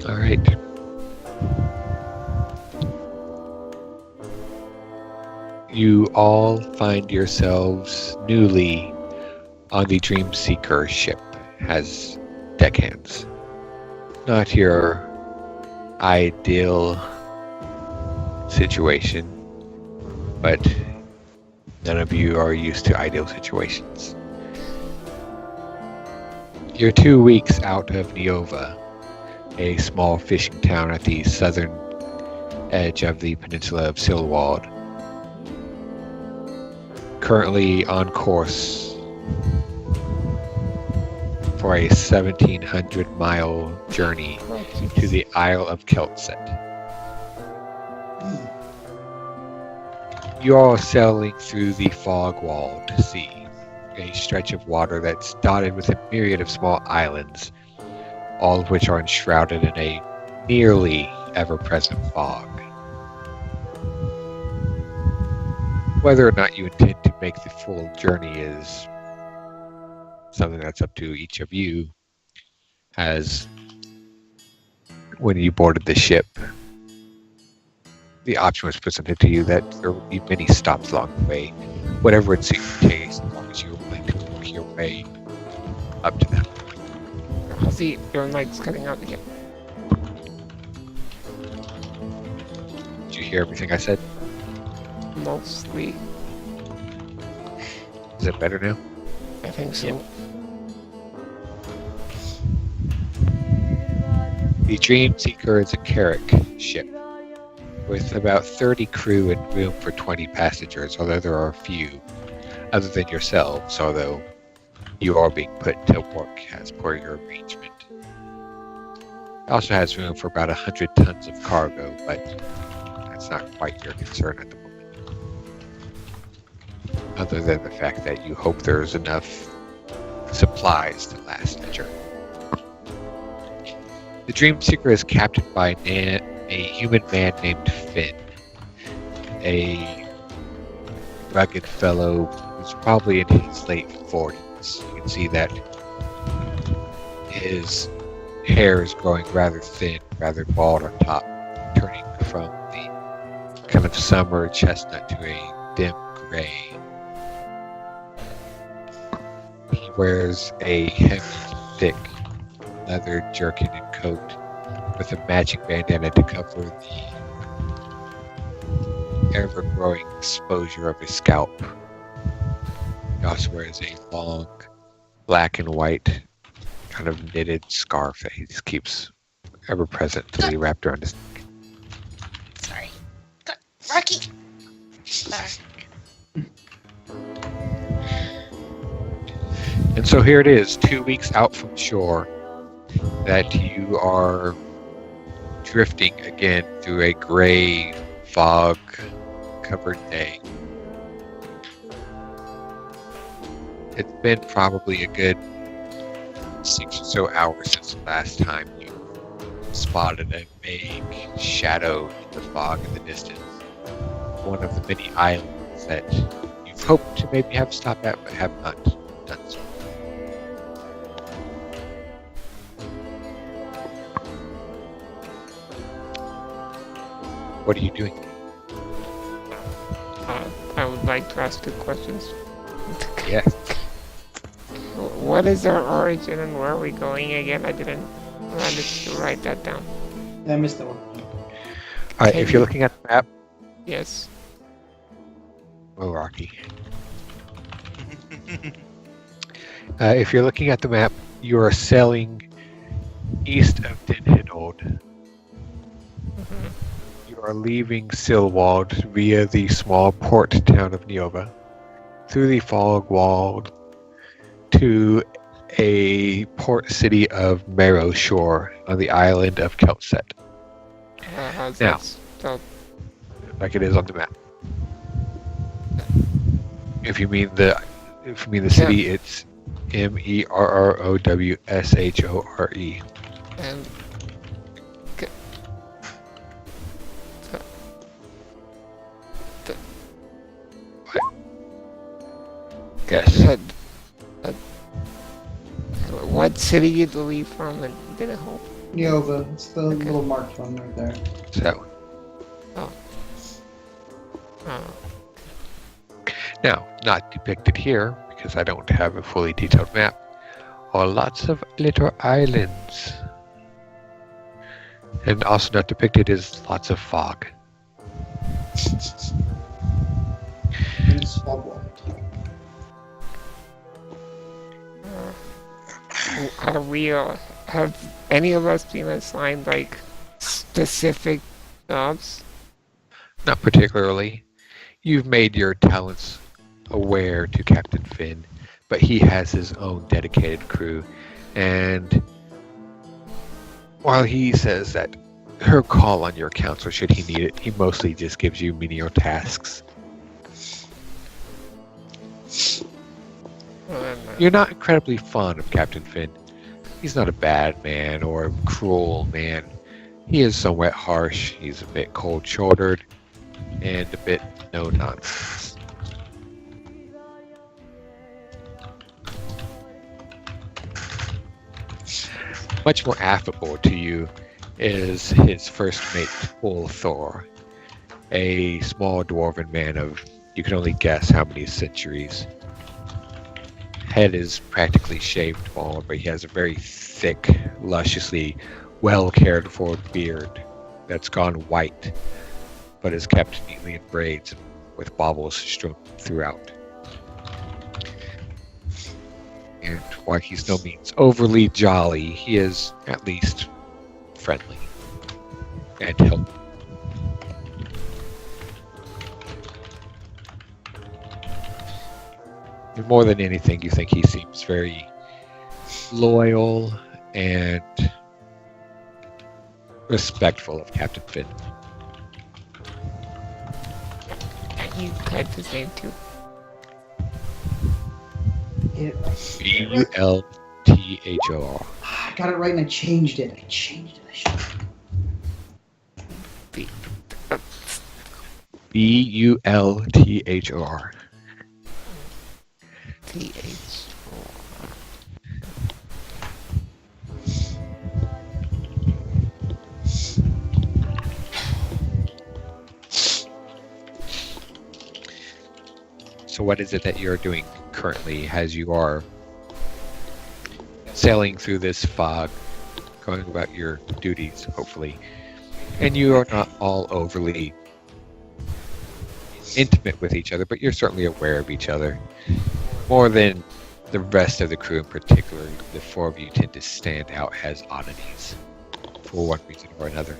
All right. You all find yourselves newly on the Dreamseeker ship as deckhands. Not your ideal situation, but none of you are used to ideal situations. You're 2 weeks out of Neova, a small fishing town at the southern edge of the peninsula of Silwald. Currently on course for a 1,700-mile journey to the Isle of Keltset. You are sailing through the fog-walled sea, a stretch of water that's dotted with a myriad of small islands, all of which are enshrouded in a nearly ever-present fog. Whether or not you intend to make the full journey is something that's up to each of you, as when you boarded the ship, the option was presented to you that there would be many stops along the way, whatever it seemed to take, as long as you were willing to work your way up to them. I see your mic's cutting out again. Did you hear everything I said? Mostly. Is it better now? I think so. Yeah. The Dreamseeker is a Carrack ship with about 30 crew and room for 20 passengers, although there are a few other than yourselves, although you are being put to work as per your arrangement. It also has room for about 100 tons of cargo, but that's not quite your concern at the moment. Other than the fact that you hope there's enough supplies to last the journey. The Dreamseeker is captained by a human man named Finn, a rugged fellow who's probably in his late 40s. You can see that his hair is growing rather thin, rather bald on top, turning from the kind of summer chestnut to a dim gray. He wears a heavy, thick leather jerkin and coat with a matching bandana to cover the ever-growing exposure of his scalp. He also wears a long black and white kind of knitted scarf that he just keeps ever presently wrapped around his neck. Sorry. Rocky! Sorry. And so here it is, 2 weeks out from shore, that you are drifting again through a gray, fog-covered day. It's been probably a good 6 or so hours since the last time you spotted a vague shadow in the fog in the distance. One of the many islands that you've hoped to maybe have stopped at, but have not done so. What are you doing? I would like to ask 2 questions. Yes. What is our origin and where are we going again? I didn't manage to write that down. I missed that one. Alright, if you're looking at the map, Yes. oh Rocky. If you're looking at the map, you are sailing east of Dinhinold. You are leaving Silwald via the small port town of Neova, through the fog wall to a port city of Marrow Shore on the island of Keltset, How's Now. that spelled? like it is on the map. If you mean the city, it's Merrowshore. And Yes. what city did you leave from and didn't hope? Yova. It's the little marked one right there. So, Oh. now, not depicted here, because I don't have a fully detailed map, are lots of little islands. And also not depicted is lots of fog. And it's fog. Are we, have any of us been assigned, like, specific jobs? Not particularly. You've made your talents aware to Captain Finn, but he has his own dedicated crew, and while he says that he'll call on your counsel should he need it, he mostly just gives you menial tasks. You're not incredibly fond of Captain Finn. He's not a bad man or a cruel man. He is somewhat harsh, he's a bit cold-shouldered, and a bit no-nonsense. Much more affable to you is his first mate, Thor, a small dwarven man of, you can only guess how many centuries. Head is practically shaved bald, but he has a very thick, lusciously well cared for beard that's gone white, but is kept neatly in braids with baubles strewn throughout. And while he's no means overly jolly, he is at least friendly and helpful. And more than anything, you think he seems very loyal and respectful of Captain Finn. You type the same too. Bulthor. I got it right and I changed it. I changed it. I should. Bulthor. TH. So what is it that you're doing currently as you are sailing through this fog, going about your duties, hopefully? And you are not all overly intimate with each other, but you're certainly aware of each other. More than the rest of the crew in particular, the four of you tend to stand out as oddities for one reason or another.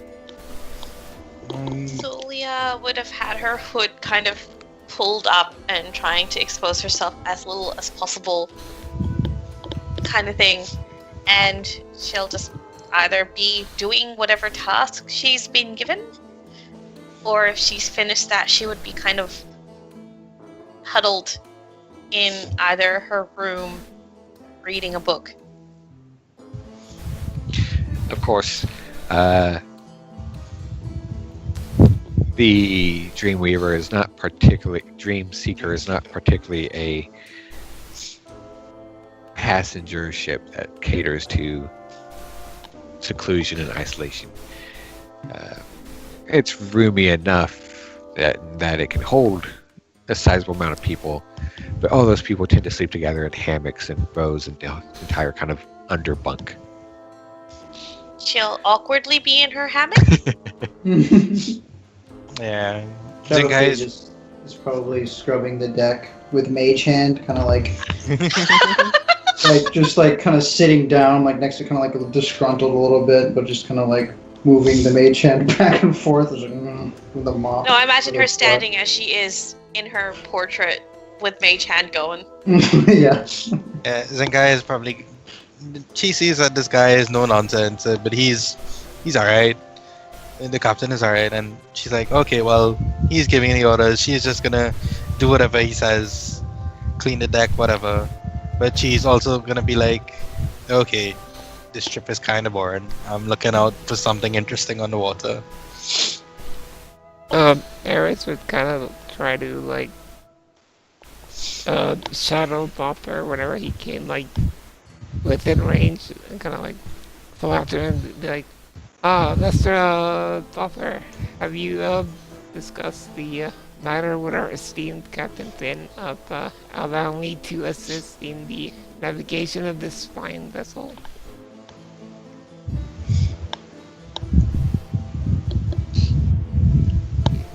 So Leah would have had her hood kind of pulled up and trying to expose herself as little as possible kind of thing. And she'll just either be doing whatever task she's been given, or if she's finished that, she would be kind of huddled in either her room reading a book. Of course, the Dreamseeker is not particularly a passenger ship that caters to seclusion and isolation. It's roomy enough that it can hold a sizable amount of people, but all those people tend to sleep together in hammocks and rows and the entire kind of underbunk. She'll awkwardly be in her hammock. Yeah. Zenkai is probably scrubbing the deck with mage hand, kind of like, like kind of sitting down, like next to kind of like disgruntled a little bit, but just kind of like moving the mage hand back and forth with the mop. No, I imagine her standing as she is in her portrait with mage hand going. Yeah. Zenkai is probably. She sees that this guy is no nonsense, but he's alright. The captain is alright, and she's like, okay, well, he's giving the orders. She's just gonna do whatever he says, clean the deck, whatever. But she's also gonna be like, okay, this trip is kind of boring. I'm looking out for something interesting on the water. Eris would kind of try to, like, shadow bump her whenever he came, like, within range, and kind of, like, pull out to him and be like, Mr. Buffer, have you discussed the matter with our esteemed Captain Finn of allowing me to assist in the navigation of this fine vessel?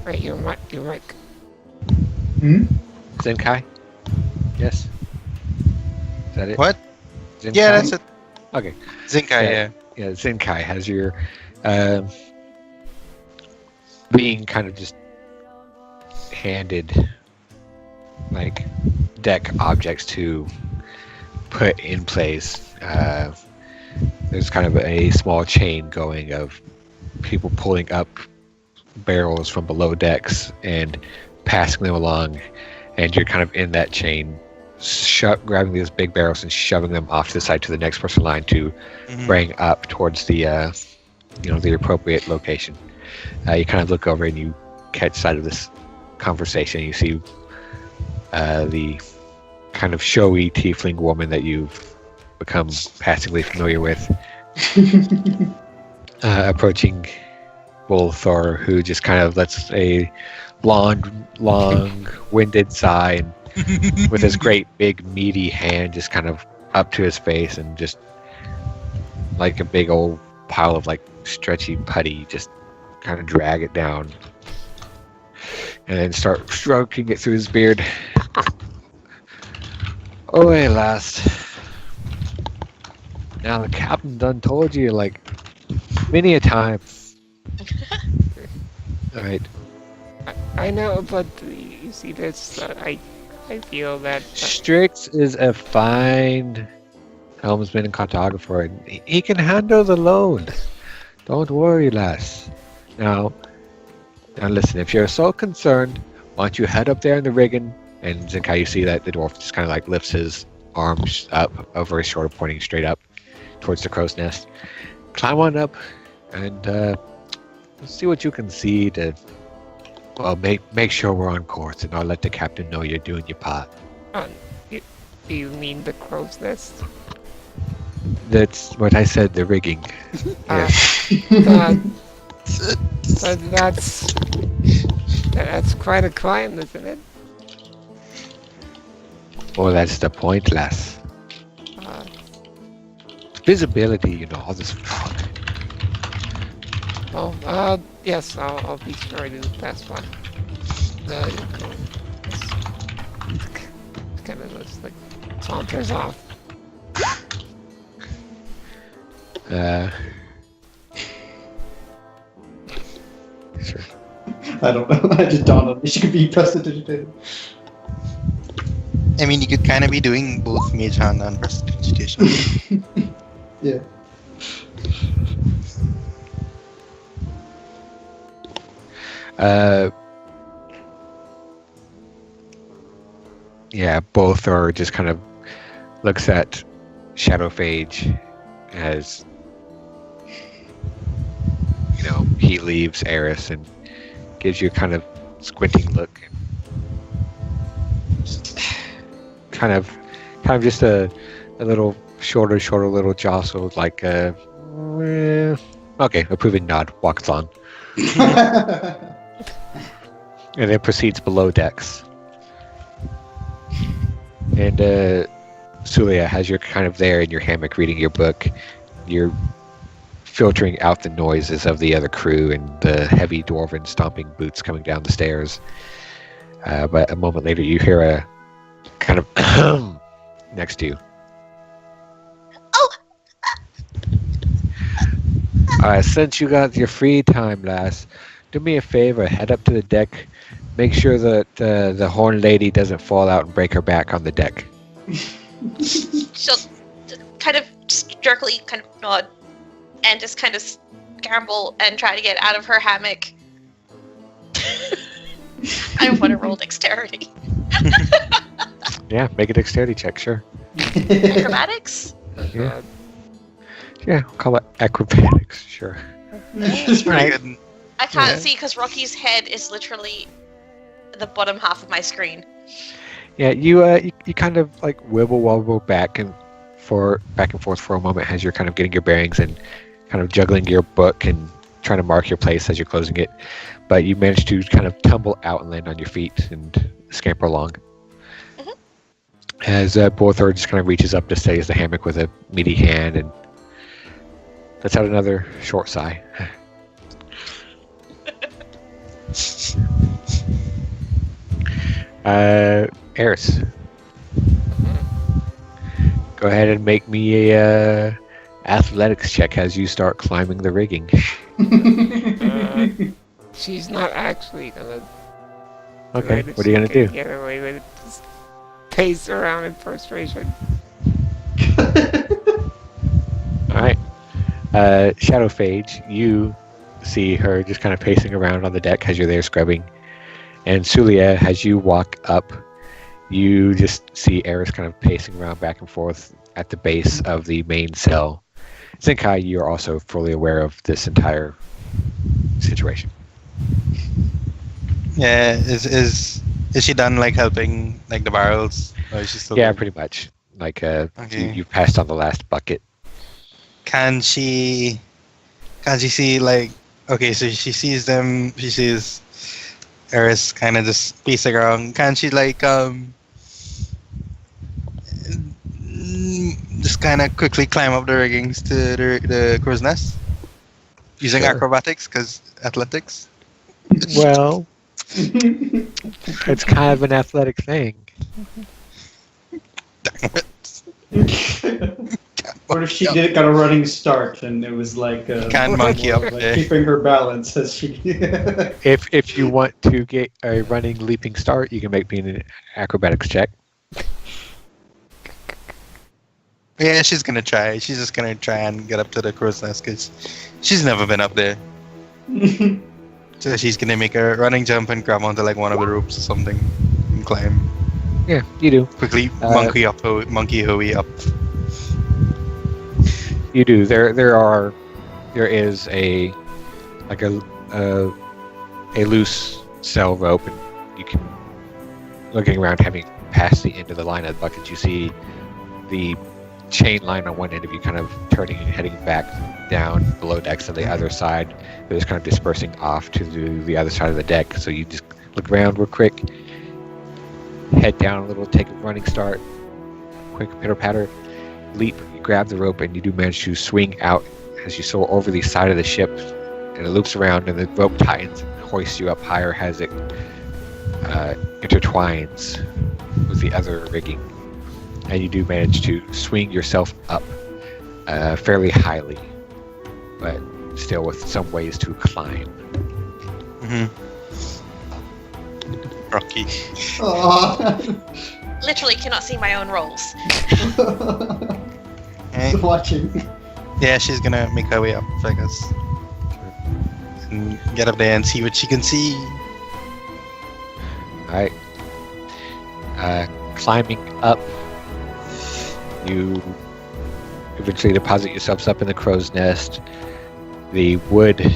Right, your mic. Hmm? Zenkai? Yes. Is that it? What? Zenkai? Yeah, that's it. Okay. Zinkai, yeah. Yeah, Zenkai has your being kind of just handed like deck objects to put in place. There's kind of a small chain going of people pulling up barrels from below decks and passing them along, and you're kind of in that chain, grabbing these big barrels and shoving them off to the side to the next person in line to bring up towards the the appropriate location. You kind of look over and you catch sight of this conversation. You see the kind of showy tiefling woman that you've become passively familiar with approaching Bullthor, who just kind of lets a long-winded sigh and with his great big meaty hand just kind of up to his face and just like a big old pile of like stretchy putty, just kind of drag it down and then start stroking it through his beard. Oh, hey, lass. Now the captain done told you like many a time. Alright. I know, but you see this, I feel that... Strix is a fine helmsman and cartographer, and he can handle the load. Don't worry, lass. Now listen, if you're so concerned, why don't you head up there in the rigging, and Zenkai, you see that the dwarf just kind of like lifts his arms up over his shoulder, pointing straight up towards the crow's nest. Climb on up, and see what you can see to, well, make sure we're on course, and I'll let the captain know you're doing your part. Do you mean the crow's nest? That's what I said, the rigging. Yeah. But that's quite a climb, isn't it? Well, that's the point, lass. Visibility, all this fog. Oh, yes, I'll be sure to do the best one. Kind of looks like saunters off. Sure. I don't know. I just dawned on me. She could be prestidigitated. I mean, you could kind of be doing both Mage Hand and Prestidigitation. Yeah. Yeah, both are just kind of looks at Shadowphage as he leaves Eris and gives you a kind of squinting look. Kind of just a little shorter little jostle, like okay, approving nod, walks on. And then proceeds below decks. And Sulia, as you're kind of there in your hammock reading your book, you're filtering out the noises of the other crew and the heavy dwarven stomping boots coming down the stairs. But a moment later, you hear a kind of next to you. Since you got your free time, lass, do me a favor, head up to the deck. Make sure that the horn lady doesn't fall out and break her back on the deck. She'll kind of just jerkily kind of nod and just kind of scramble and try to get out of her hammock. I want to roll dexterity. Yeah, make a dexterity check, sure. Acrobatics? Yeah. Yeah, we'll call it acrobatics, sure. It's pretty good. I can't see because Rocky's head is literally the bottom half of my screen. Yeah, you kind of like wibble wobble back and back and forth for a moment as you're kind of getting your bearings and kind of juggling your book and trying to mark your place as you're closing it. But you manage to kind of tumble out and land on your feet and scamper along. Mhm. As Borthor just kind of reaches up to steadies the hammock with a meaty hand and lets out another short sigh. Eris, go ahead and make me a athletics check as you start climbing the rigging. She's not actually gonna. Okay, do it if what are you she gonna can do? Get away with it. Just pace around in frustration. Alright. Shadow Phage, you see her just kind of pacing around on the deck as you're there scrubbing. And Sulia, as you walk up, you just see Eris kind of pacing around back and forth at the base of the main cell. Zenkai, you're also fully aware of this entire situation. Yeah, is she done like helping like the barrels? Or is she still Yeah, pretty much. Like, Okay. you passed on the last bucket. Can she see like okay, so she sees them, she sees Eris kind of just pacing around. Can she like just kind of quickly climb up the riggings to the crow's nest using Sure. acrobatics because athletics? Well, it's kind of an athletic thing. Damn it. What if she got a running start and it was like Can't monkey up like there. keeping her balance as she. If you want to get a running leaping start, you can make me an acrobatics check. Yeah, she's gonna try. She's just gonna try and get up to the crow's nest because she's never been up there. So she's gonna make a running jump and grab onto like one of the ropes or something and climb. Yeah, you do. Quickly monkey hoey up. You do. There is a loose cell rope, and you can, looking around, having passed the end of the line of the bucket, you see the chain line on one end of you kind of turning and heading back down below decks on the other side. It was kind of dispersing off to the other side of the deck. So you just look around real quick, head down a little, take a running start, quick pitter patter, leap, you grab the rope, and you do manage to swing out as you soar over the side of the ship, and it loops around, and the rope tightens and hoists you up higher as it intertwines with the other rigging. And you do manage to swing yourself up fairly highly, but still with some ways to climb. Mm-hmm. Rocky. Aw. Literally cannot see my own rolls. Okay. Watching. Yeah, she's gonna make her way up, I guess. And get up there and see what she can see. Alright. Climbing up, you eventually deposit yourselves up in the crow's nest. The wood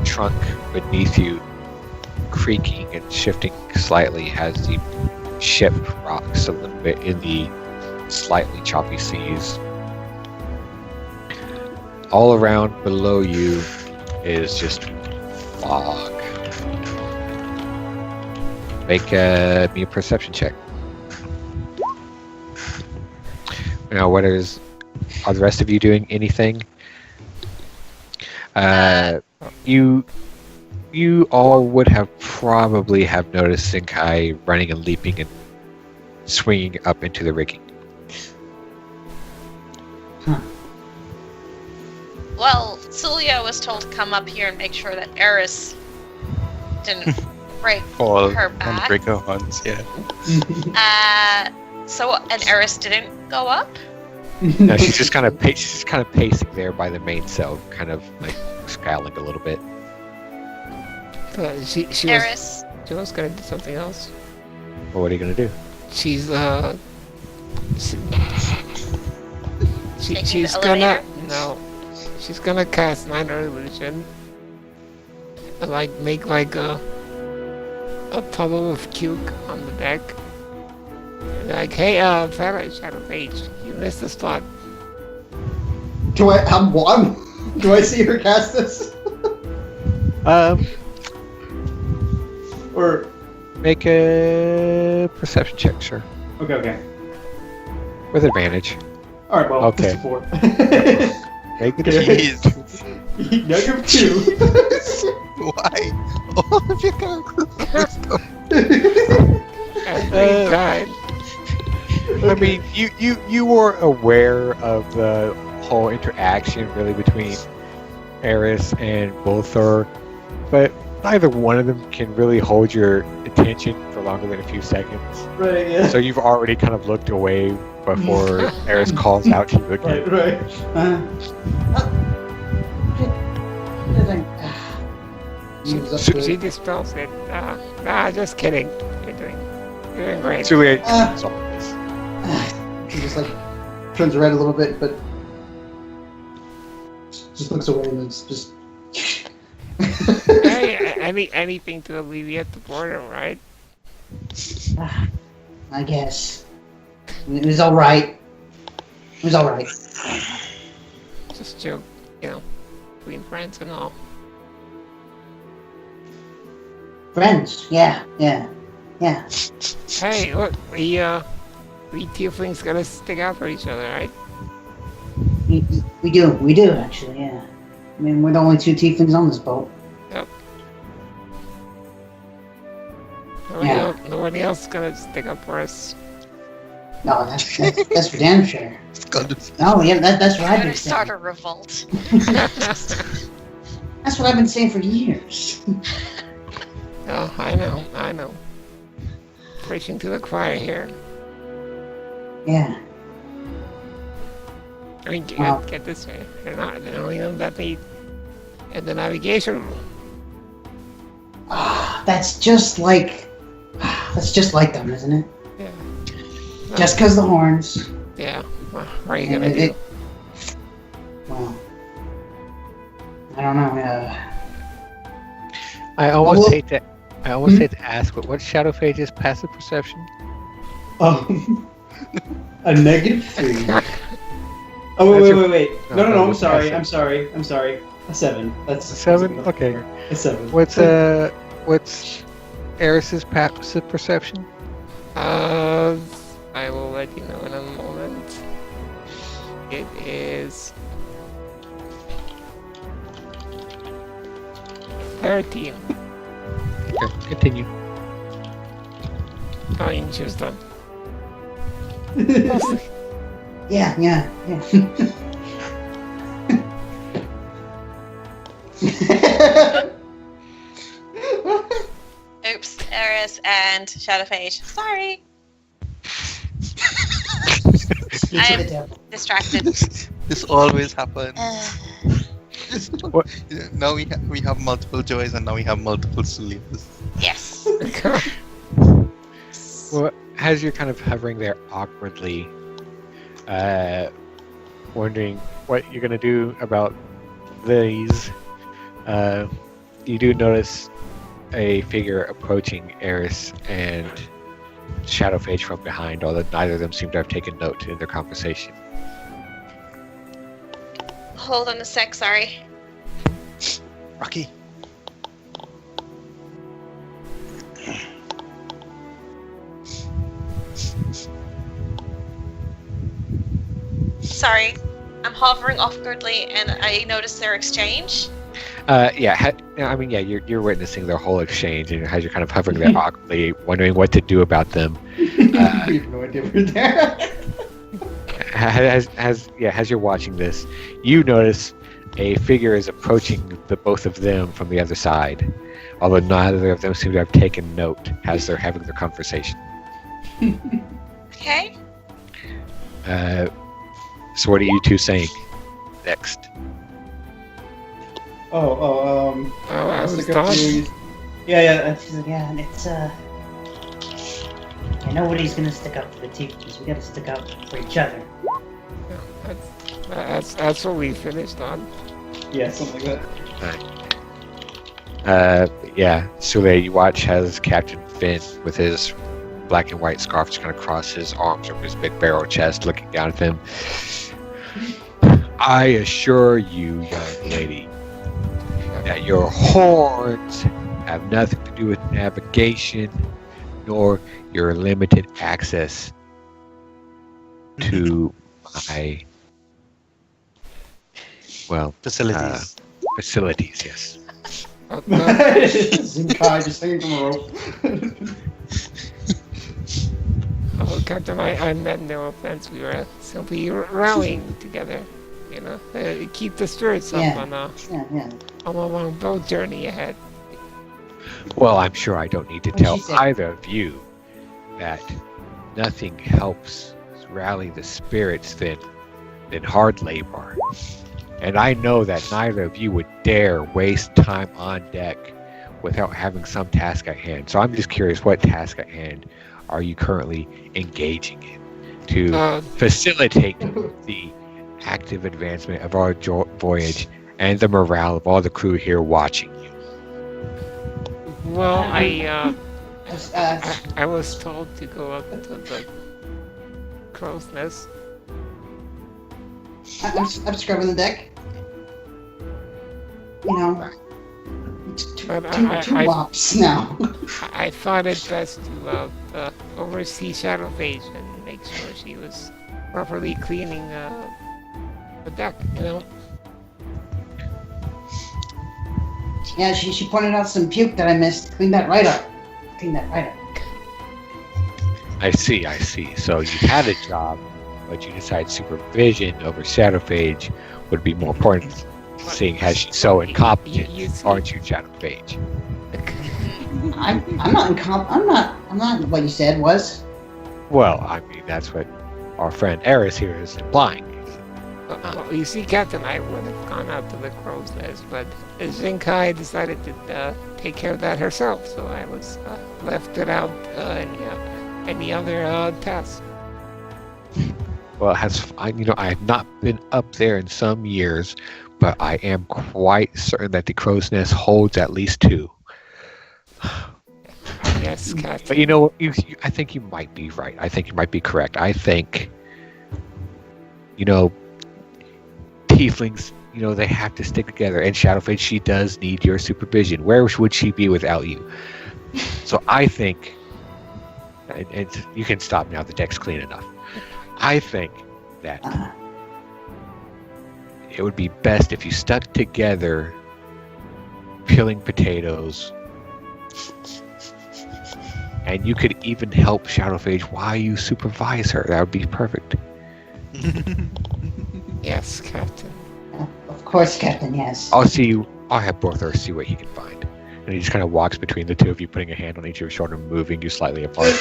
trunk beneath you creaking and shifting slightly as the ship rocks a little bit in the slightly choppy seas. All around below you is just fog. Make me a perception check. Now, are the rest of you doing anything? You all would have probably have noticed Zenkai running and leaping and swinging up into the rigging. Well, Celia was told to come up here and make sure that Eris didn't break Fall her and back. break her horns, yeah. And Eris didn't go up? No, she's just kind of pacing there by the main cell, kind of like scowling a little bit. She was Eris, gonna do something else. Well, what are you gonna do? She's Taking she's the gonna elevator? she's gonna cast minor illusion and like make like a puddle of puke on the deck Like, hey, Farah, Shadow Page, you missed the spot. Do I? Do I see her cast this? Or Make a perception check, sure. okay. With advantage. All right. Well, Okay. this is 4. Make it Jeez. Negative 2. Why? All of your characters. Every time. I mean, you were aware of the whole interaction really between Eris and Bolthor, but neither one of them can really hold your attention for longer than a few seconds. Right. Yeah. So you've already kind of looked away before Eris calls out to you again. Right. She dispels it. Nah, just kidding. You're doing great. Julia, Ah. solve this. She just like turns red a little bit, but just looks away and it's just. Hey, anything to alleviate the boredom, right? I guess. It was alright. It was alright. Just joke, between friends and all. Friends, yeah. Hey, look, we tieflings gotta stick out for each other, right? We do actually, yeah. I mean, we're the only 2 tieflings on this boat. Nobody else gonna stick up for us. No, that's for damn sure. It's gonna No, yeah, that's what I've I'm been gonna start saying. a revolt. That's what I've been saying for years. Oh, I know. Preaching to the choir here. Yeah. I mean, Wow. get this way. They're only know that they in the navigation room. That's just like them, isn't it? Yeah. Just because the horns. Yeah. What are you gonna do? Well, I don't know. I almost Well- hate to ask, but what's Shadow Phage's passive perception? A negative 3. Oh wait. No, I'm sorry. I'm sorry. A 7. That's A 7? Okay. A 7. What's Eris's passive perception? I will let you know in a moment. It is 13. Okay, continue. Oh, you just done. Yeah. Oops, Eris and Shadowphage. Sorry. Speak to I'm- the devil. Distracted. This always happens. What? Now we have multiple joys and now we have multiple Sulias. Yes. Well, as you're kind of hovering there awkwardly, wondering what you're gonna do about these, you do notice a figure approaching Eris and Shadowphage from behind, although neither of them seem to have taken note in their conversation. Hold on a sec, sorry. Rocky. Sorry. I'm hovering awkwardly and I noticed their exchange. You're witnessing their whole exchange, and as you're kind of hovering there awkwardly, wondering what to do about them. You have no idea we're there. As you're watching this, you notice a figure is approaching the both of them from the other side, although neither of them seem to have taken note as they're having their conversation. Okay. So what are you two saying next? Oh, I was stick up done. for you. Yeah. She's like, yeah, and it's nobody's gonna stick up for the tieflings. We gotta stick up for each other. That's what we finished on. Yeah, something like that. Sule, you watch as Captain Finn, with his black and white scarf just kind of across his arms over his big barrel chest, looking down at them. I assure you, young lady, that your horns have nothing to do with navigation, nor your limited access to my, well, Facilities. facilities, yes. Zinkai just hanging from a rope. Oh, Captain, I meant no offense. We were simply rallying together. You know, keep the spirits up Yeah. on Yeah. a long boat journey ahead. Well, I'm sure I don't need to What'd tell she say? either of you that nothing helps rally the spirits than hard labor. And I know that neither of you would dare waste time on deck without having some task at hand. So I'm just curious, what task at hand are you currently engaging in to facilitate the active advancement of our voyage and the morale of all the crew here watching you? Well, I I was told to go up to the crow's nest. I'm scrubbing the deck. You know, But two wops now. I thought it best to oversee Shadowphage and make sure she was properly cleaning the deck, you know? Yeah, she pointed out some puke that I missed. Clean that right up. I see. So you had a job, but you decided supervision over Shadowphage would be more important, seeing as she's so incompetent, You see- aren't you, Shadowphage? I'm not I'm not what you said was. Well, I mean, that's what our friend Eris here is implying. Well, you see, Captain, I would have gone out to the crow's nest, but Zinkai decided to take care of that herself, so I was left without any other tasks. Well, I have not been up there in some years, but I am quite certain that the crow's nest holds at least 2. Yes, Captain. But you know, I think you might be right. I think you might be correct. I think, tieflings, they have to stick together. And Shadowphage, she does need your supervision. Where would she be without you? So I think, and you can stop now. The deck's clean enough. I think that it would be best if you stuck together, peeling potatoes. And you could even help Shadowphage while you supervise her. That would be perfect. Yes, Captain. Of course, Captain. Yes. I'll have Borthor see what he can find. And he just kind of walks between the two of you, putting a hand on each of your shoulder, moving you slightly apart.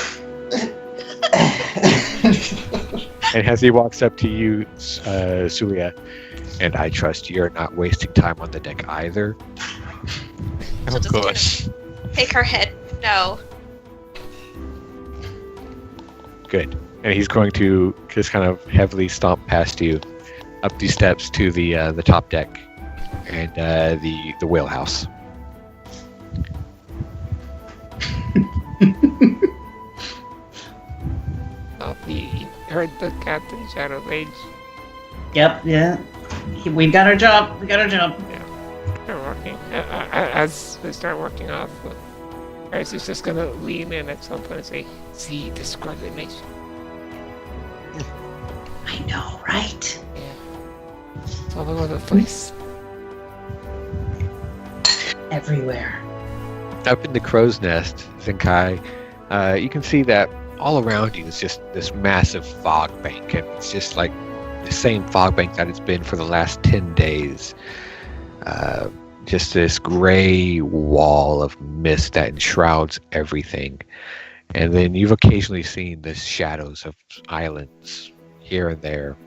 And as he walks up to you, Sulia, and I trust you're not wasting time on the deck either. She'll just kind of take her head. No. Good. And he's going to just kind of heavily stomp past you up these steps to the top deck and the whalehouse. You heard the Captain, Shadowphage. Yep. Yeah. We've got our job. They're working. As they start working off, Eris is just gonna lean in at some point and say, "See, discrimination." I know, right? Yeah. It's all over the place. Everywhere. Up in the crow's nest, Zinkai, you can see that all around you is just this massive fog bank, and it's just like the same fog bank that it's been for the last 10 days. Just this gray wall of mist that enshrouds everything. And then you've occasionally seen the shadows of islands here and there,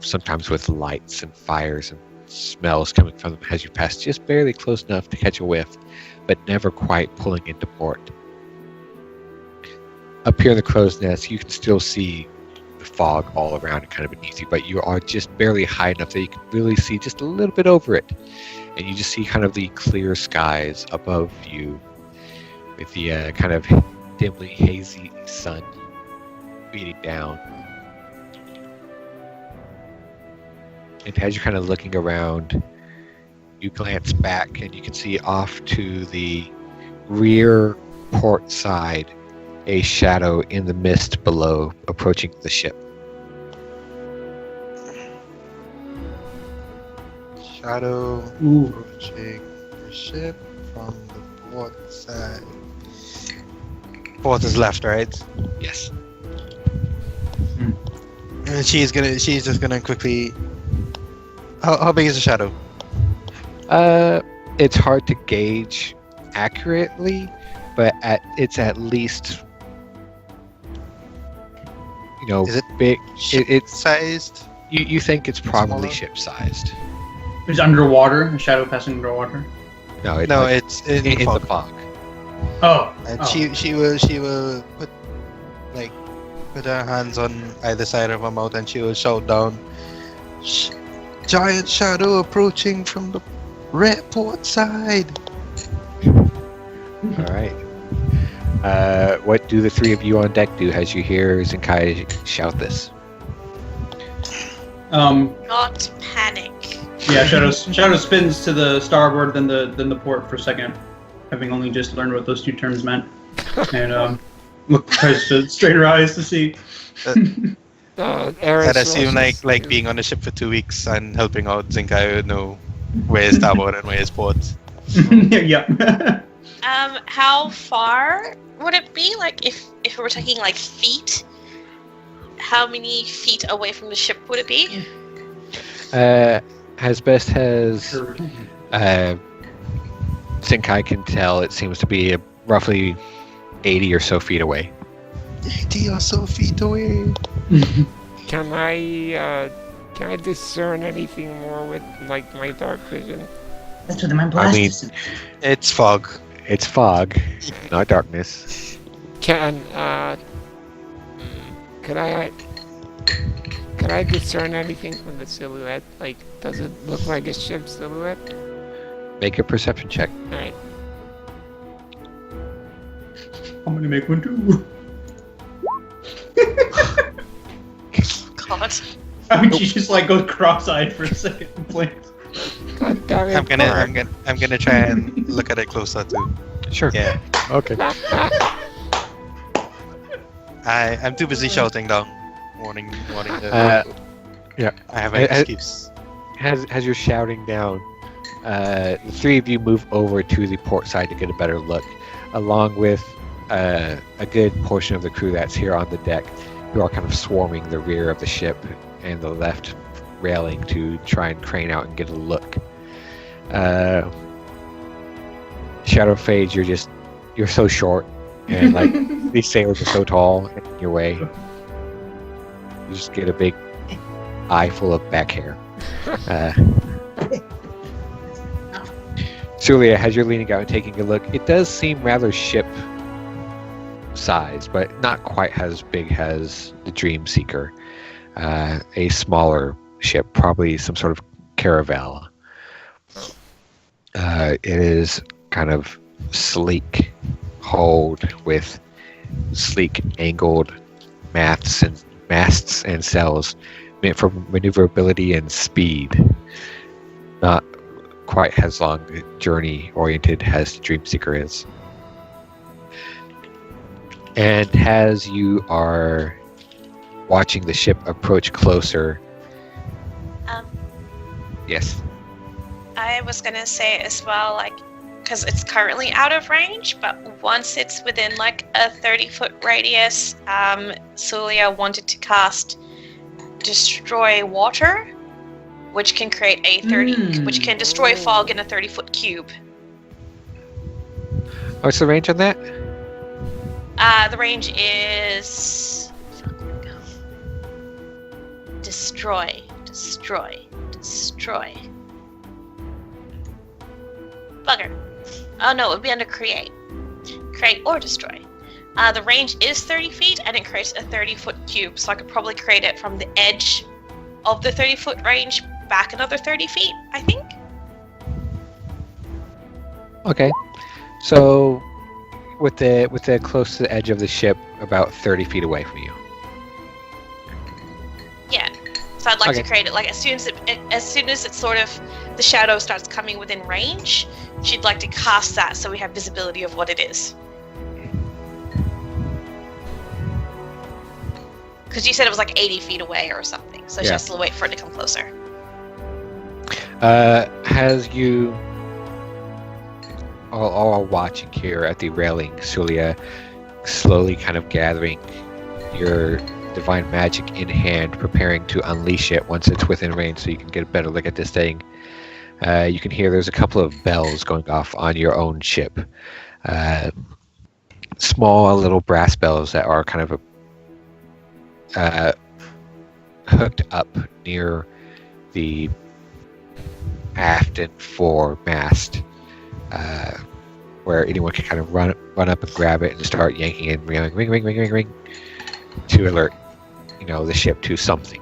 sometimes with lights and fires and smells coming from them as you pass just barely close enough to catch a whiff, but never quite pulling into port. Up here in the crow's nest, you can still see the fog all around and kind of beneath you, but you are just barely high enough that you can really see just a little bit over it. And you just see kind of the clear skies above you with the kind of dimly hazy sun beating down. And as you're kind of looking around, you glance back and you can see off to the rear port side a shadow in the mist below approaching the ship. Shadow Ooh. approaching the ship from the port side. Port is left, right? Yes. And she's just gonna quickly. How big is the shadow? It's hard to gauge accurately, but it's at least, Is it big. It's Sized? you think it's probably Smaller? ship-sized. It's underwater. A shadow passing underwater. No, it's No, like it's in in the the fog. fog. Oh. And oh. she will put her hands on either side of her mouth and she will shout down, "Giant shadow approaching from the red port side." All right. What do the three of you on deck do as you hear Zenkai shout this? Not panic. Yeah, Shadow spins to the starboard, then the port for a second, having only just learned what those two terms meant, and tries to straighten her eyes to see. I'd assume like being on the ship for 2 weeks and helping out Zinkai would know where is starboard and where is port. Yeah. How far would it be? Like, if we were taking like feet, how many feet away from the ship would it be? As best as Zenkai can tell, it seems to be roughly 80 or so feet away. 80 or so feet away. Can I discern anything more with like my dark vision? That's what the man I blast mean- is. It's fog. It's fog, not darkness. Can I discern anything from the silhouette? Like, does it look like a ship silhouette? Make a perception check. Alright. I'm gonna make one too. God. I mean, she just like goes cross-eyed for a second and blinks. God damn it. I'm gonna try and look at it closer too. Sure. Yeah. Okay. I'm too busy shouting down. Warning the yeah. I have an excuse. As you're shouting down, the three of you move over to the port side to get a better look, along with a good portion of the crew that's here on the deck, who are kind of swarming the rear of the ship and the left railing to try and crane out and get a look. Shadow Fades, you're so short, and like these sailors are so tall in your way. You just get a big eye full of back hair. Celia, as you're leaning out and taking a look, it does seem rather ship size, but not quite as big as the Dreamseeker. A smaller ship, probably some sort of caravel. It is kind of sleek hulled with sleek angled masts and sails meant for maneuverability and speed. Not quite as long journey oriented as the Dreamseeker is. And as you are watching the ship approach closer, yes. I was gonna say as well, like, because it's currently out of range, but once it's within like a 30-foot radius, Celia wanted to cast Destroy Water, which can create a 30, which can destroy fog in a 30-foot cube. What's the range on that? The range is destroy. Bugger. Oh no, it would be under create. Create or destroy. The range is 30 feet and it creates a 30-foot cube, so I could probably create it from the edge of the 30-foot range back another 30 feet, I think. Okay. So with the close to the edge of the ship, about 30 feet away from you. Yeah. So I'd like Okay. to create it like as soon as it's sort of the shadow starts coming within range, she'd like to cast that so we have visibility of what it is. Because you said it was like 80 feet away or something, so she Yeah. has to wait for it to come closer. Has you all watching here at the railing, Sulia, slowly kind of gathering your divine magic in hand, preparing to unleash it once it's within range so you can get a better look at this thing. You can hear there's a couple of bells going off on your own ship. Small little brass bells that are kind of hooked up near the aft and fore mast, where anyone can kind of run up and grab it and start yanking it, ring, ring, ring, ring, ring, ring, to alert, the ship to something.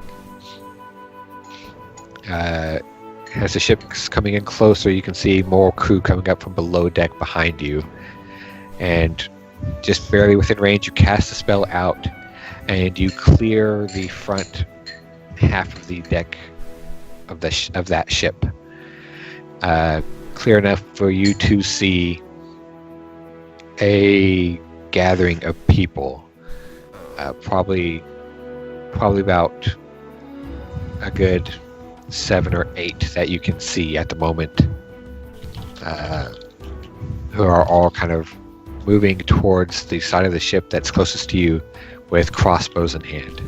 As the ship's coming in closer, you can see more crew coming up from below deck behind you, and just barely within range, you cast the spell out, and you clear the front half of the deck of that ship. Clear enough for you to see a gathering of people, probably about a good 7 or 8 that you can see at the moment, who are all kind of moving towards the side of the ship that's closest to you with crossbows in hand.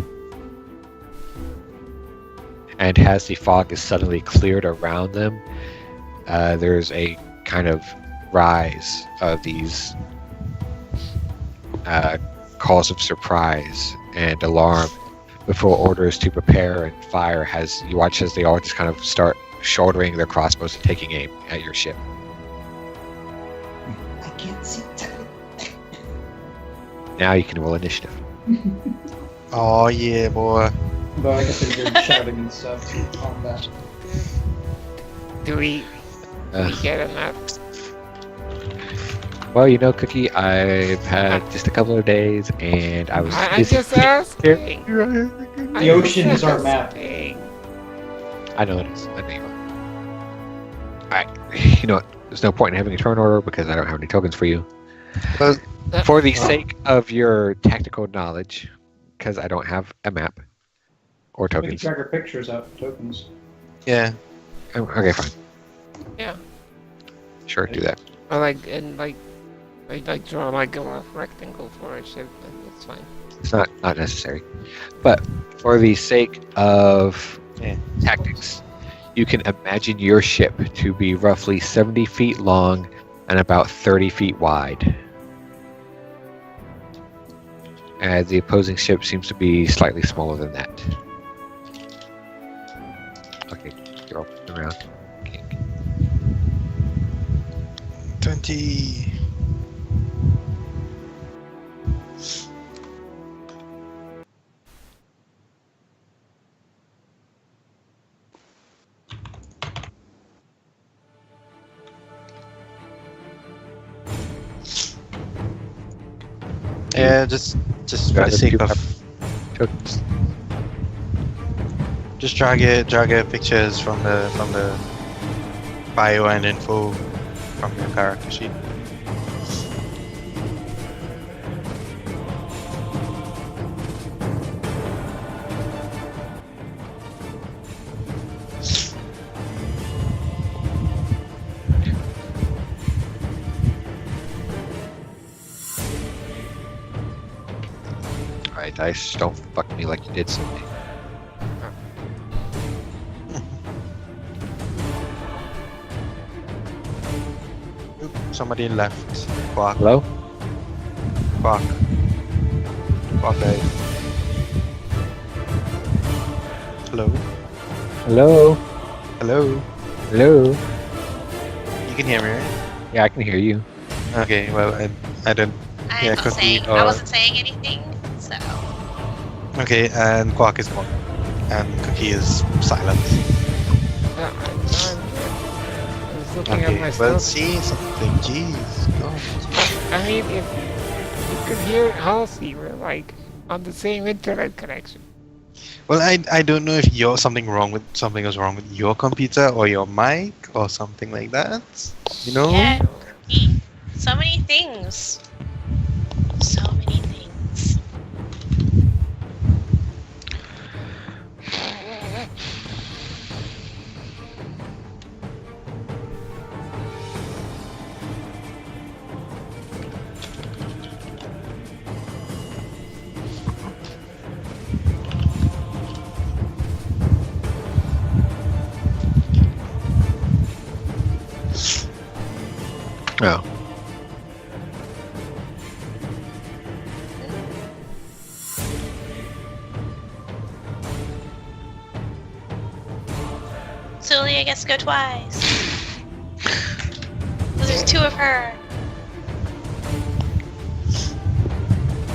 And as the fog is suddenly cleared around them, there's a kind of rise of these calls of surprise and alarm before orders to prepare and fire, as you watch as they all just kind of start shouldering their crossbows and taking aim at your ship. I can't see. Now you can roll initiative. Oh yeah, boy. But I guess they did shouting and stuff on that. Do we get a map? Well, Cookie, I've had just a couple of days, and I was I busy. just asking. The ocean is our map. I know it is. I know you are. Alright, you know what? There's no point in having a turn order because I don't have any tokens for you. Well, For the sake of your tactical knowledge, because I don't have a map or We can tokens. track our pictures out for tokens. yeah. Okay, fine. Yeah. Sure, do that. Or like draw like a rectangle for a ship. That's fine. It's not necessary. But for the sake of Yeah. tactics, you can imagine your ship to be roughly 70 feet long and about 30 feet wide. And the opposing ship seems to be slightly smaller than that. Okay, you're all around. Okay. 20. Yeah, just for Got the the sake two of Tokens. just drag it pictures from the bio and info from your character sheet. Alright, dice, don't fuck me like you did something. Oop, somebody left. Quack, Hello? quack. Quack guy. Hello? Hello? Hello? Hello? You can hear me, right? Yeah, I can hear you. Okay, well, I don't. Yeah, Cookie I or- wasn't saying anything, so Okay, and Quack is gone. And Cookie is silent. I'm just looking at Okay, my well, stuff. see something. Jeez. God. I mean, if you could hear Halsey, we're like on the same internet connection. Well, I don't know if something was wrong with your computer or your mic or something like that. You know? Yeah, could be. So many things. So many things. Oh. Celia gets to go twice. There's two of her.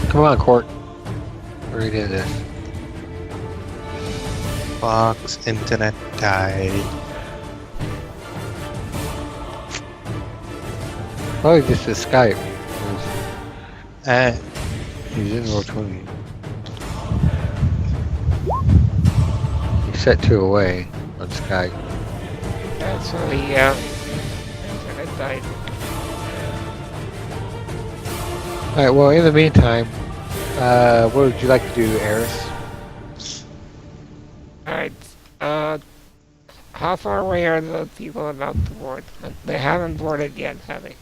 Come on, Court. Hurry to this. Fox internet died. Probably just his Skype. Uh, He's in roll 20. He's set 2 away on Skype. That's why the internet died. Alright, well, in the meantime, what would you like to do, Eris? Alright, how far away are the people about to board? They haven't boarded yet, have they?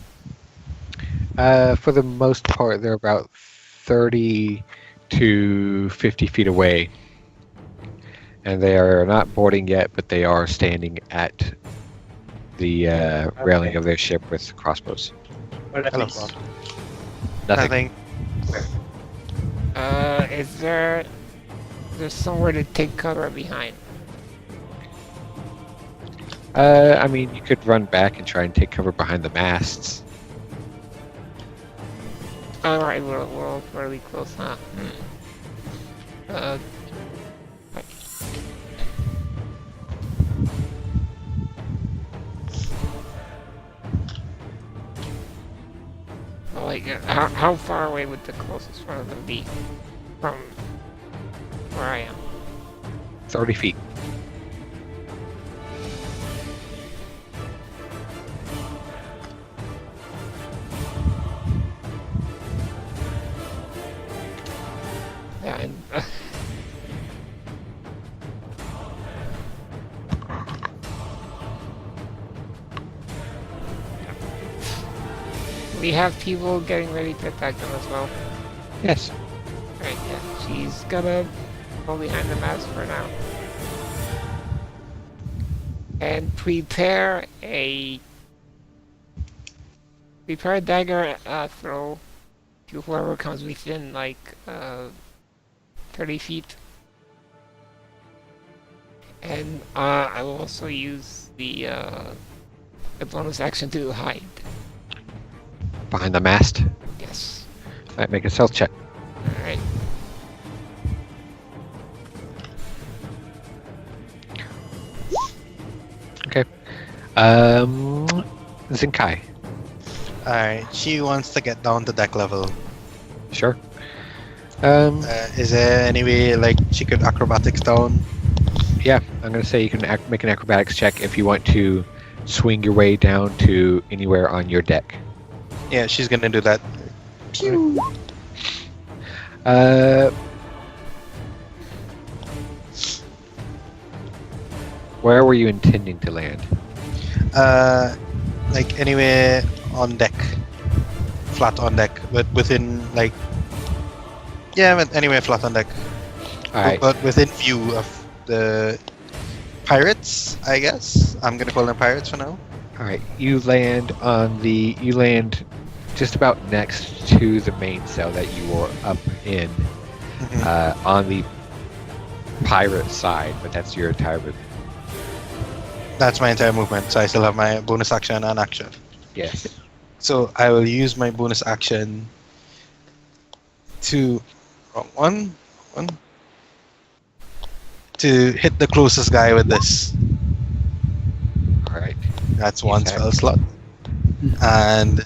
For the most part, they're about 30 to 50 feet away. And they are not boarding yet, but they are standing at the railing of their ship with crossbows. But at Hello, least- Bob. Nothing. Is there's somewhere to take cover behind? I mean, you could run back and try and take cover behind the masts. Alright, we're all fairly close, huh? Like, how far away would the closest one of them be from where I am? 30 feet. Yeah, and, we have people getting ready to attack them as well. Yes. Right, yeah. She's gonna go behind the mast for now. And prepare a dagger throw to whoever comes within like 30 feet. And I will also use the bonus action to hide. Behind the mast. Yes. Alright, make a stealth check. Alright. Okay. Zinkai. Alright, she wants to get down to deck level. Sure. Is there any way, like, she could acrobatics down? Yeah, I'm gonna say you can make an acrobatics check if you want to swing your way down to anywhere on your deck. Yeah, she's gonna do that. Where were you intending to land? Like, anywhere on deck. Flat on deck, but within, like... Yeah, but anywhere flat on deck. Alright, But within view of the pirates, I guess. I'm gonna call them pirates for now. alright. You land just about next to the main cell that you were up in, on the pirate side, but that's your entire movement. That's my entire movement, so I still have my bonus action and action. Yes. So I will use my bonus action to to hit the closest guy with this. All right. That's You one said- spell slot. And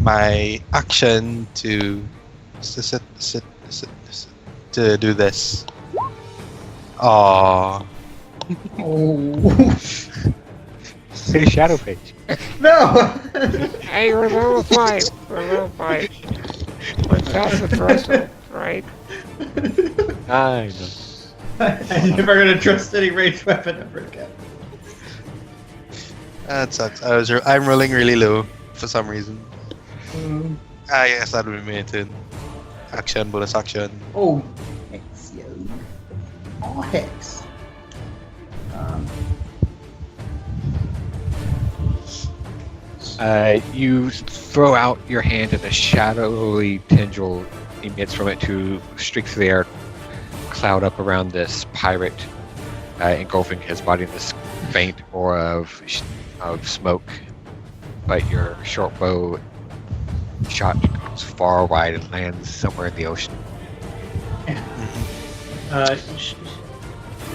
my action to to do this. Oh, Oh. Say Shadow Page. No! Hey, we're level 5. We're level 5. We're past the threshold, right? I know. I'm never gonna trust any ranged weapon ever again. that sucks. I'm rolling really low for some reason. Yes, that would be my turn. Action, bonus action. Oh, hex, yo. Oh, hex. You throw out your hand and a shadowy tendril emits from it to streak through the air, cloud up around this pirate, engulfing his body in this faint aura of smoke. But your short bow shot goes far wide and lands somewhere in the ocean.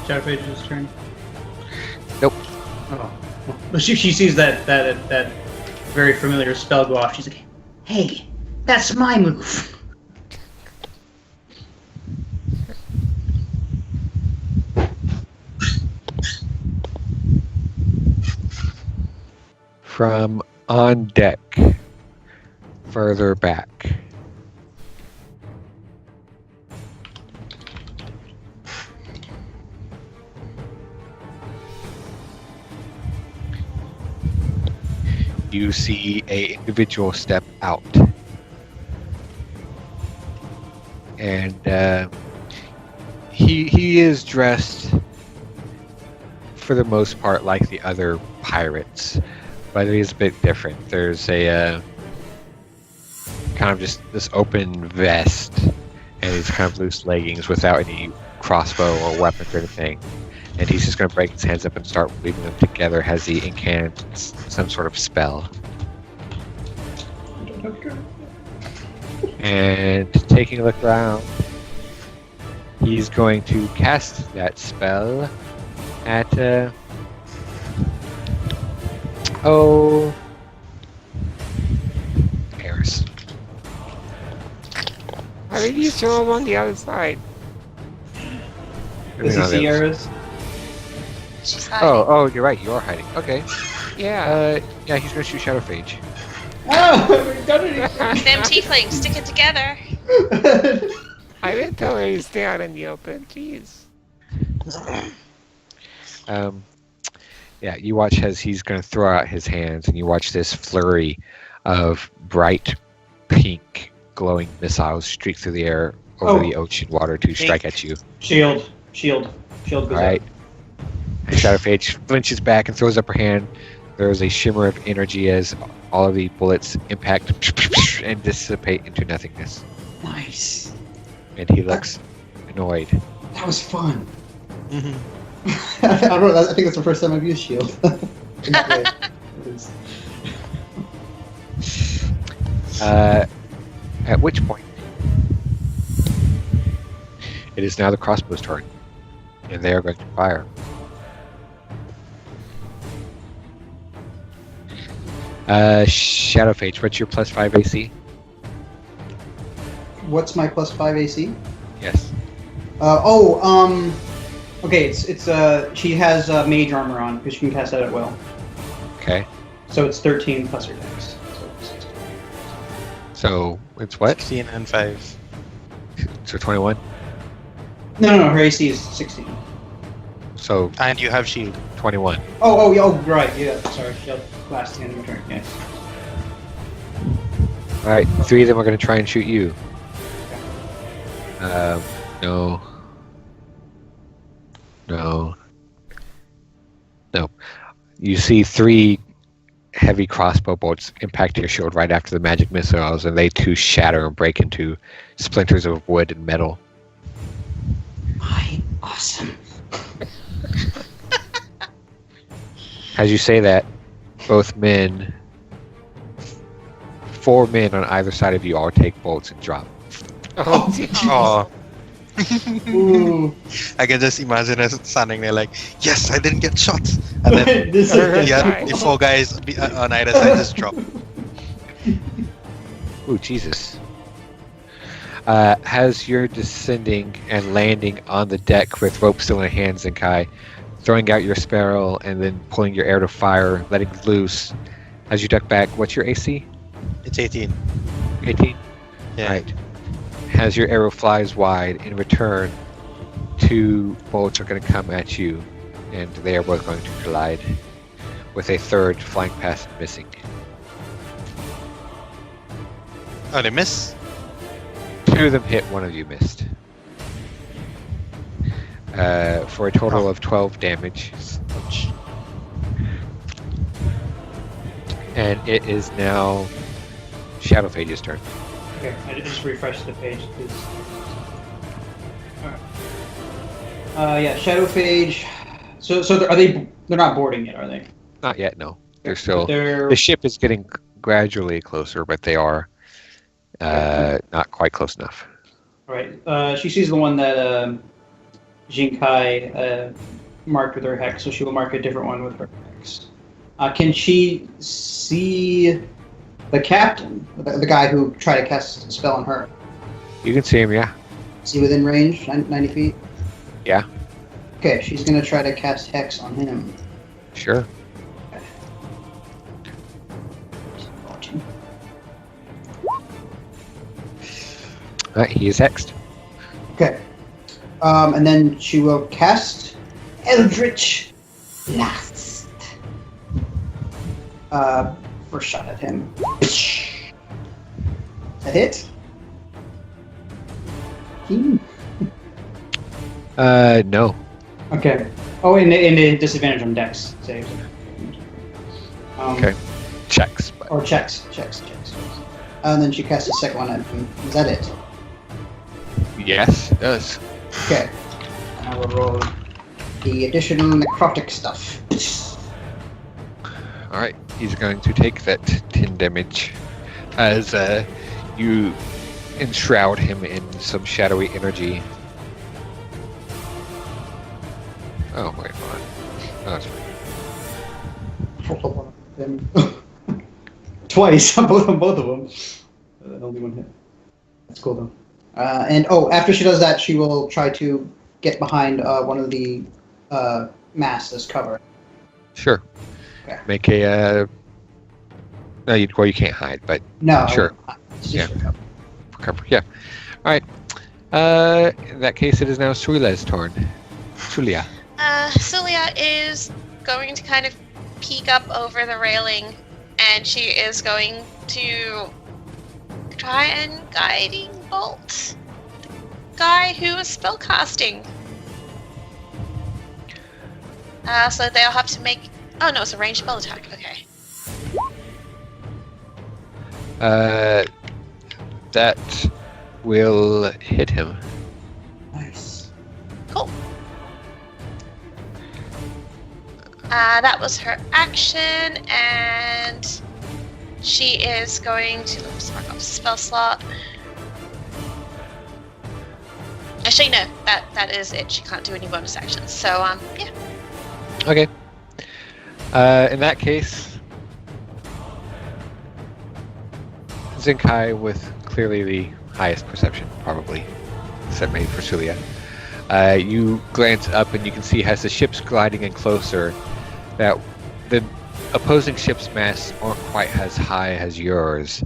Shadowpage's turn. Nope. Oh. Well, she sees that very familiar spell go off. She's like, Hey, that's my move. From on deck, further back. You see a individual step out. And he is dressed for the most part like the other pirates, but it is a bit different. There's a kind of just this open vest and these kind of loose leggings without any crossbow or weapons or anything. And he's just going to break his hands up and start weaving them together as he incants some sort of spell. And taking a look around, he's going to cast that spell at Eris. How did you show up on the other side? "This is Sierra's." She's hiding. Oh, you're right. You are hiding. Okay. Yeah. Yeah, he's gonna shoot Shadowphage. Oh, we've done it Them tieflings sticking together. again. I didn't tell her to stay out in the open. Jeez. Yeah, you watch as he's gonna throw out his hands, and you watch this flurry of bright pink glowing missiles streak through the air over the ocean water to strike at you. Shield goes All right. And Shadowphage flinches back and throws up her hand. There is a shimmer of energy as all of the bullets impact and dissipate into nothingness. Nice. And he looks annoyed. That was fun. Mhm. I don't know. I think that's the first time I've used shield. In that way. It is- At which point, it is now the crossbow's turn, and they are going to fire. Shadowphage, what's your +5 AC? What's my +5 AC? Yes. Okay, it's she has mage armor on because she can cast that at will. Okay. So it's 13 plus her dex. So 16. So it's what? 16 and 5. So 21. No, her AC is 16. So And you have shield. 21. Oh, right, yeah. Sorry, shield last hand of your turn. Yes. All right, 3 of them are going to try and shoot you. No. You see 3 heavy crossbow bolts impact your shield right after the magic missiles, and they too shatter and break into splinters of wood and metal. My awesome. As you say that, both men, 4 men on either side of you, all take bolts and drop. Oh, jeez. Oh, Ooh. I can just imagine us standing there like, yes, I didn't get shot. And then This is yeah, the 4 guys on either side just drop. Ooh, Jesus. As you're descending and landing on the deck with rope still in your hands, Zenkai, throwing out your sparrow and then pulling your arrow to fire, letting loose. As you duck back, what's your AC? It's 18. 18? Yeah. Right. As your arrow flies wide, in return, 2 bolts are going to come at you, and they are both going to collide, with a third flying past and missing. Oh, they miss? 2 of them hit, 1 of you missed. For a total of 12 damage. Ouch. And it is now Shadowphage's turn. Okay, I just refreshed the page, please. Alright. Yeah, Shadowphage. So are they? They're not boarding yet, are they? Not yet, no. They're still. They're The ship is getting gradually closer, but they are not quite close enough. all right. She sees the one that Jinkai marked with her hex, so she will mark a different one with her hex. Can she see the captain, the guy who tried to cast a spell on her? You can see him, yeah. Is he within range, 90 feet? Yeah. Okay, she's gonna try to cast hex on him. Sure. Alright, he is hexed. Okay. And then she will cast Eldritch Blast. First shot at him. That hit? No. Okay. Oh, and a disadvantage on Dex saves. Okay. Checks. But... Or checks. And then she casts a second one at him. Is that it? Yes, it does. Okay. And I will roll the additional necrotic stuff. Alright, he's going to take that 10 damage as you enshroud him in some shadowy energy. Oh, wait, hold on. Oh, that's right. Twice on both of them. Only one hit. That's cool though. And after she does that, she will try to get behind one of the masts as cover. Sure. Okay. Make a. No, you can't hide, but No. Sure. It's Yeah. just for cover. for cover. Yeah. All right. In that case, it is now Sulia's turn. Sulia. Sulia is going to kind of peek up over the railing, and she is going to try and guiding bolt the guy who is spellcasting. So they'll have to make. Oh no, it's a ranged spell attack. Okay. That will hit him. Nice. Cool. That was her action, and she is going to let's mark off the spell slot. Actually, no, that is it. She can't do any bonus actions. So, yeah. Okay. In that case, Zenkai, with clearly the highest perception, probably, except maybe for Sulia, you glance up and you can see as the ship's gliding in closer that the opposing ship's masts aren't quite as high as yours,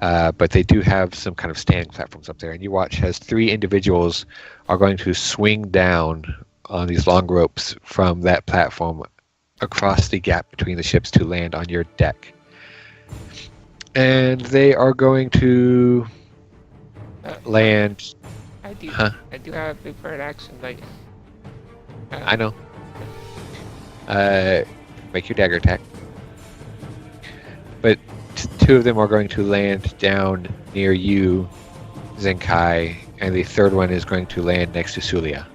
but they do have some kind of standing platforms up there. And you watch as 3 individuals are going to swing down on these long ropes from that platform across the gap between the ships to land on your deck. And they are going to land. I do have a prepared action, like. I know. Make your dagger attack. But 2 of them are going to land down near you, Zenkai, and the third one is going to land next to Sulia.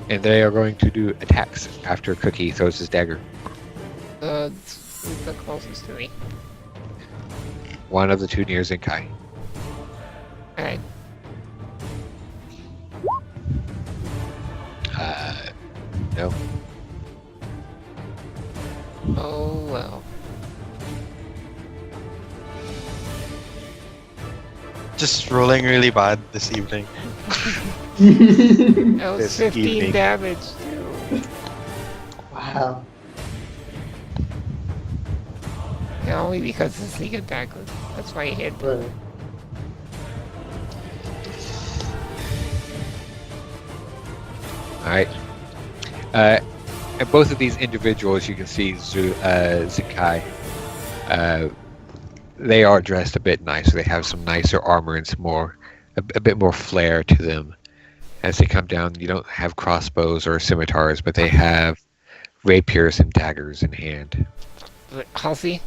And they are going to do attacks after Cookie throws his dagger. Who's the closest to me? One of the 2 near Zenkai. Alright. No. Oh well. Just rolling really bad this evening. That was This 15 evening. damage too. Wow. And only because the sneak attack was, that's why he hit. Right. All right. And both of these individuals, you can see Zakai. They are dressed a bit nicer. They have some nicer armor and some more, a bit more flair to them. As they come down, you don't have crossbows or scimitars, but they have rapiers and daggers in hand. Halsey?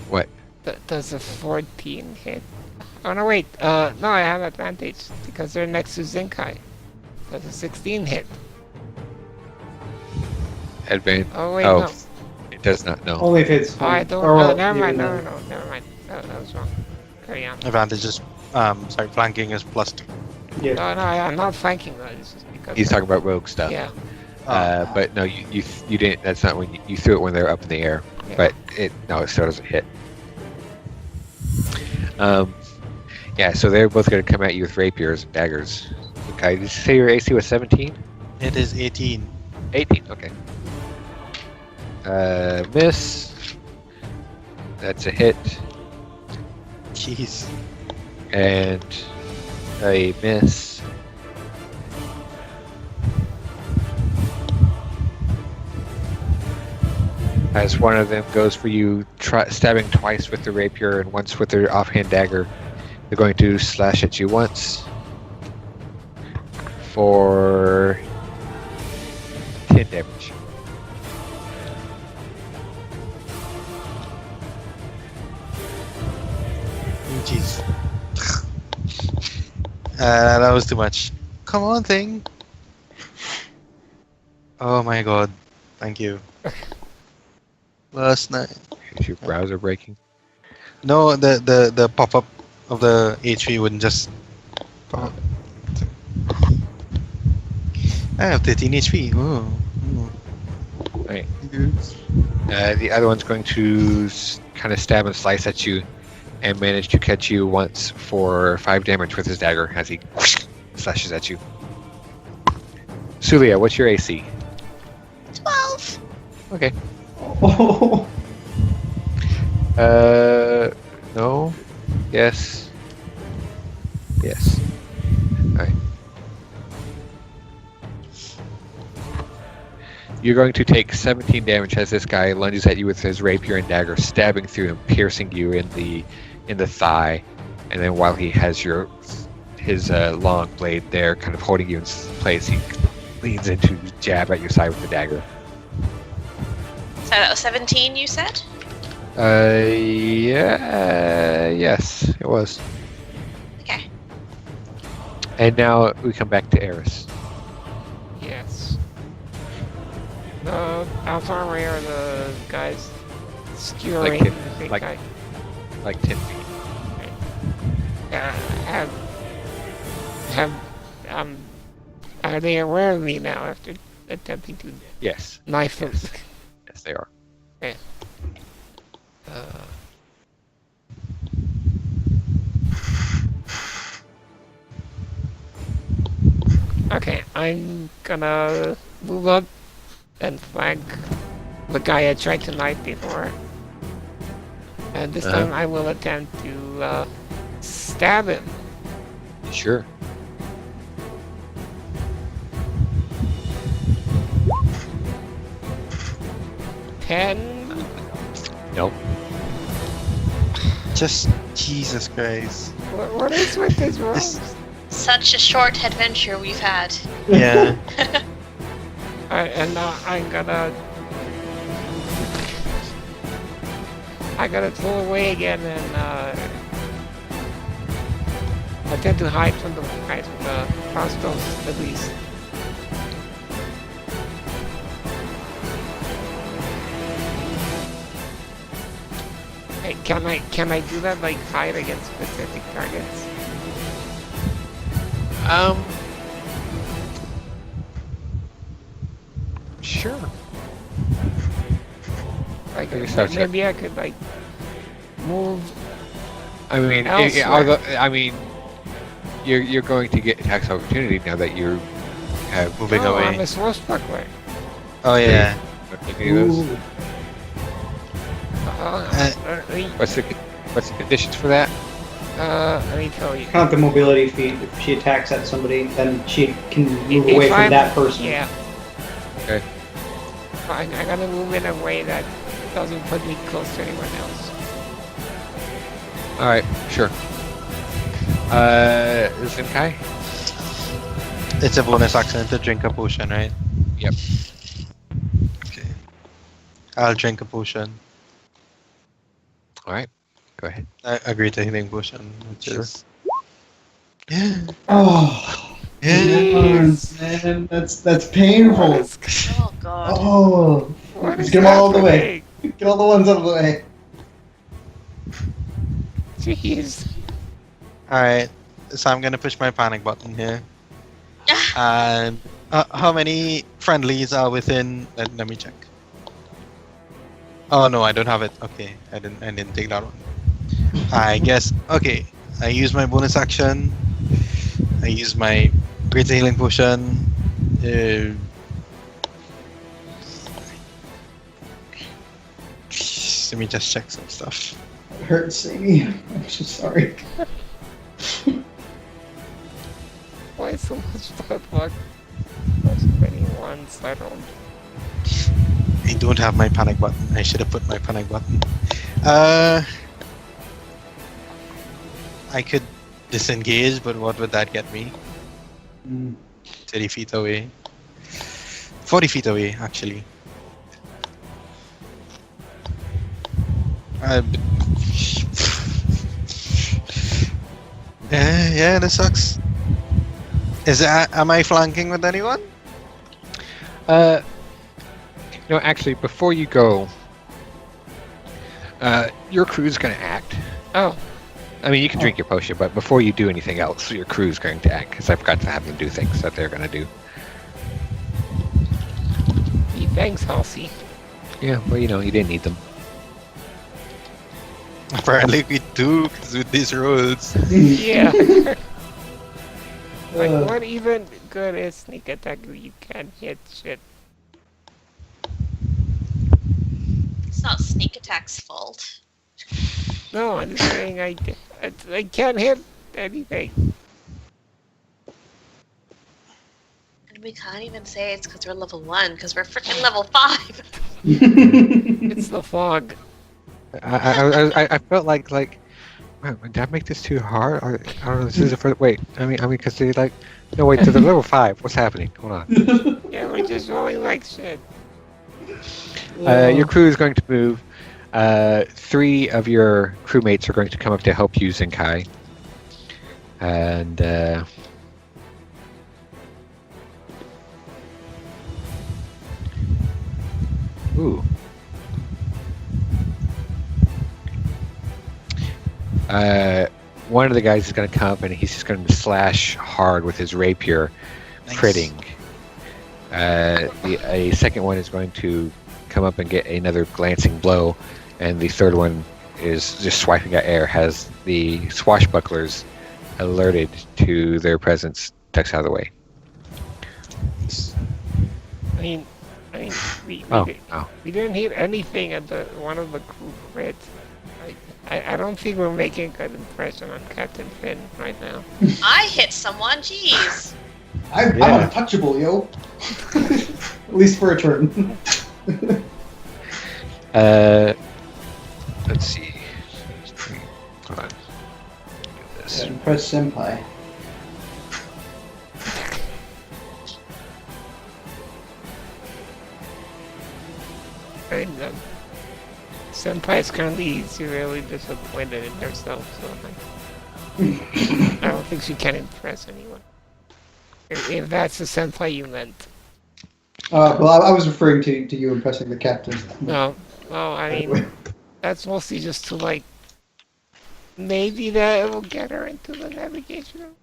What? Does a 14 hit? Oh no, wait. No, I have advantage because they're next to Zenkai. Does a 16 hit? Oh wait, Oh, no. it does not. No. Only if it's. Oh, I don't. or, No, well, never mind. even No, though- never mind. No, that was wrong. Carry on. Advantage is, flanking is +2. Yeah. No, I'm not flanking though. It's just because. He's talking about rogue stuff. Yeah. But no, you didn't. That's not when you threw it when they're up in the air. Yeah. But it still doesn't hit. Yeah. So they're both going to come at you with rapiers and daggers. Okay. Did you say your AC was 17? It is 18. 18. Okay. Miss. That's a hit. Jeez. And a miss. As one of them goes for you, stabbing twice with the rapier and once with their offhand dagger, they're going to slash at you once for 10 damage. Jeez. That was too much. Come on, thing. Oh my god. Thank you. Last night. Is your browser breaking? No, the pop-up of the HP wouldn't just pop. I have 13 HP. Oh. Right. The other one's going to kind of stab and slice at you and manage to catch you once for 5 damage with his dagger as he slashes at you. Sulia, what's your AC? 12. Okay. Oh. No. Yes. Yes. Alright. You're going to take 17 damage as this guy lunges at you with his rapier and dagger, stabbing through and piercing you in the thigh. And then while he has his long blade there, kind of holding you in place, he leans in to jab at your side with the dagger. So that was 17, you said? Yeah, yes, it was. Okay. And now we come back to Eris. Yes. How far away are the guys skewering Like the big like- guy? Like 10 feet. Are they aware of me now after attempting to Yes. knife them? Yes, they are. Okay, I'm gonna move up and flank the guy I tried to knife before. And this time I will attempt to stab him. Sure. Ten. Nope. Just Jesus Christ. What is with this roll? This- Such a short adventure we've had. Yeah. And I gotta pull away again and attempt to hide from the guys with the crossbows at least. Hey, can I do that, like hide against specific targets? Sure. Like Maybe start maybe I could like move. I mean, Elsewhere. you're going to get tax opportunity now that you have Moving No, away. I'm a swashbuckler. Oh yeah. any of those. Ooh. What's the conditions for that? Let me tell you. Count the mobility feat. If she attacks at somebody, then she can move If away from I'm- that person. Yeah. Okay. I gotta move in a way that doesn't put me close to anyone else. All right, sure. Zenkai? It's a bonus action to drink a potion, right? Yep. Okay. I'll drink a potion. All right, go ahead. I agree to healing potion, which Sure. is. Yeah. Oh, man, that's painful. Oh god. Oh, What let's is get them all out of the way. happening? Get all the ones out of the way. Jeez. Alright, so I'm gonna push my panic button here. And how many friendlies are within? Let me check. Oh no, I don't have it. Okay, I didn't take that one. I guess. Okay, I use my bonus action. I use my greater healing potion. Let me just check some stuff. It hurts, Sadie. I'm so sorry. Why so much bad luck? There's many ones I don't. I don't have my panic button. I should have put my panic button. I could disengage, but what would that get me? 30 feet away. 40 feet away, actually. Yeah, that sucks. Am I flanking with anyone? No, actually, before you go, your crew's going to act. Oh, I mean, you can drink your potion, but before you do anything else, your crew's going to act, because I forgot to have them do things that they're going to do. gee, thanks, Halsey. Yeah, well, you know, you didn't need them. Apparently we do, 'cause with these rules. Yeah. Like, Uh, what even good is sneak attack if you can't hit shit? It's not sneak attack's fault. No, I'm just saying I can't hit anything. And we can't even say it's because we're level 1, because we're freaking level 5. It's the fog. I felt like, wow, did I make this too hard? I don't know. This is for wait. I mean, because they like, no wait, to the level 5. What's happening? Hold on. Yeah, we're just rolling like shit. Your crew is going to move. 3 of your crewmates are going to come up to help you, Zenkai. And ooh. One of the guys is going to come up and he's just going to slash hard with his rapier, Nice. critting. A second one is going to come up and get another glancing blow, and the third one is just swiping at air. Has the swashbucklers alerted to their presence, ducks out of the way. I mean, we Oh, did- oh. we didn't hit anything at the one of the crew crits. I don't think we're making a good impression on Captain Finn right now. I hit someone, jeez. I'm Yeah. untouchable, yo. At least for a turn. Let's see. Hold on. Do this. Press Senpai. And Senpai's currently severely disappointed in herself, so I don't think she can impress anyone. If that's the Senpai you meant. Well, I was referring to you impressing the captain. No, well, I mean, that's mostly just to, like, maybe that will get her into the navigation room.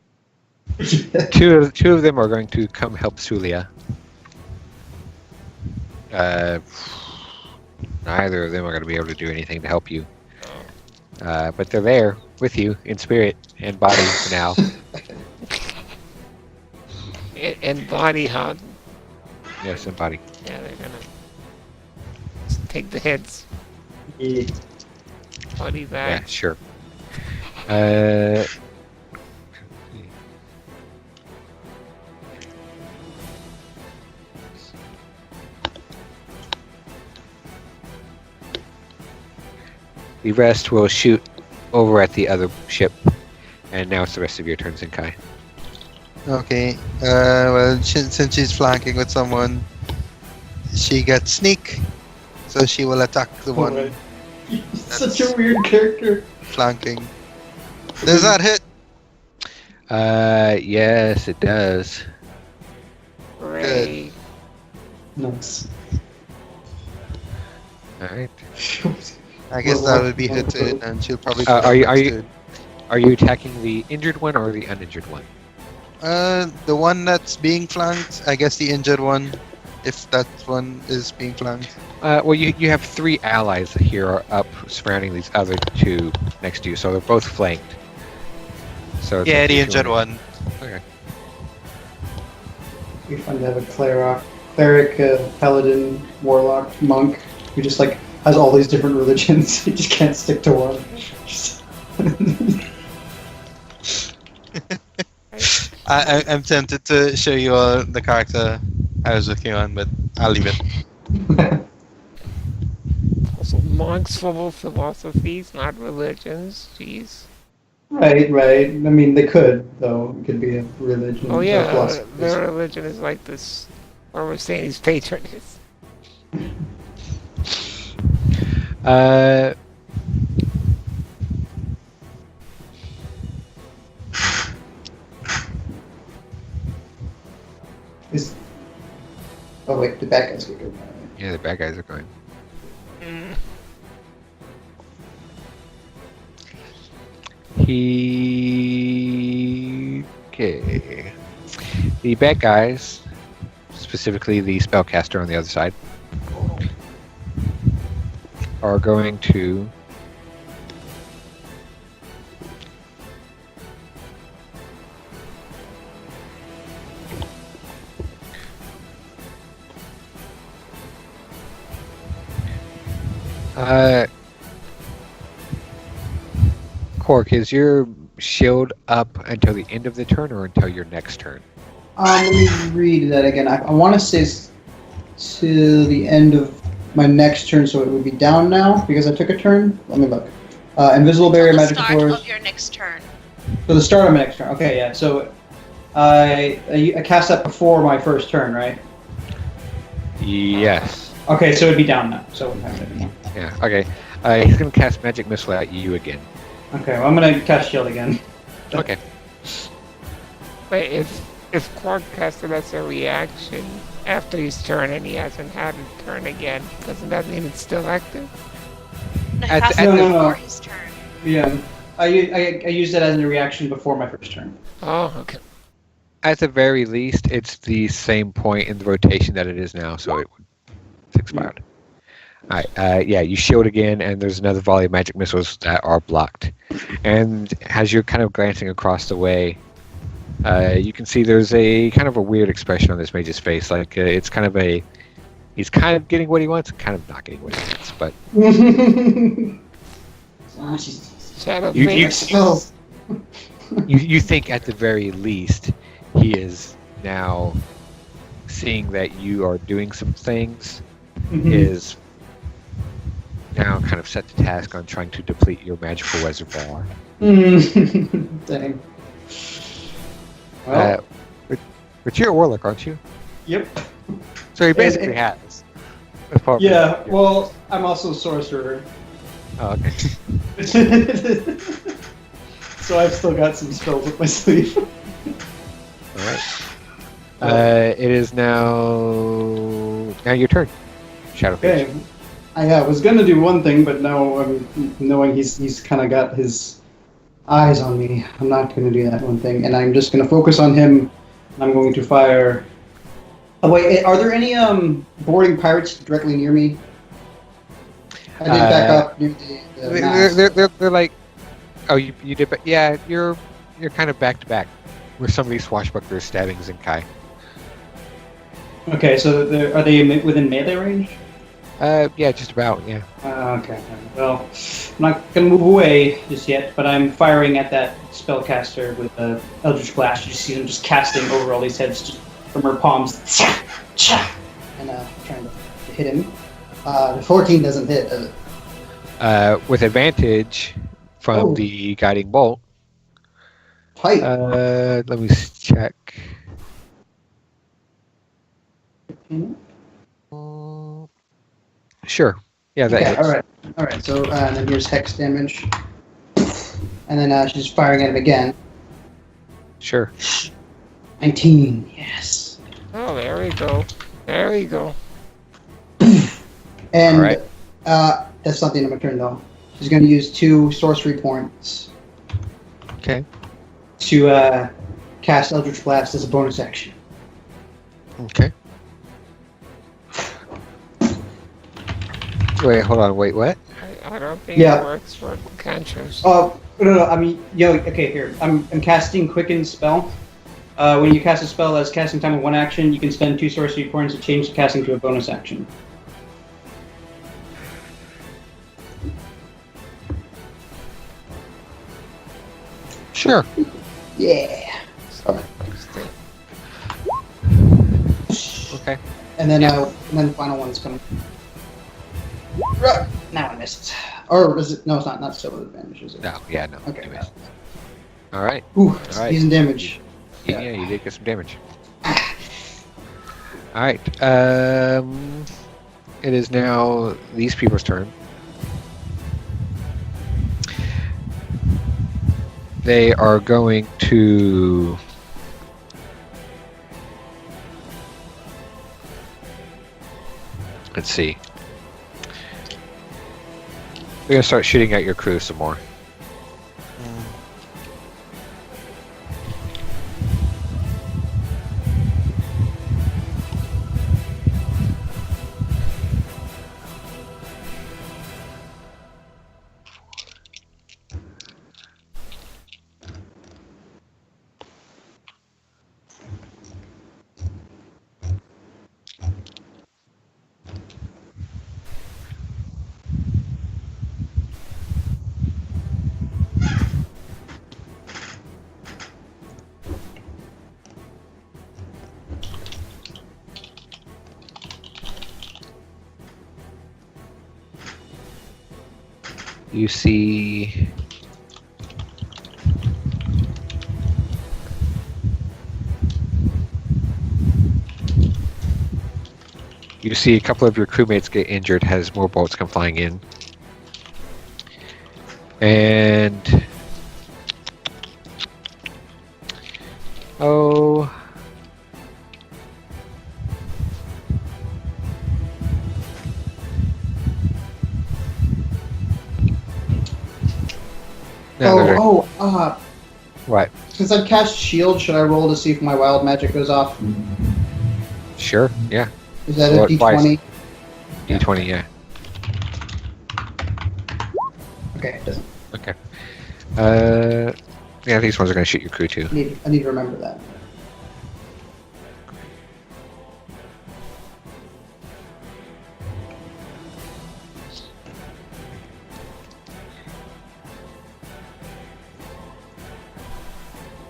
Two of them are going to come help Sulia. Neither of them are going to be able to do anything to help you. But they're there with you in spirit and body for now. And body, huh? Yes, in body. Yeah, they're gonna just take the hits. Yeah. Body Yeah, back. sure. The rest will shoot over at the other ship, and now it's the rest of your turn, Zenkai. Okay. Well, since she's flanking with someone, she gets sneak, so she will attack the one Alright. Such a weird character. flanking. Does that hit? Yes, it does. Hooray. Nice. All right. I guess Well, that would be hit to it, and she'll probably. Are go you- next are you- to it. Are you attacking the injured one or the uninjured one? The one that's being flanked. I guess the injured one, if that one is being flanked. Well, you have 3 allies here up surrounding these other 2 next to you, so they're both flanked. So it's Yeah, up to the you injured who- one. Okay. It'd be fun to have a cleric, paladin, warlock, monk who just like has all these different religions. He just can't stick to one. Just- I'm tempted to show you all the character I was working on, but I'll leave it. Also, monks follow philosophies, not religions. Jeez. right. I mean, they could though. It could be a religion. Oh or yeah, philosophy. their religion is like this. Or we're saying he's patroness. Uh, Is- Oh wait, the bad guys get good. yeah, the bad guys are going. Mm. Okay. The bad guys, specifically the spellcaster on the other side, are going to Cork, is your shield up until the end of the turn or until your next turn? Let me read that again. I want to say to the end of my next turn, so it would be down now because I took a turn. Let me look. Invisible barrier, Till the magical start force. of your next turn. So the start of my next turn. Okay, yeah. So I cast that before my first turn, right? Yes. Okay, so it'd be down now. So Yeah. Okay. He's gonna cast magic missile at you again. okay, well, I'm gonna cast shield again. Okay. Wait, if Quark casted as a reaction after his turn and he hasn't had a turn again, doesn't that mean it's still active? No, At has the- to at be the- before his turn. Yeah, I used it as a reaction before my first turn. Oh, okay. At the very least, it's the same point in the rotation that it is now, so it would it's expired. All right. Yeah, you shield again, and there's another volley of magic missiles that are blocked. And as you're kind of glancing across the way, you can see there's a kind of a weird expression on this mage's face. Like it's kind of a he's kind of getting what he wants, kind of not getting what he wants. But Oh, she's Shadow You- you- face. Oh. you think at the very least he is now seeing that you are doing some things. Is now kind of set the task on trying to deplete your magical reservoir. Dang. Well, But you're a warlock, aren't you? yep. So he basically it- has. Apart from- Yeah. Well, I'm also a sorcerer. Oh, okay. So I've still got some spells up my sleeve. All right. It is now your turn. Shadowface. Okay. I was gonna do one thing, but now knowing he's kind of got his eyes on me, I'm not gonna do that one thing, and I'm just gonna focus on him. I'm going to fire Oh, wait, are there any boarding pirates directly near me? I did back up near the mast. They're like, oh, you did, but yeah, you're kind of back to back, with some of these swashbucklers stabbing Zinkai. Okay, so are they within melee range? Yeah, just about, yeah. Okay. Well, I'm not gonna move away just yet, but I'm firing at that spellcaster with the Eldritch Blast. You see them just casting over all these heads just from her palms, and trying to hit him. The 14 doesn't hit, does it? With advantage from Oh. the guiding bolt. Tight. Let me check. Sure. Yeah, that Okay, hits. all right. So then here's hex damage, and then she's firing at him again. Sure. 19. Yes. Oh, there we go. There we go. And All right. that's not the end of my turn though. She's going to use 2 sorcery points Okay. to cast Eldritch Blast as a bonus action. Okay. Wait, hold on. Wait, what? I don't think Yeah. it works for cantrips. Oh no! I mean, okay, here. I'm casting Quicken spell. When you cast a spell as casting time of 1 action, you can spend 2 sorcery points to change the casting to a bonus action. Sure. Yeah. Okay. And then the final one's coming. Now I missed. Or is it? No, it's not. Not still with advantage, is it? No, yeah, no. Okay. You missed. All right. Ooh, All right. decent damage. Yeah, you did get some damage. All right. It is now these people's turn. They are going to. Let's see. We're gonna start shooting at your crew some more. You see a couple of your crewmates get injured as more bolts come flying in. And oh, what? Since I've cast Shield, should I roll to see if my wild magic goes off? Sure, yeah. Is that Roll a it D20? twice. D20, yeah. Okay, it doesn't. Okay. Yeah, these ones are gonna shoot your crew too. I need to remember that.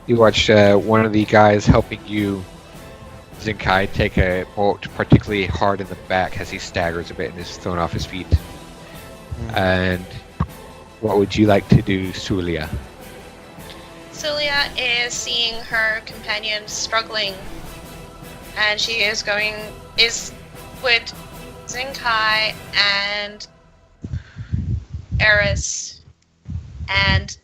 You watch one of the guys helping you, Zinkai, take a bolt particularly hard in the back as he staggers a bit and is thrown off his feet. And what would you like to do, Sulia? Celia is seeing her companion struggling, and she is with Zinkai and Eris and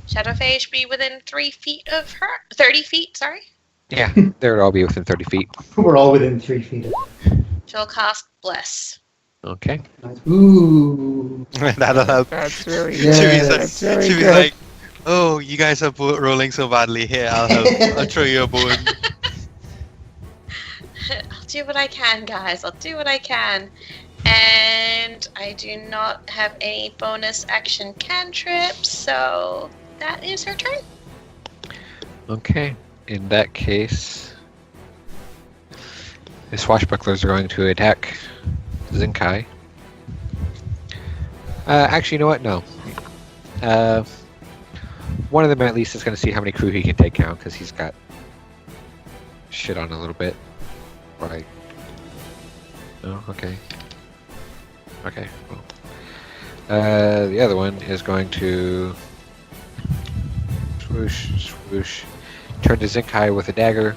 Shadowphage be within 3 feet of her? 30 feet, sorry? Yeah, they would all be within 30 feet. We're all within 3 feet of it. She'll cast Bless. Okay. Ooh. That'll help. That's really Yeah. good. That's That's very She'll be good. like, oh, you guys are rolling so badly. Here, I'll help. I'll throw you a bone. do what I can, guys. I'll do what I can. And I do not have any bonus action cantrips, so that is her turn. Okay. In that case, the swashbucklers are going to attack Zinkai. Actually, you know what? No. One of them at least is going to see how many crew he can take down, because he's got shit on a little bit. Right. No? Okay. Okay. Well. The other one is going to swoosh, swoosh, turn to Zinkai with a dagger.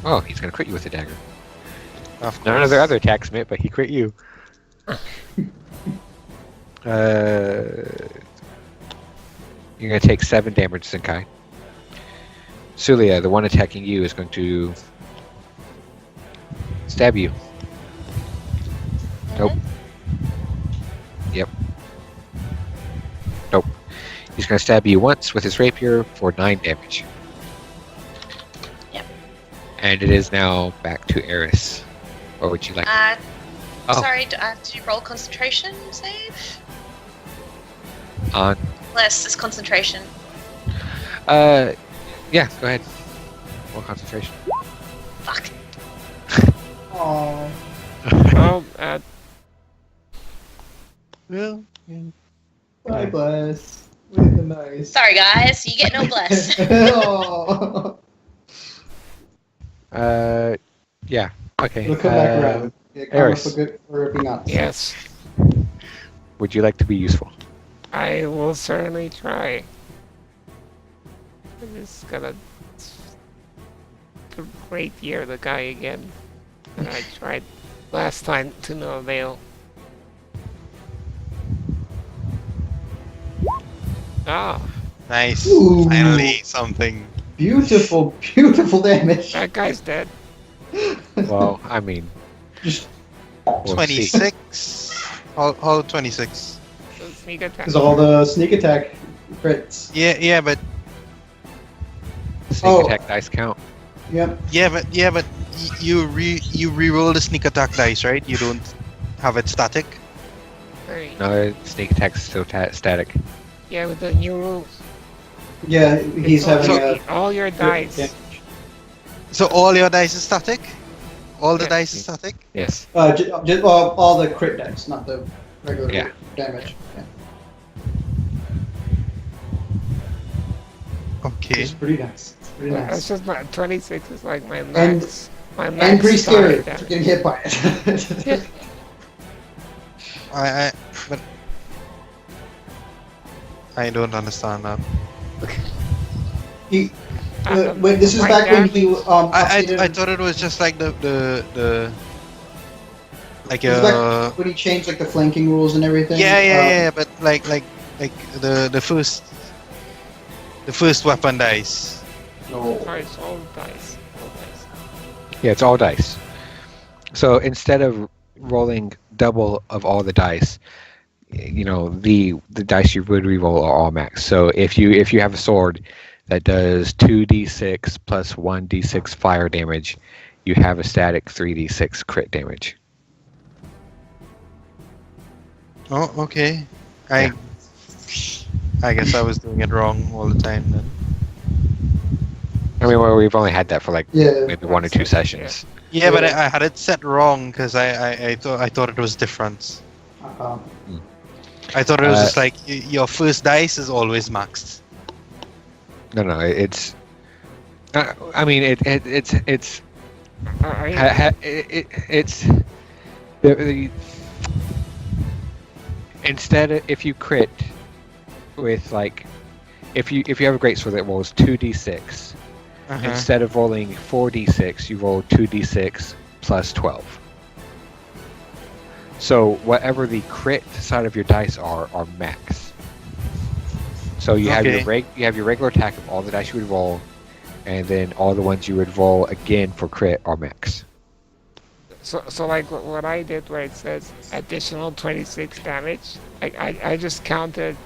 Oh, he's going to crit you with a dagger. None of their other attacks met, but he crit you. You're going to take 7 damage, Zinkai. Sulia, the one attacking you, is going to stab you. Nope. Yep. Nope. He's going to stab you once with his rapier for 9 damage. Yep. And it is now back to Eris. What would you like? Sorry, do you roll concentration save? On. Less is concentration. Yeah, go ahead. More concentration. Fuck. Aww. Well, Well, Bye, bless. With the nice. Sorry, guys. You get no bless. Aw. Yeah. Okay. We'll come back around. Yeah, karma Eris. for being honest. yes, Would you like to be useful? I will certainly try. I'm just gonna great year the guy again. And I tried last time to no avail. Ah, nice. Ooh. Finally, something. Beautiful, beautiful damage. that guy's dead. Well, I mean, Just we'll see. 26. How 26? So sneak attack. because all the sneak attack crits. Yeah, but Sneak Oh. attack dice count. Yep. you re-roll the sneak attack dice, right? You don't have it static. Right. No, sneak attack's still static. Yeah, with the new rules. Yeah, he's It's having all, a. all your dice. Yeah. So all your dice is static. All the Yeah. dice is static. Yes. All the crit dice, not the regular Yeah. damage. Yeah. Okay. It's pretty nice. It's pretty That's nice. just my 26 is like my max. my max And pretty scary die for damage. getting hit by it. But I don't understand that. He, when this is My back when damage- he I updated- thought it was just like the like this is back when he changed like the flanking rules and everything. yeah, but like the first weapon dice. No. Oh, it's all dice. All dice. Yeah, it's all dice. So instead of rolling double of all the dice, you know, the dice you would reroll are all max. So if you have a sword that does 2d6 plus 1d6 fire damage, you have a static 3d6 crit damage. Oh, okay. I guess I was doing it wrong all the time then. I mean, well, we've only had that for like Yeah. maybe 1 or 2 sessions. Yeah, but I had it set wrong because I thought it was different. Uh-huh. I thought it was Uh, just like your first dice is always maxed. No, it's. I mean, it's Are you- it's the instead of, if you crit with like if you have a great sword that rolls 2d6, Uh-huh. instead of rolling 4d6, you roll 2d6 plus 12. So whatever the crit side of your dice are max. So you have Okay. you have your regular attack of all the dice you would roll, and then all the ones you would roll again for crit are max. So like what I did where it says additional 26 damage, I just counted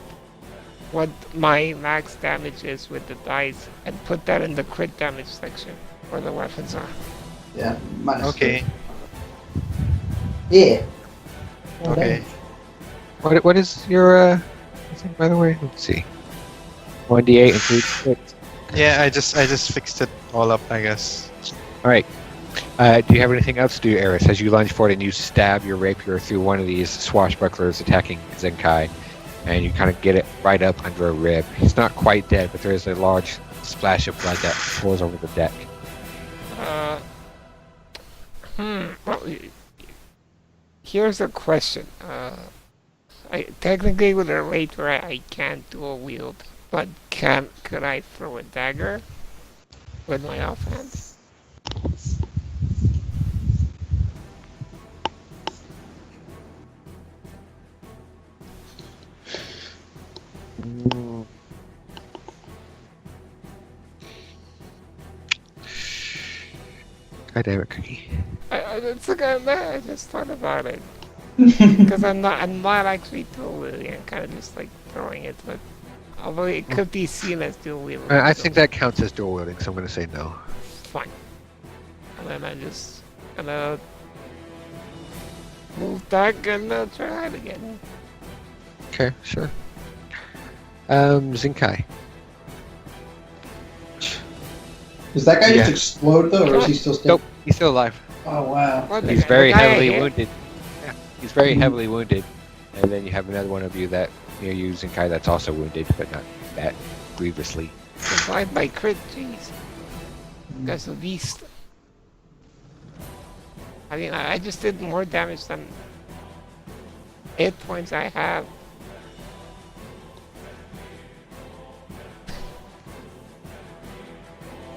what my max damage is with the dice and put that in the crit damage section where the weapons are. Yeah, minus Okay. 2. Yeah. Well Okay. done. What is your thing, by the way? Let's see. 1d8 and 3d6. Yeah, I just fixed it all up, I guess. All right. Do you have anything else to do, Eris? As you lunge forward and you stab your rapier through one of these swashbucklers attacking Zenkai, and you kind of get it right up under a rib. He's not quite dead, but there is a large splash of blood that pours over the deck. Well, here's a question. Technically with a rapier I can't dual wield, but could I throw a dagger with my offhand? God damn it, Cookie. It's like I just thought about it because I'm not actually dual wielding. I'm kind of just like throwing it, but although it could be seen as dual wielding. I think that counts as dual wielding, so I'm going to say no. Fine. And then I just gonna move back and try it again. Okay, sure. Zenkai. Does that guy Yeah. just explode though, or is he still standing? Nope, he's still alive. Oh wow. What, He's the very guy I heavily hit? wounded. Yeah, he's very Mhm. heavily wounded. And then you have another one of you that near you, Zenkai, that's also wounded, but not that grievously. Survived by crit, jeez. That's a beast. I mean, I just did more damage than 8 points I have.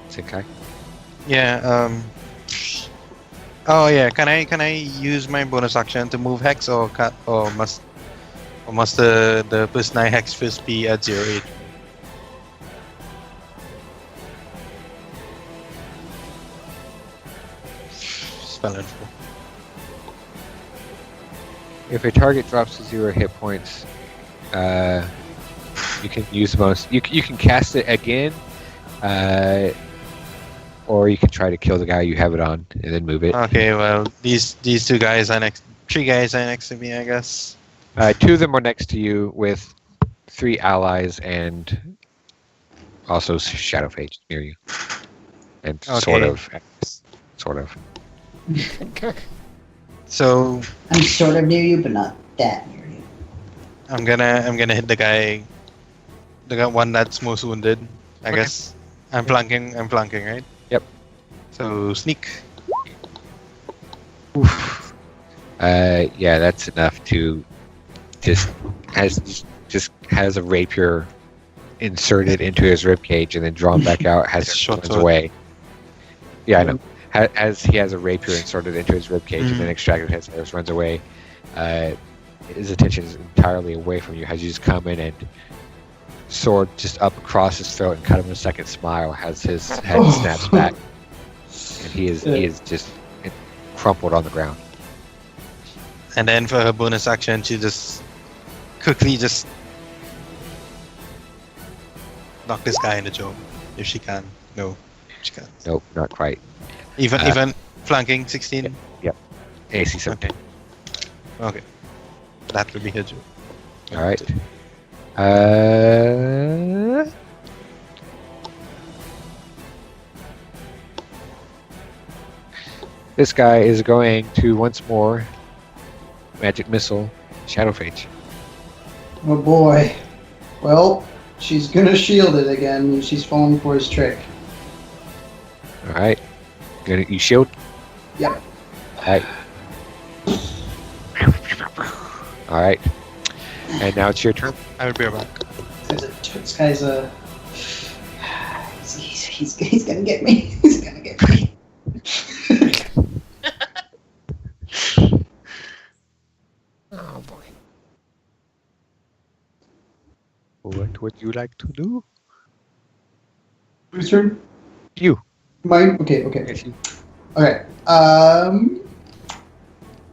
Zenkai. Yeah. Oh yeah. Can I use my bonus action to move hex, or must the plus 9 hex first be at 0.8? Spell info. If a target drops to 0 hit points, you can use the bonus. You can cast it again, or you can try to kill the guy you have it on and then move it. Okay. Well, these 3 guys are next to me, I guess. 2 of them are next to you with 3 allies and also Shadowphage near you. And sort Okay. of. So I'm sort of near you, but not that near you. I'm gonna hit the one that's most wounded. I Okay. guess I'm flanking, right? Yep. So sneak. Oof. Yeah, that's enough to just has a rapier inserted into his ribcage and then drawn back out as he Short runs sword. away. Yeah, I know. As he has a rapier inserted into his ribcage and then Mhm. extracted his hairs, runs away. His attention is entirely away from you as you just come in and sword just up across his throat and cut him a second smile as his head Oh. snaps back, and he is just crumpled on the ground. And then for her bonus action, she just quickly knock this guy in the jaw if she can. No, she can't. Nope, not quite. Even flanking 16. AC 17. Okay, that would be her job. All right. This guy is going to once more magic missile Shadowphage. Oh boy. Well, she's gonna shield it again. She's falling for his trick. All right. You shield. Yep. All right. All right. And now it's your turn. I will be right back. This guy's a. He's gonna get me. He's gonna get me. Oh boy. What would you like to do? Whose turn? You. Mine? Okay, okay. Yes, you. Okay.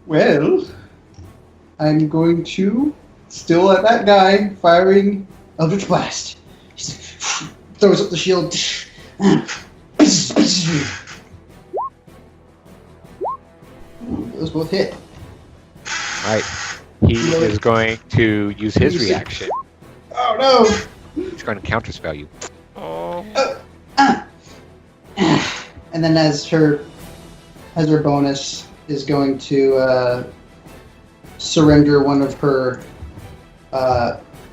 Well, I'm going to still at that guy firing Eldritch Blast. He throws up the shield. Those both hit. Right. He is going to use his reaction. Oh no! He's going to counterspell you. Oh. And then as her bonus is going to surrender one of her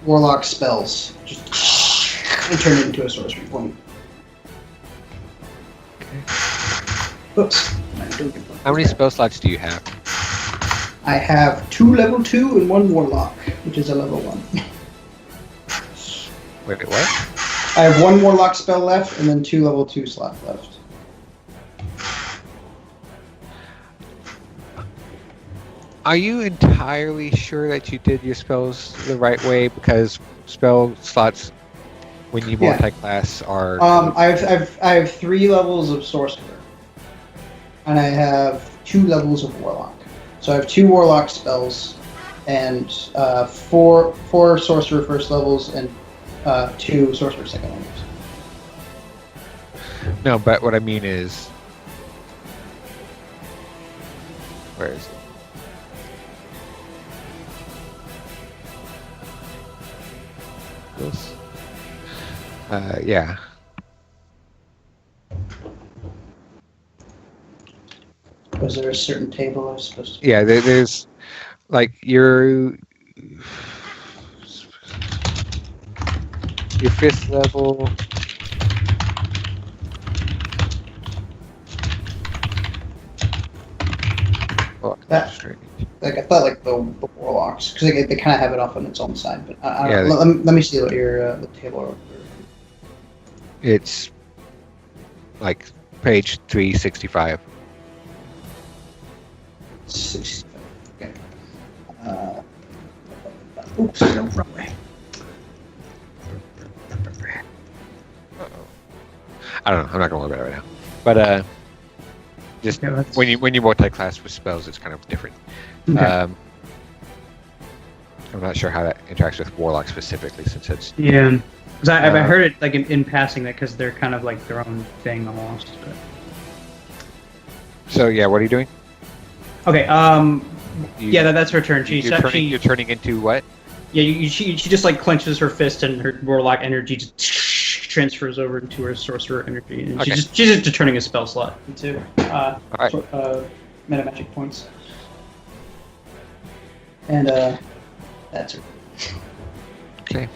warlock spells, just and turn it into a sorcery point. Oops. How many spell slots do you have? I have 2 level 2 and 1 warlock, which is a level 1. Wait, what? I have 1 warlock spell left and then 2 level 2 slots left. Are you entirely sure that you did your spells the right way? Because spell slots, when you Yeah. multi-class, are... I have 3 levels of sorcerer, and I have 2 levels of warlock. So I have 2 warlock spells, and 4 sorcerer first levels, and 2 sorcerer second levels. No, but what I mean is... Where is it? This? Yeah. Was there a certain table I was supposed to? Yeah, there's... Like, your 5th level... Oh, That- strange. Like I thought, like the warlocks, because they kind of have it off on its own side. But I Yeah, don't, let me see what your the table. It's like page 365. 60. Okay. Oops, no, wrong way. Uh-oh. I don't know. I'm not gonna worry about it right now. But just Yeah, that's- when you multi-class with spells, it's kind of different. Okay. I'm not sure how that interacts with warlock specifically, since it's Yeah, because I've Uh, heard it like in passing that because they're kind of like their own thing almost. But... so. Yeah, what are you doing? Okay. You, Yeah, that's her turn. you're turning into what? She just like clenches her fist and her warlock energy just transfers over into her sorcerer energy, and Okay. she's just turning a spell slot into right. Meta magic points. And that's her. Okay.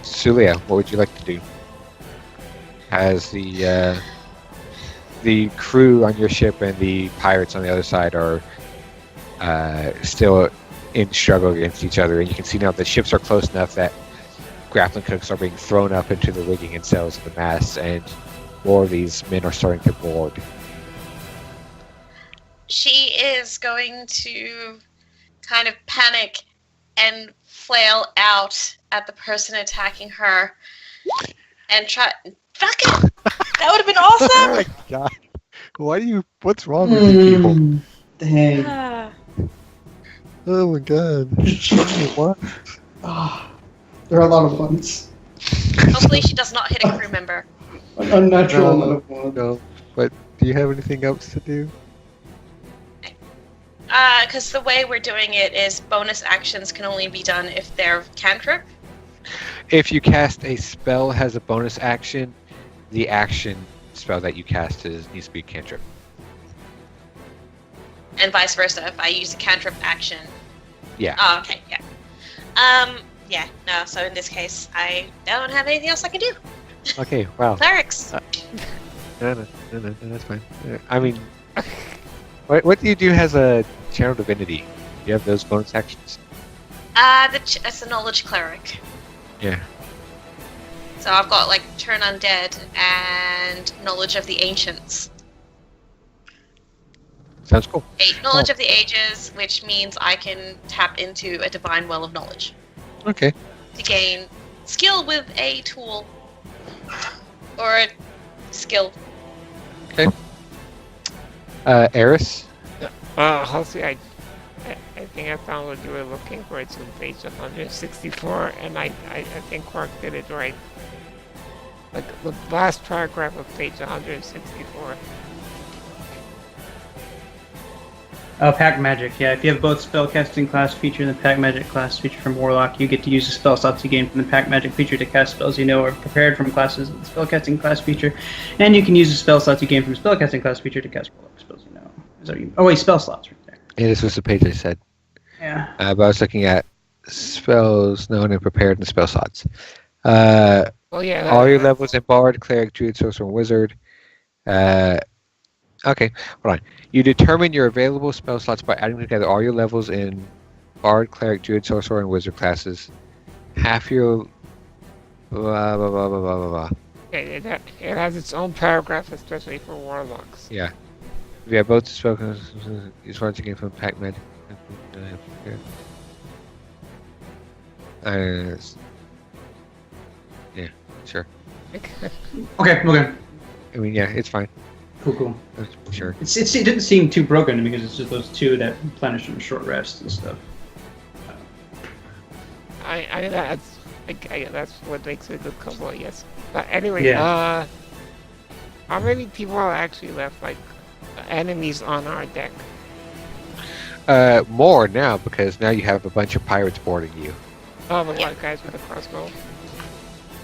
Sulia, what would you like to do? As the crew on your ship and the pirates on the other side are still in struggle against each other, and you can see now the ships are close enough that grappling hooks are being thrown up into the rigging and sails of the masts, and more of these men are starting to board. She is going to kind of panic and flail out at the person attacking her and try. Fuck it! That would have been awesome! my god! Why do you? What's wrong with you people? Dang. Ah. Oh my god! What? Ah, there are a lot of ones. Hopefully she does not hit a crew member. An unnatural No. amount of ones. No, but do you have anything else to do? Because the way we're doing it is bonus actions can only be done if they're cantrip. If you cast a spell has a bonus action, the action spell that you cast needs to be a cantrip. And vice versa, if I use a cantrip action. Yeah. Oh, okay, yeah. Yeah, no, so in this case, I don't have anything else I can do. Okay. Wow. Clerics! No, that's fine. I mean, what do you do as a channel divinity? Do you have those bonus actions? It's a knowledge cleric. Yeah. So I've got, like, turn undead and knowledge of the ancients. Sounds cool. Knowledge of the ages, which means I can tap into a divine well of knowledge Okay. to gain skill with a tool or a skill. Eris? Halsey, I I think I found what you were looking for. It's on page 164, and I think Quark did it right. Like the last paragraph of page 164. Pack Magic, yeah. If you have both Spellcasting class feature and the Pack Magic class feature from Warlock, you get to use the spell slots you gain from the Pack Magic feature to cast spells you know are prepared from classes with the Spellcasting class feature, and you can use the spell slots you gain from the Spellcasting class feature to cast Warlock spells you know. Oh wait, spell slots right there. Yeah, this was the page I said. Yeah. But I was looking at spells known and prepared in the spell slots. Well, yeah. All your levels in Bard, Cleric, Druid, Sorcerer, and Wizard. Okay, hold on. You determine your available spell slots by adding together all your levels in Bard, Cleric, Druid, Sorcerer, and Wizard classes. Half your... blah, blah, blah, blah, blah, blah, blah. It has its own paragraph, especially for warlocks. Yeah. If you have both the spell classes, use once again from Pack Magic. Yeah, sure. Okay. I mean, yeah, it's fine. Cool. Sure. It didn't seem too broken to me because it's just those two that replenish in short rest and stuff. That's what makes it a good combo, yes. But anyway, Yeah. how many people are actually left, like, enemies on our deck? More now, because now you have a bunch of pirates boarding you. Oh, the white guys with a crossbow?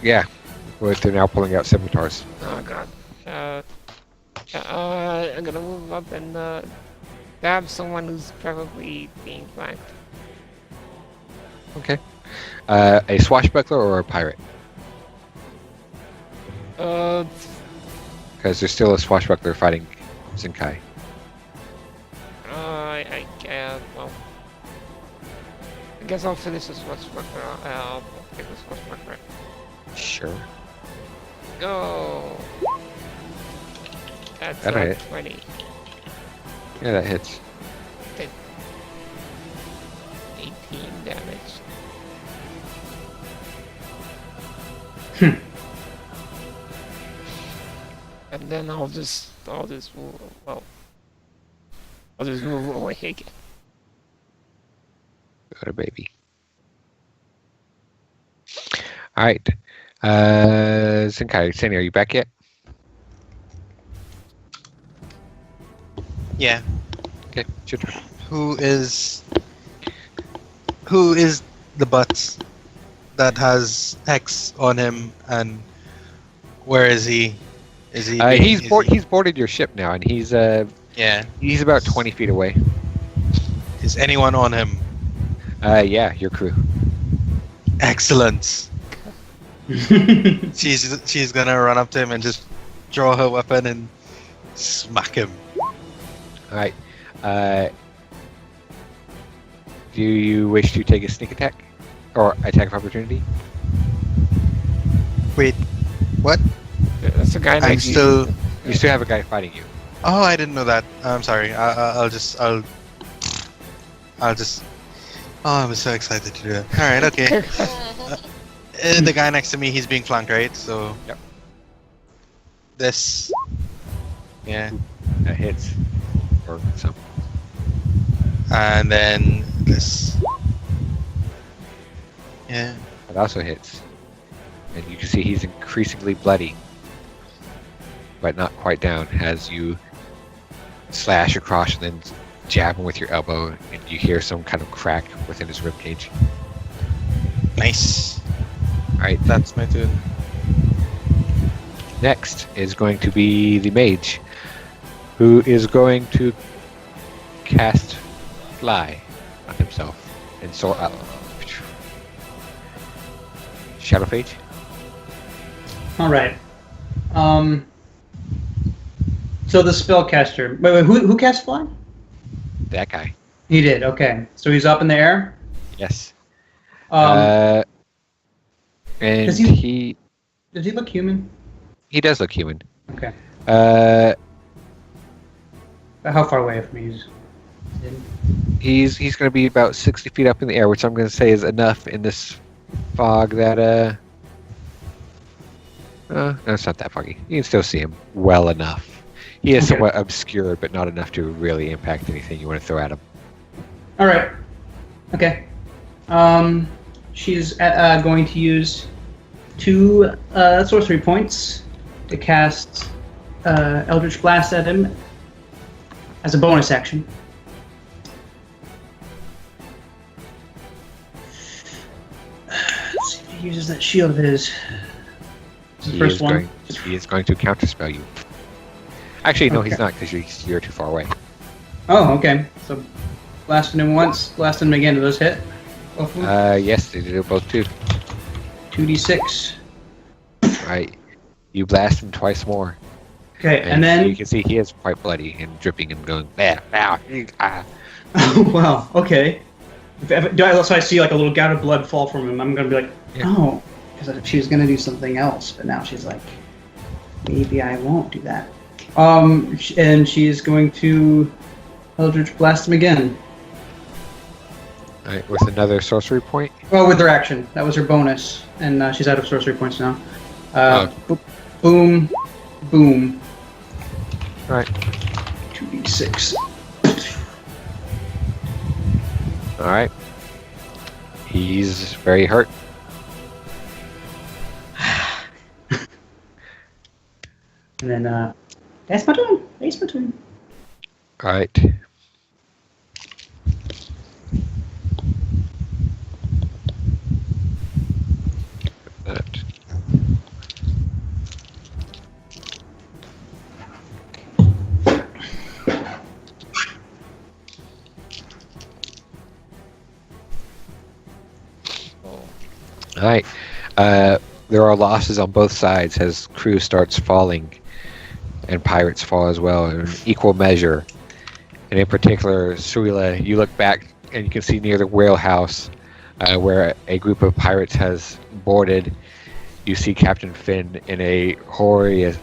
Yeah, they're now pulling out scimitars. Oh, God. I'm gonna move up and, stab someone who's probably being flanked. Okay. A swashbuckler or a pirate? Because there's still a swashbuckler fighting Zinkai. Well, I guess I'll finish this swashbuckler. I'll take this swashbuckler. Sure. Go! That's That'll hit. 20. Yeah, that hits. 18 damage. And then I'll just move, well, I'll just move away again. Got a baby. Alright. Zinkai, Sani, are you back yet? Yeah. Okay, it's your turn. Who is the butts that has X on him, and where is he? Is he? He's boarded your ship now, and he's Yeah. he's about 20 feet away. Is anyone on him? Yeah, your crew. Excellent. She's gonna run up to him and just draw her weapon and smack him. Alright. Do you wish to take a sneak attack? Or attack of opportunity? Wait, what? That's the guy I'm next still. You still have a guy fighting you. Oh, I didn't know that. I'm sorry. I'll just. Oh, I was so excited to do it. All right, okay. The guy next to me, he's being flanked, right? So. Yep. This. Yeah. That hits. Or some. And then this. Yeah. That also hits. And you can see he's increasingly bloody. But not quite down as you slash across and then jab him with your elbow, and you hear some kind of crack within his ribcage. Nice. Alright, That's my turn. next is going to be the mage, who is going to cast Fly on himself and soar up. Shadow Phage? All right. So the spellcaster. Wait, who cast fly? That guy. He did. Okay. So he's up in the air. Yes. Um, And does he does he look human? does look human. Okay. Uh, How far away from me is? he's going to be about 60 feet up in the air, which I'm going to say is enough in this fog that no, it's not that foggy. You can still see him well enough. He is Okay. somewhat obscured, but not enough to really impact anything you want to throw at him. All right. Okay. She's going to use 2 sorcery points to cast Eldritch Blast at him as a bonus action. Let's see if he uses that shield of his. It's the first one. He is going to counterspell you. Actually, no, he's Okay. not, because you're too far away. Oh, okay. So blasting him once, blasting him again. Do those hit? Both of them? Yes, they do both too. 2d6. Right. You blast him twice more. Okay, and then you can see he is quite bloody and dripping and going, ah. wow. Okay. So I see like a little gout of blood fall from him. I'm gonna be like, Yeah. oh, because she was gonna do something else, but now she's like, maybe I won't do that. And she's going to Eldritch Blast him again. Right, with another sorcery point. Well, with her action. That was her bonus, and she's out of sorcery points now. Oh. Boom, boom. Right. 2d6. All right. He's very hurt. And then, that's my turn. That's my turn. All right. That. All right. There are losses on both sides as crew starts falling, and pirates fall as well in equal measure. And in particular, Suila, you look back and you can see near the whalehouse where a group of pirates has boarded. You see Captain Finn in a horrible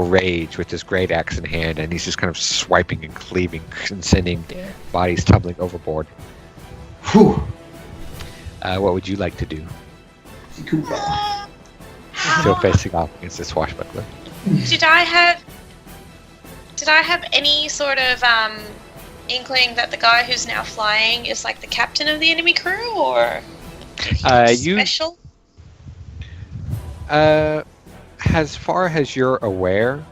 rage with his great axe in hand, and he's just kind of swiping and cleaving and sending bodies tumbling overboard. Whew. What would you like to do? How, Still facing off against the swashbuckler. did I have any sort of inkling that the guy who's now flying is like the captain of the enemy crew, or You special? As far as you're aware,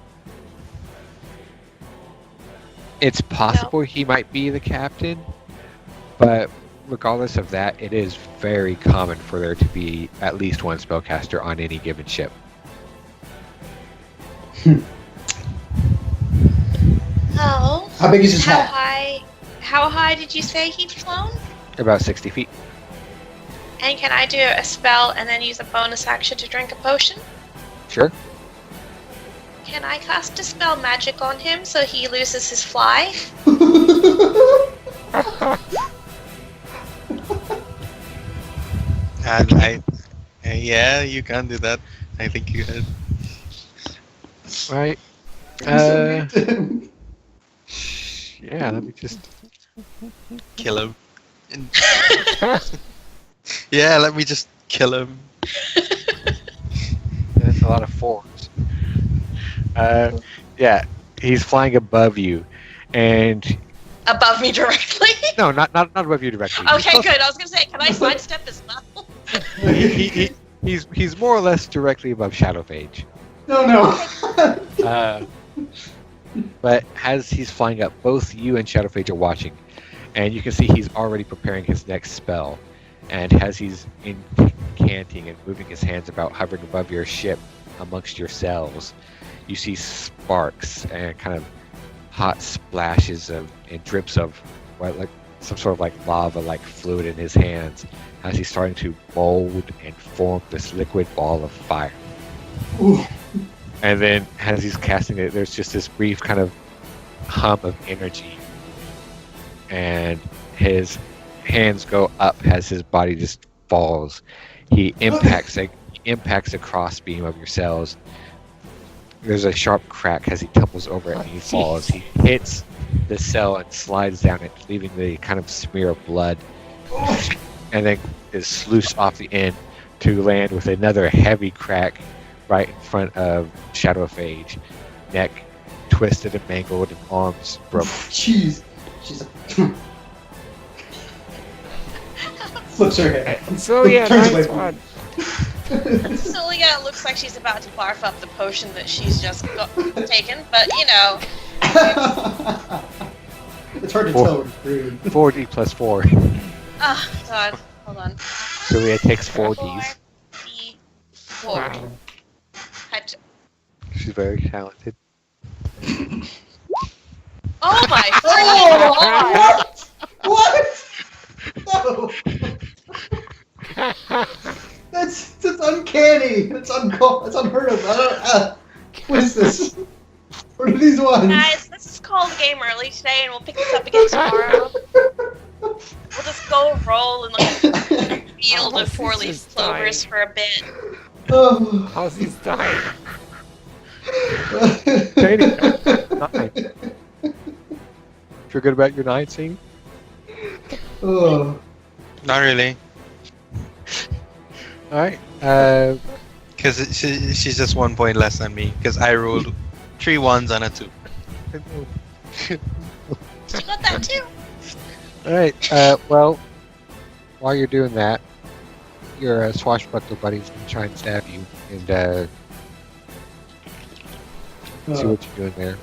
it's possible he might be the captain, but regardless of that, it is very common for there to be at least one spellcaster on any given ship. Oh. How big is his How hat? high? How high did you say he'd flown? About 60 feet. And can I do a spell and then use a bonus action to drink a potion? Sure. Can I cast Dispel Magic on him so he loses his fly? And yeah, you can do that. I think you could. Right. So good to him. Yeah, let me just... Kill him. Yeah, let me just kill him. That's a lot of fours. Yeah, he's flying above you, and... Above me directly? No, not above you directly. Okay, good. I was gonna say, can I sidestep as well? He's more or less directly above Shadowphage. No. But as he's flying up, both you and Shadowphage are watching, and you can see he's already preparing his next spell. And as he's incanting and moving his hands about, hovering above your ship, amongst yourselves, you see sparks and kind of hot splashes and drips of like some sort of like lava-like fluid in his hands as he's starting to mold and form this liquid ball of fire. Ooh. And then as he's casting it, there's just this brief kind of hum of energy, and his hands go up as his body just falls. He impacts a crossbeam of your cells. There's a sharp crack as he tumbles over it and he falls. He hits the cell and slides down it, leaving the kind of smear of blood, and then is sluiced off the end to land with another heavy crack right in front of Shadowphage. Neck twisted and mangled and arms broken. Jeez. She's like, flips her head. So yeah, Turns away nice from one. Celia looks like she's about to barf up the potion that she's just taken, but It's hard to Four. tell with food. 4D plus 4. Oh god, hold on. Julia takes 4Ds. 4D4. Wow. Typed- She's very talented. Oh my Oh! What? No! That's uncanny. That's unheard of. What is this? What are these ones? guys, let's just call the game early today and we'll pick this up again tomorrow. We'll just go roll in like a field of four-leaf clovers for a bit. Oh. How's he dying? 9. Feel good about your 9 scene? Oh. Not really, Alright. because she's just 1 point less than me. Because I rolled 3 1s and a 2. You got that too? Alright, well, while you're doing that, your swashbuckler buddy's gonna try and stab you and see what you're doing there.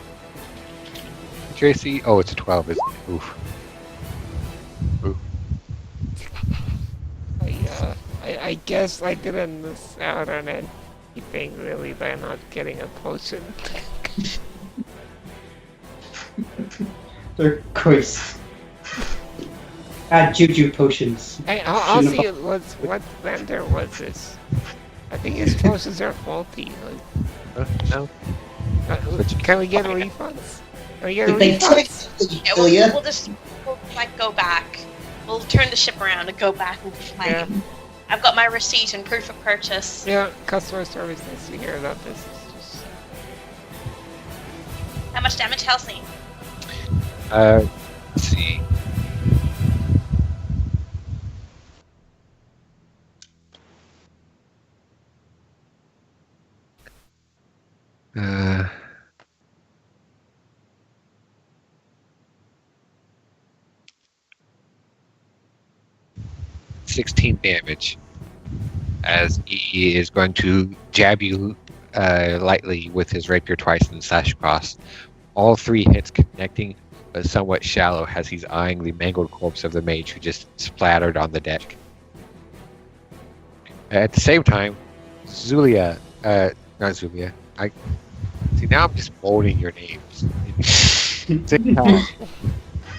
Tracy, oh, it's a 12, isn't it? Oof. I guess I didn't miss out on anything really by not getting a potion. They're quiz. Add juju potions. Hey, I'll Shouldn't see have- what vendor was this. I think his potions are faulty. No. Can we get refunds? Can we get If they refunds? Yeah, Ilya, we'll like go back. We'll turn the ship around and go back and like, Yeah. I've got my receipt and proof of purchase. Yeah, customer service needs to hear that this is just... How much damage, Halsey? Let's see. Uh, 16 damage as he is going to jab you lightly with his rapier twice and slash across. All 3 hits connecting, but somewhat shallow as he's eyeing the mangled corpse of the mage who just splattered on the deck. At the same time, Zulia, not Zulia, see now I'm just molding your names.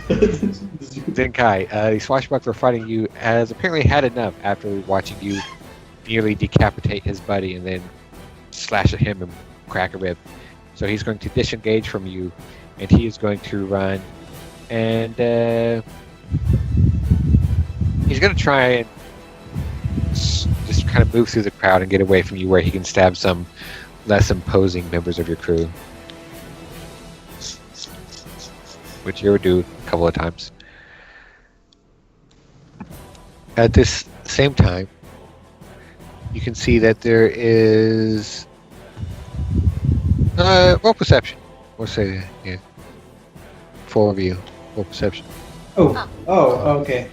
Zenkai, the swashbuckler fighting you has apparently had enough after watching you nearly decapitate his buddy and then slash at him and crack a rib. So he's going to disengage from you, and he is going to run, and he's going to try and just kind of move through the crowd and get away from you where he can stab some less imposing members of your crew. Which you would do a couple of times. At this same time, you can see that there is roll perception. We'll say that, yeah. 4 of you. Roll perception. oh, okay.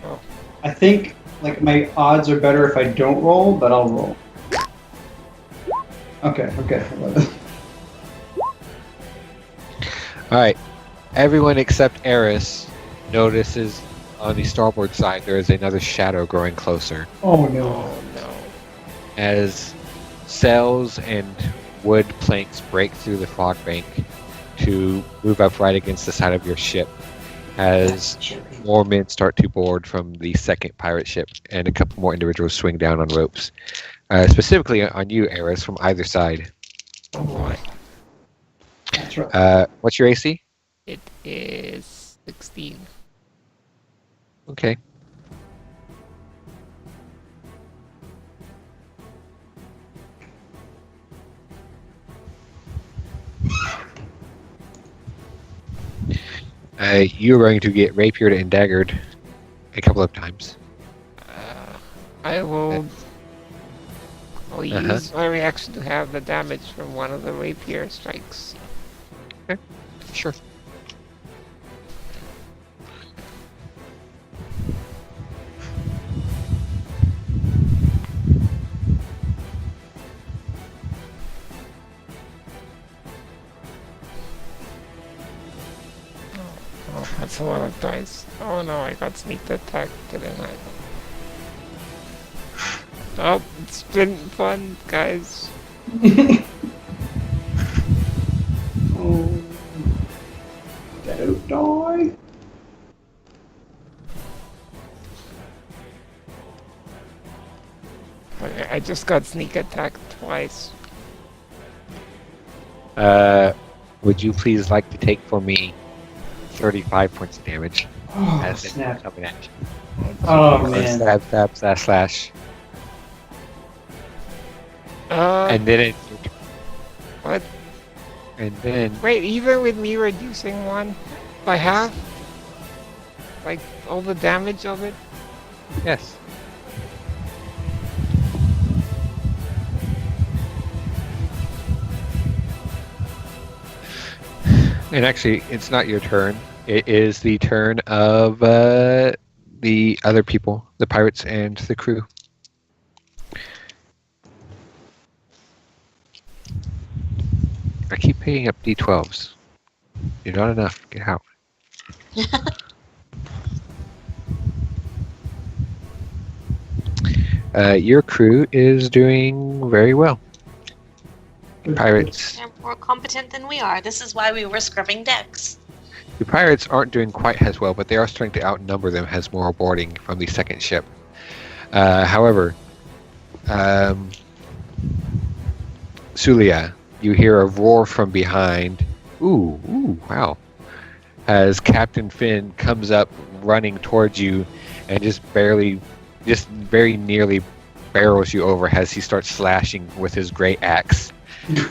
I think like my odds are better if I don't roll, but I'll roll. Okay. Alright. Everyone except Eris notices on the starboard side there is another shadow growing closer. Oh no. Oh no. As sails and wood planks break through the fog bank to move up right against the side of your ship, as more men start to board from the second pirate ship, and a couple more individuals swing down on ropes. Specifically on you, Eris, from either side. Oh boy. That's right. What's your AC? It is 16. Okay. You're going to get rapiered and daggered a couple of times. I will I'll Uh-huh. use my reaction to have the damage from one of the rapier strikes. Sure. That's a lot of dice. Oh no, I got sneak attack, didn't I? Oh, it's been fun, guys. Oh. Don't die. Okay, I just got sneak attack twice. Would you please like to take for me 35 points of damage Oh, as it's snap. coming at you? Oh, Or man. stab, stab, slash, slash. And then it. What? And then. Wait, even with me reducing one by half? Like, all the damage of it? Yes. And actually, it's not your turn. It is the turn of the other people, the pirates and the crew. I keep picking up D12s. You're not enough. Get out. Your crew is doing very well. Pirates. They're more competent than we are. This is why we were scrubbing decks. The pirates aren't doing quite as well, but they are starting to outnumber them as more boarding from the second ship. However, Sulia, you hear a roar from behind. Ooh, wow. As Captain Finn comes up running towards you and just very nearly barrels you over as he starts slashing with his great axe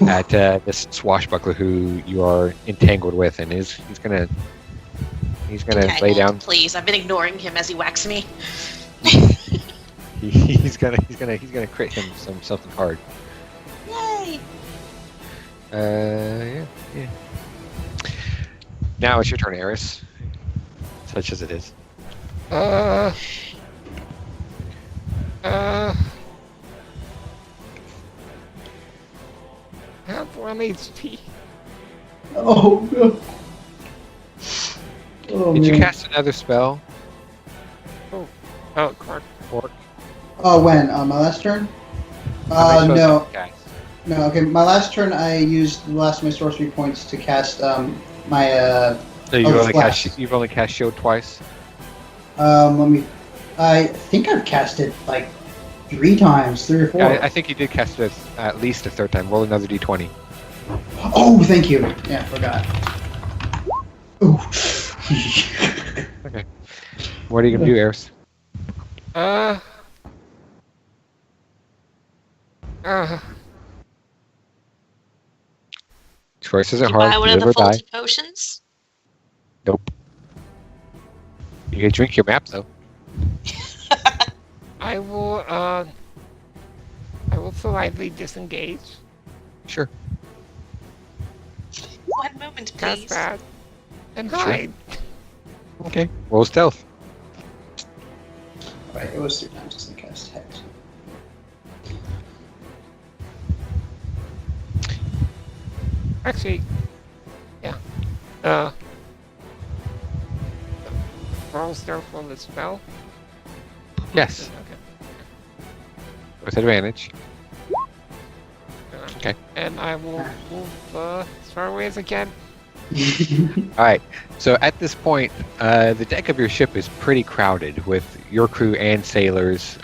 at this swashbuckler who you are entangled with, and he's gonna lay Entangled, down. Please, I've been ignoring him as he whacks me. He's gonna crit him something hard. Yay! Yeah. Now it's your turn, Eris. Such as it is. I have 1 HP. Oh, no. Oh, Did you man. cast another spell? Oh, Clark. Oh, when? My last turn? How many spells No. did you cast? No, okay. My last turn, I used the last of my sorcery points to cast my So you've Oh, only flash. you've only cast shield twice. I think I've cast it like 3 times, 3 or 4. Yeah, I think you did cast it at least a third time. Roll another d20. Oh, thank you. Yeah, forgot. Ooh. What are you gonna do, Eris? Choice isn't Did you buy hard. one of Live the or die. faulty potions? Nope. You can drink your map though. I will politely disengage. Sure. One moment, Cast please. that. And Sure. hide. Okay. Roll stealth. Right, it was 3 times since I cast Hex. Actually, yeah. Roll stealth on the spell. Yes. Okay. With advantage. Okay. And I will move as far away as I can. All right. So at this point, the deck of your ship is pretty crowded with your crew and sailors.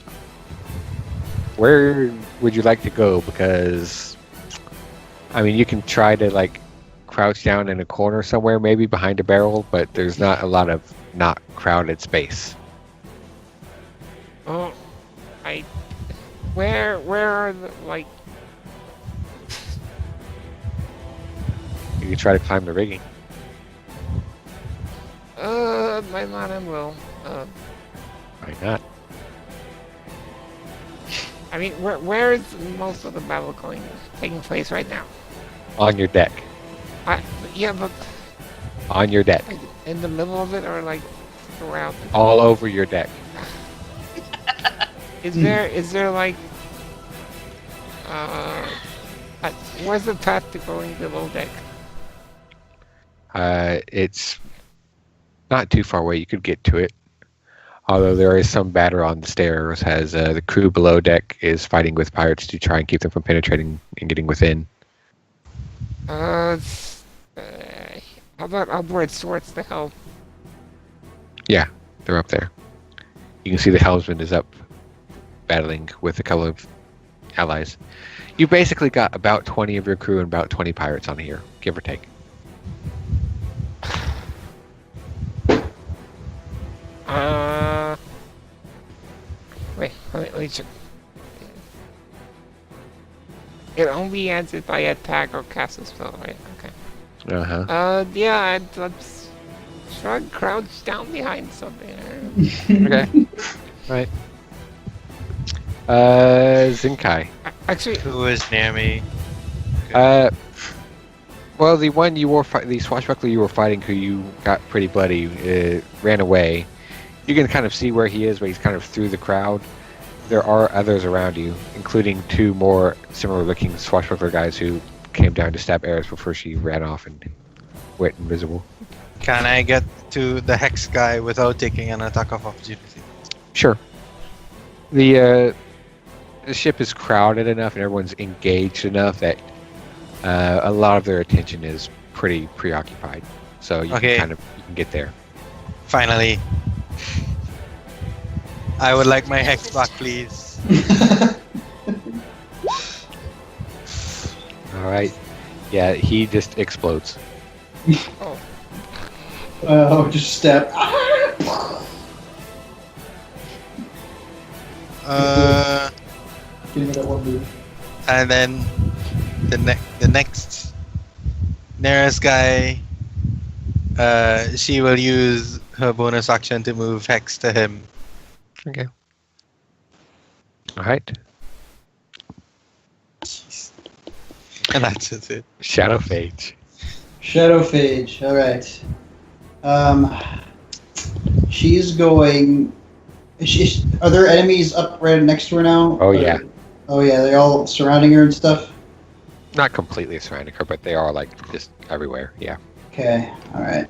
Where would you like to go? Because, I mean, you can try to like crouch down in a corner somewhere, maybe behind a barrel, but there's not a lot of not crowded space. Oh, where are the, like, You can try to climb the rigging. my man will. Why not? I mean, where is most of the battle taking place right now? On your deck. Yeah, but On your deck. like, in the middle of it or like throughout? All over your deck. Is there like where's the path to going below deck? It's Not too far away. You could get to it. Although there is some batter on the stairs, as the crew below deck is fighting with pirates to try and keep them from penetrating and getting within. How about outboard swords to help? Yeah, they're up there. You can see the helmsman is up battling with a couple of allies. You basically got about 20 of your crew and about 20 pirates on here, give or take. Wait, let me check. It only ends if I attack or cast a spell, right? Okay. Uh-huh. Yeah, let's shrug, crouch down behind something. Okay. Right. Zinkai. Actually, Who is near me? Well, the one you were the swashbuckler you were fighting, who you got pretty bloody, ran away. You can kind of see where he is, but he's kind of through the crowd. There are others around you, including two more similar-looking swashbuckler guys who came down to stab Eris before she ran off and went invisible. Can I get to the hex guy without taking an attack of opportunity? Sure. The ship is crowded enough and everyone's engaged enough that a lot of their attention is pretty preoccupied. So you Okay. can get there. Finally. I would like my hex back, please. All right. Yeah, he just explodes. Oh, just step. Give me that one move. And then the next nearest guy, she will use her bonus action to move hex to him. Okay. All right. And that's just it. Shadow Phage. Shadow Phage. All right. She's going. Are there enemies up right next to her now? Oh, yeah. Oh yeah, they're all surrounding her and stuff. Not completely surrounding her, but they are like just everywhere. Yeah. Okay. All right.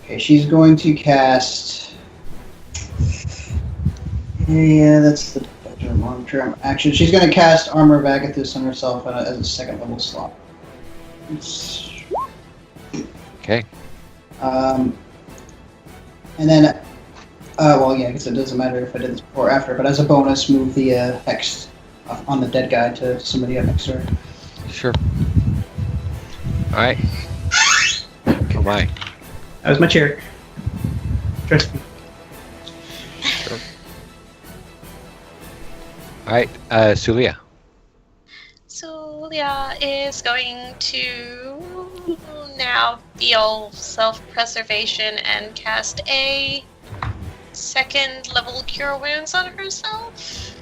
Okay, she's going to cast. Yeah, that's the long-term action. She's going to cast Armor of Agathis on herself as a second level slot. Okay. And then, well, yeah, I guess it doesn't matter if I did this before or after, but as a bonus, move the hex on the dead guy to somebody up next to her. Sure. All right. Oh my. That was my chair. Trust me. All right. Sulia. So Leah is going to now feel self-preservation and cast a second level Cure Wounds on herself.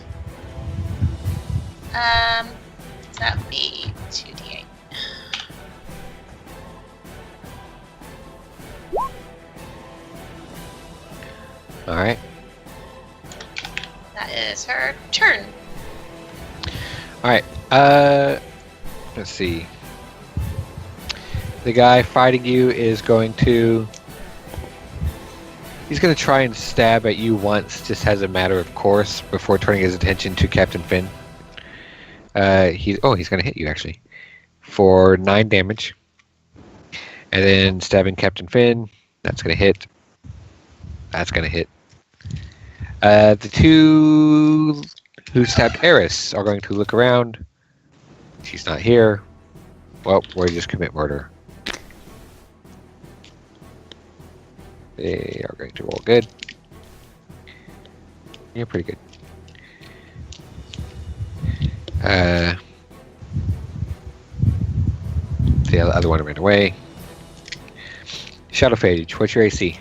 That would be 2d8. All right. That is her turn. All right. Let's see. The guy fighting you is going to. He's going to try and stab at you once, just as a matter of course, before turning his attention to Captain Finn. He's going to hit you actually for 9 damage, and then stabbing Captain Finn. That's going to hit. That's going to hit. The two who stabbed Eris are going to look around. She's not here. Well, we'll just commit murder. They are going to roll good. Yeah, pretty good. The other one ran away. Shadow Phage, what's your AC?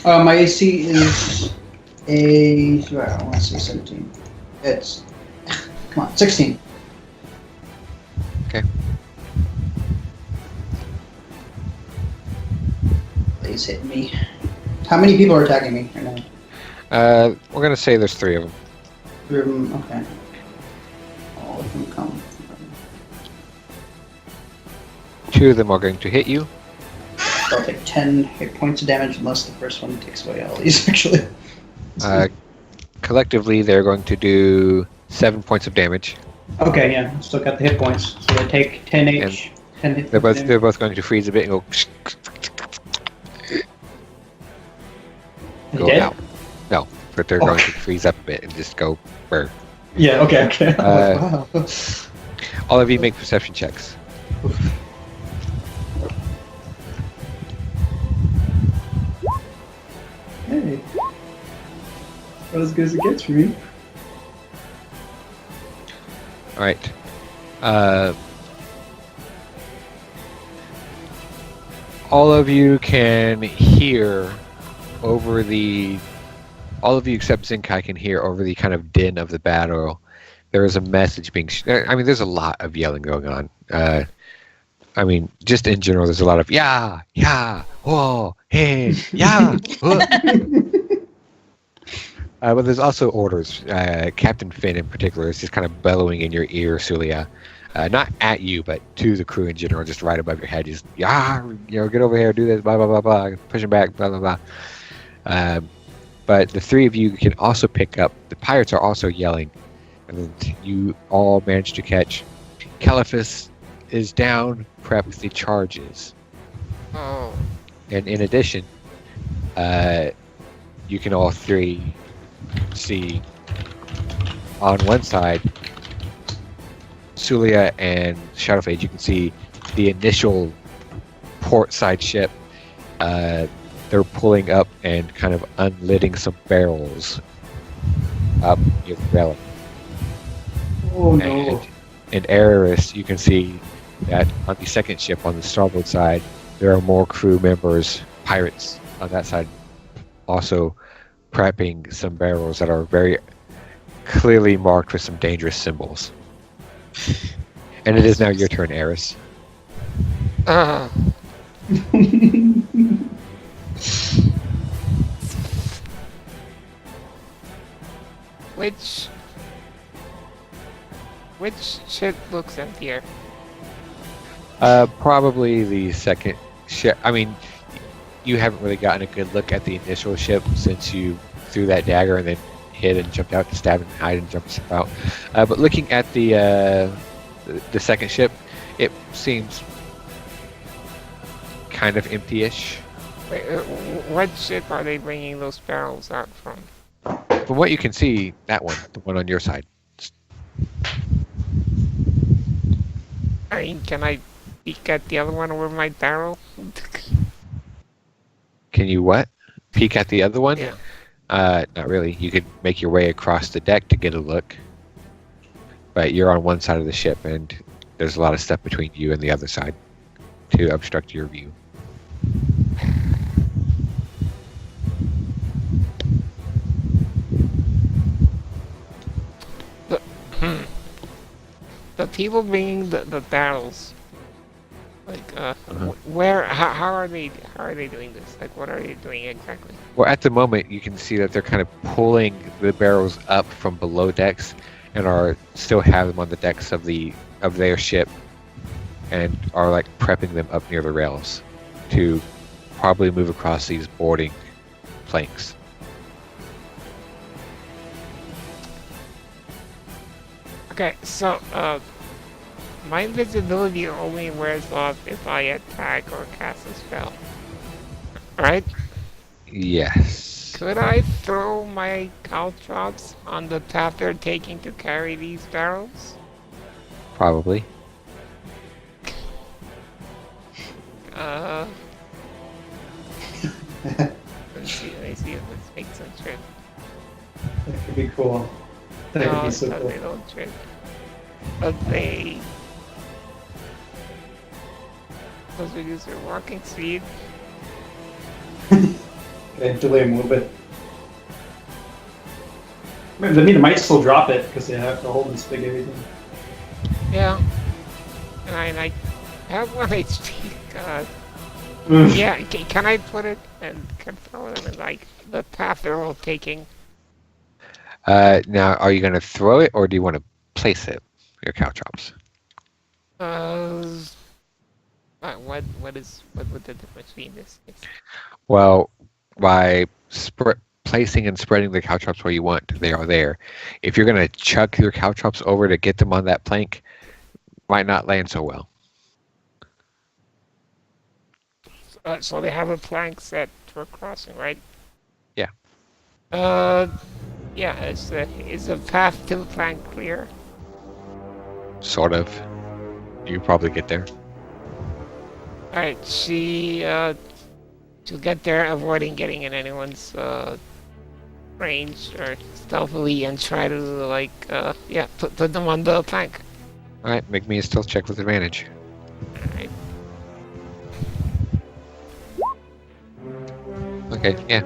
My AC is I don't want to say 17. It's come on, 16. Okay. Please hit me. How many people are attacking me right now? We're gonna say there's 3 of them. 3 of them. Okay. All of them come. 2 of them are going to hit you. I'll take 10 hit points of damage unless the first one takes away all these, actually. Collectively, they're going to do 7 points of damage. Okay, yeah, still got the hit points. So they take 10 each. 10 hit They're points both going to freeze a bit and go dead? out. No, but they're going to freeze up a bit and just go burr. Yeah, okay. Wow. All of you make perception checks. Hey. Not as good as it gets for me. All right. All of you can hear over the. All of you except Zinkai can hear over the kind of din of the battle. There is a message being. There's a lot of yelling going on. Just in general, there's a lot of yeah, whoa, hey, yeah. But there's also orders. Captain Finn, in particular, is just kind of bellowing in your ear, Sulia. Not at you, but to the crew in general, just right above your head. Just, get over here, do this, blah, blah, blah, blah. Pushing back, blah, blah, blah. But the 3 of you can also pick up. The pirates are also yelling. And you all manage to catch. Caliphus is down, prep the charges. Oh. And in addition, you can all 3 see on one side Sulia and Shadowfade. You can see the initial port side ship. They're pulling up and kind of unlidding some barrels up near the railing. Oh no. And Eris, you can see that on the second ship on the starboard side, there are more crew members, pirates on that side, also prepping some barrels that are very clearly marked with some dangerous symbols. And it is now your turn, Eris. Which ship looks emptier? Probably the second ship. You haven't really gotten a good look at the initial ship since you threw that dagger and then hid and jumped out to stab and hide and jump yourself out. But looking at the second ship, it seems kind of empty-ish. Wait, what ship are they bringing those barrels out from? From what you can see, that one, the one on your side. Can I peek at the other one over my barrel? Can you what? Peek at the other one? Yeah. Not really. You could make your way across the deck to get a look. But you're on one side of the ship, and there's a lot of stuff between you and the other side to obstruct your view. The people bringing the barrels, like, where, how are they doing this? Like, what are they doing exactly? Well, at the moment, you can see that they're kind of pulling the barrels up from below decks, and are still have them on the decks of their ship, and are like prepping them up near the rails to probably move across these boarding planks. Okay, so, my invisibility only wears off if I attack or cast a spell. Right? Yes. Could I throw my caltrops on the path they're taking to carry these barrels? Probably. Let me see if this makes a trip. That could be cool. That would be so cool. They don't trip. But they reduce their walking speed. Okay, delay them a little bit. They might still drop it because they have to hold this big everything. Yeah. And I have 1 HP. God. Yeah, can I put it and can throw them in like the path they're all taking? Now, are you going to throw it, or do you want to place it? Your caltrops. What would the difference be in this case? Well, by placing and spreading the caltrops where you want, they are there. If you're going to chuck your caltrops over to get them on that plank, might not land so well. So they have a plank set for crossing, right? Yeah. Yeah. Is the path to the plank clear? Sort of. You probably get there. All right. She'll get there, avoiding getting in anyone's range or stealthily, and try to put them on the plank. All right, make me a stealth check with advantage. All right. Okay, yeah.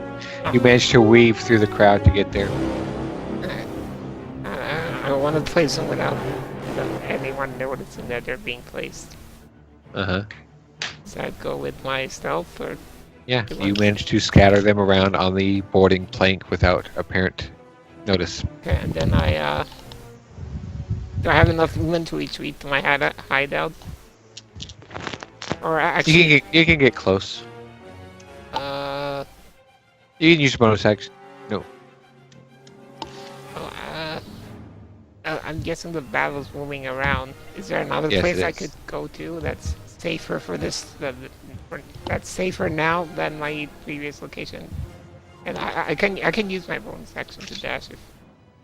You managed to weave through the crowd to get there. I want to place them without anyone noticing that they're being placed. Uh-huh. So I'd go with my stealth, or Yeah, you managed to scatter them around on the boarding plank without apparent notice. okay, and then do I have enough movement to retreat to my hideout? Or actually, You can get close. uh, You can use bonus action. No. I'm guessing the battle's moving around. Is there another Yes, place it I is. could go to that's safer for this? That's safer now than my previous location. And I can use my bonus action to dash if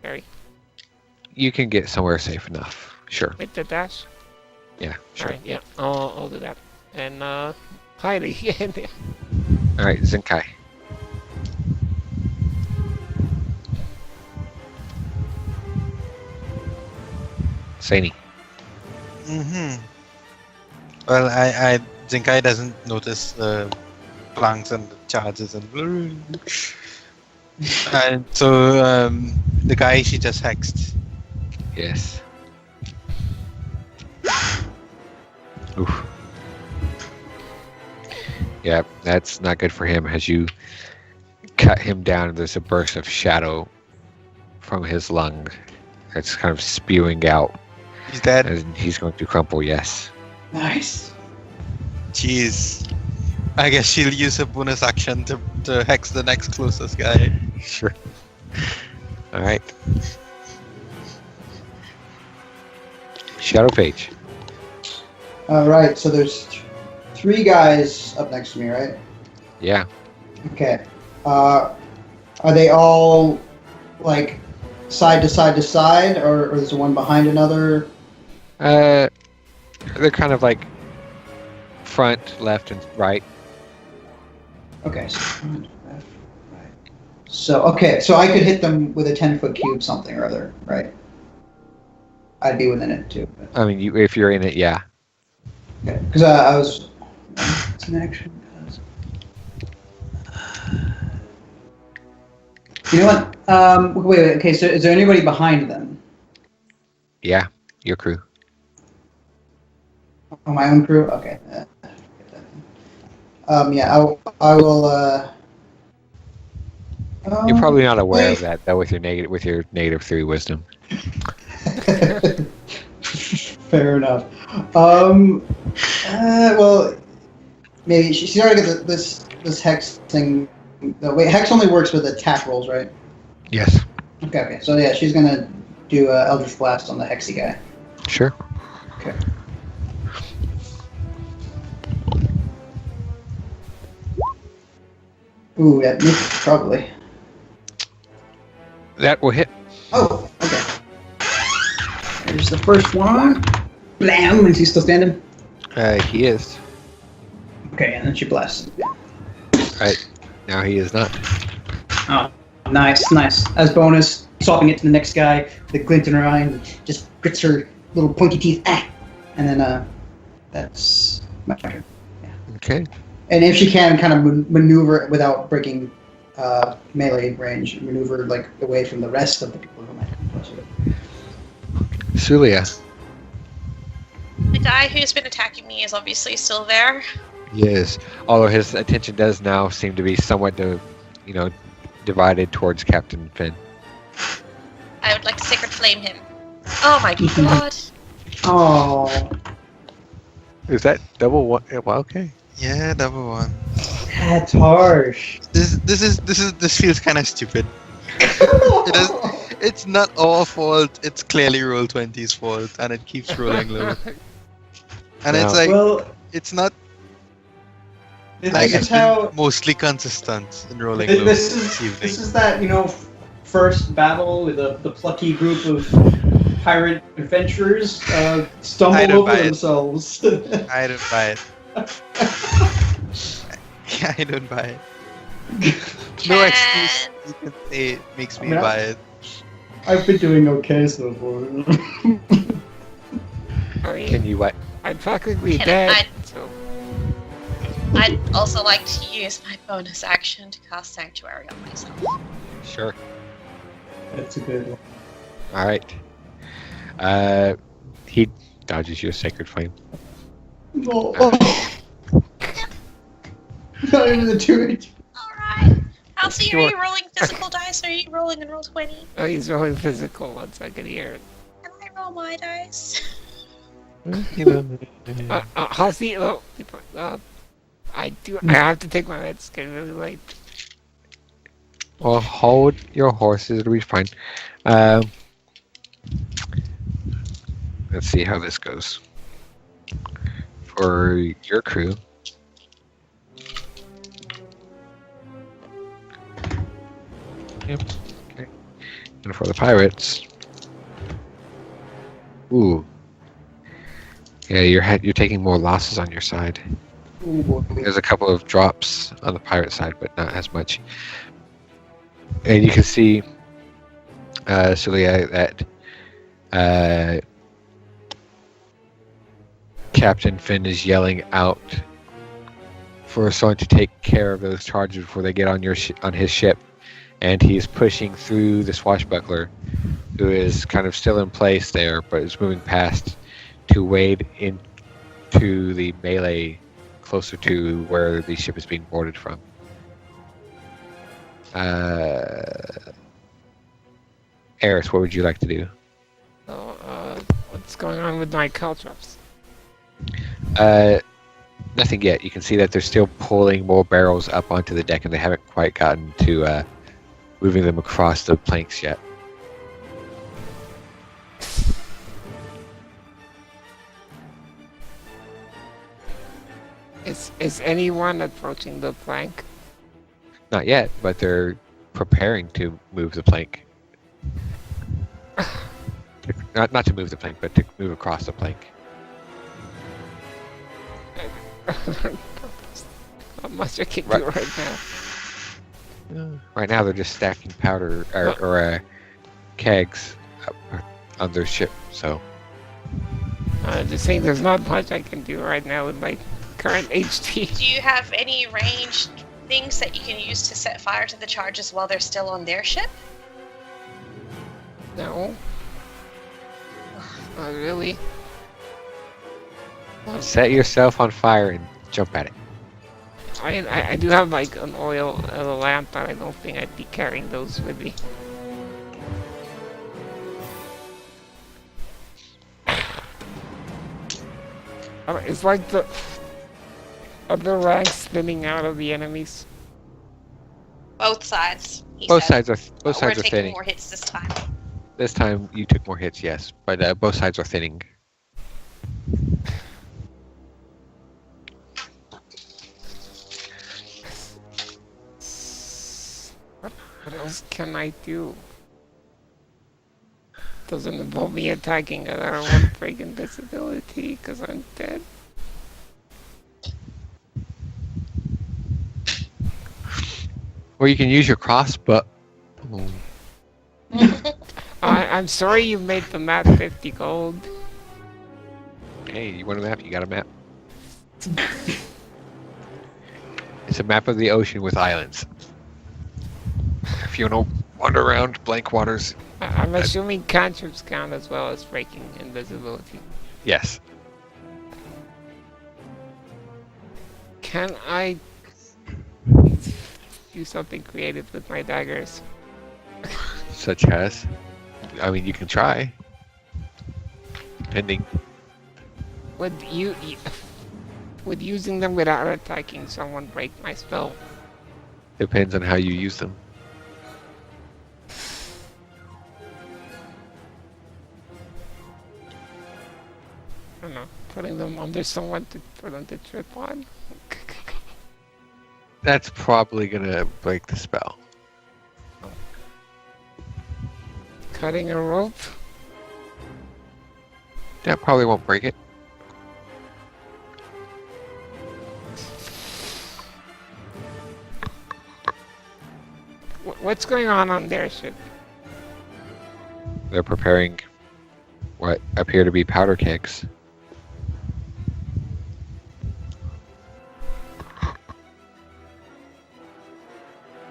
Harry You can get somewhere safe enough. Sure. with the dash. Yeah, sure. Alright, yeah, I'll do that. And Heidi, yeah. Alright, Zenkai. Saini. Mm-hmm. Well, I Zinkai doesn't notice the planks and the charges and and so the guy she just hexed. Yes. Oof. Yeah, that's not good for him. As you cut him down, there's a burst of shadow from his lung that's kind of spewing out, He's dead. and he's going to crumple. Yes. Nice. Jeez. I guess she'll use a bonus action to hex the next closest guy. Sure. All right. Shadow Page. All right. So there's three guys up next to me, right? Yeah. Okay. Are they all like side to side to side, or is there one behind another? They're kind of like front, left, and right. Okay. So front, left, right. So okay. So I could hit them with a 10-foot cube, something or other, right? I'd be within it too. I mean, if you're in it, yeah. Okay. Because I was. It's an action. You know what? Wait. Okay. So is there anybody behind them? Yeah, your crew. Oh, my own crew. Okay. Yeah. I will. You're probably not aware of that though, with your negative 3 wisdom. Fair enough. Well, maybe she's already got this hex thing. Wait, hex only works with attack rolls, right? Yes. Okay. So yeah, she's gonna do Eldritch Blast on the hexy guy. Sure. Okay. Ooh, that missed probably. That will hit. Oh, okay. There's the first one. Blam! Is he still standing? He is. Okay, and then she blasts. Right. Now he is not. Oh, nice. As bonus, swapping it to the next guy, the glint in her eye, and just grits her little pointy teeth. Ah! And then, that's my turn. Okay. And if she can kind of maneuver without breaking melee range, maneuver like away from the rest of the people who might come close to it. Sulia. The guy who's been attacking me is obviously still there. Yes. Although his attention does now seem to be somewhat, divided towards Captain Finn. I would like to sacred flame him. Oh my god. Oh. Is that double one? Well, okay. Yeah, double one. That's harsh. This feels kind of stupid. It is. It's not our fault. It's clearly Roll20's fault, and it keeps rolling low. And it's No. like Well, it's not this like is it's been how. mostly consistent in rolling low This this evening. is that first battle with the plucky group of pirate adventurers I stumble don't over buy it. themselves. I don't buy it. Yeah, I don't buy it. No excuse you can say makes me I mean, buy it. I've been doing okay so far. I mean, Can you what? I'm practically Can dead. I- So I'd also like to use my bonus action to cast Sanctuary on myself. Sure. That's a good one. All right. He dodges your sacred flame. No. Not even the two. Alright. Halsey, are Sure. you rolling physical dice or are you rolling in roll 20? oh, he's rolling physical once I can hear it. Can I roll my dice? Halsey, I have to take my meds. It's getting really late. Well, hold your horses. It'll be fine. Let's see how this goes. For your crew. Yep. Okay. And for the pirates. Ooh. Yeah, you're taking more losses on your side. Ooh, boy. There's a couple of drops on the pirate side, but not as much. And you can see, Celia, that Captain Finn is yelling out for someone to take care of those charges before they get on on his ship, and he's pushing through the swashbuckler, who is kind of still in place there, but is moving past to wade into the melee closer to where the ship is being boarded from. Eris, what would you like to do? So, what's going on with my caltrops? Nothing yet. You can see that they're still pulling more barrels up onto the deck, and they haven't quite gotten to moving them across the planks yet. Is anyone approaching the plank? Not yet, but they're preparing to move the plank. Not to move the plank, but to move across the plank. Not much I can do right now. Right now, they're just stacking powder or kegs up on their ship. So Just saying, there's not much I can do right now with my current HP. Do you have any ranged things that you can use to set fire to the charges while they're still on their ship? No. Not really. set yourself on fire and jump at it. I do have like an oil and a lamp, but I don't think I'd be carrying those with me. It's like the other ranks spinning out of the enemies. Both sides. he Both said. sides are We're thinning. taking more hits this time. This time you took more hits, yes, but both sides are thinning. What else can I do? Doesn't involve me attacking and I don't want break invisibility because I'm dead. Or you can use your crossbow. I'm sorry you made the map 50 gold. Hey, you want a map? You got a map. It's a map of the ocean with islands. If you want to wander around blank waters, I'm assuming cantrips count as well as breaking invisibility. yes. Can I do something creative with my daggers? Such as, I mean, you can try. Pending. Would you Would using them without attacking someone break my spell? Depends on how you use them. I don't know. Putting them under someone for them to trip on? That's probably gonna break the spell. Cutting a rope? That probably won't break it. What's going on their ship? They're preparing what appear to be powder kegs.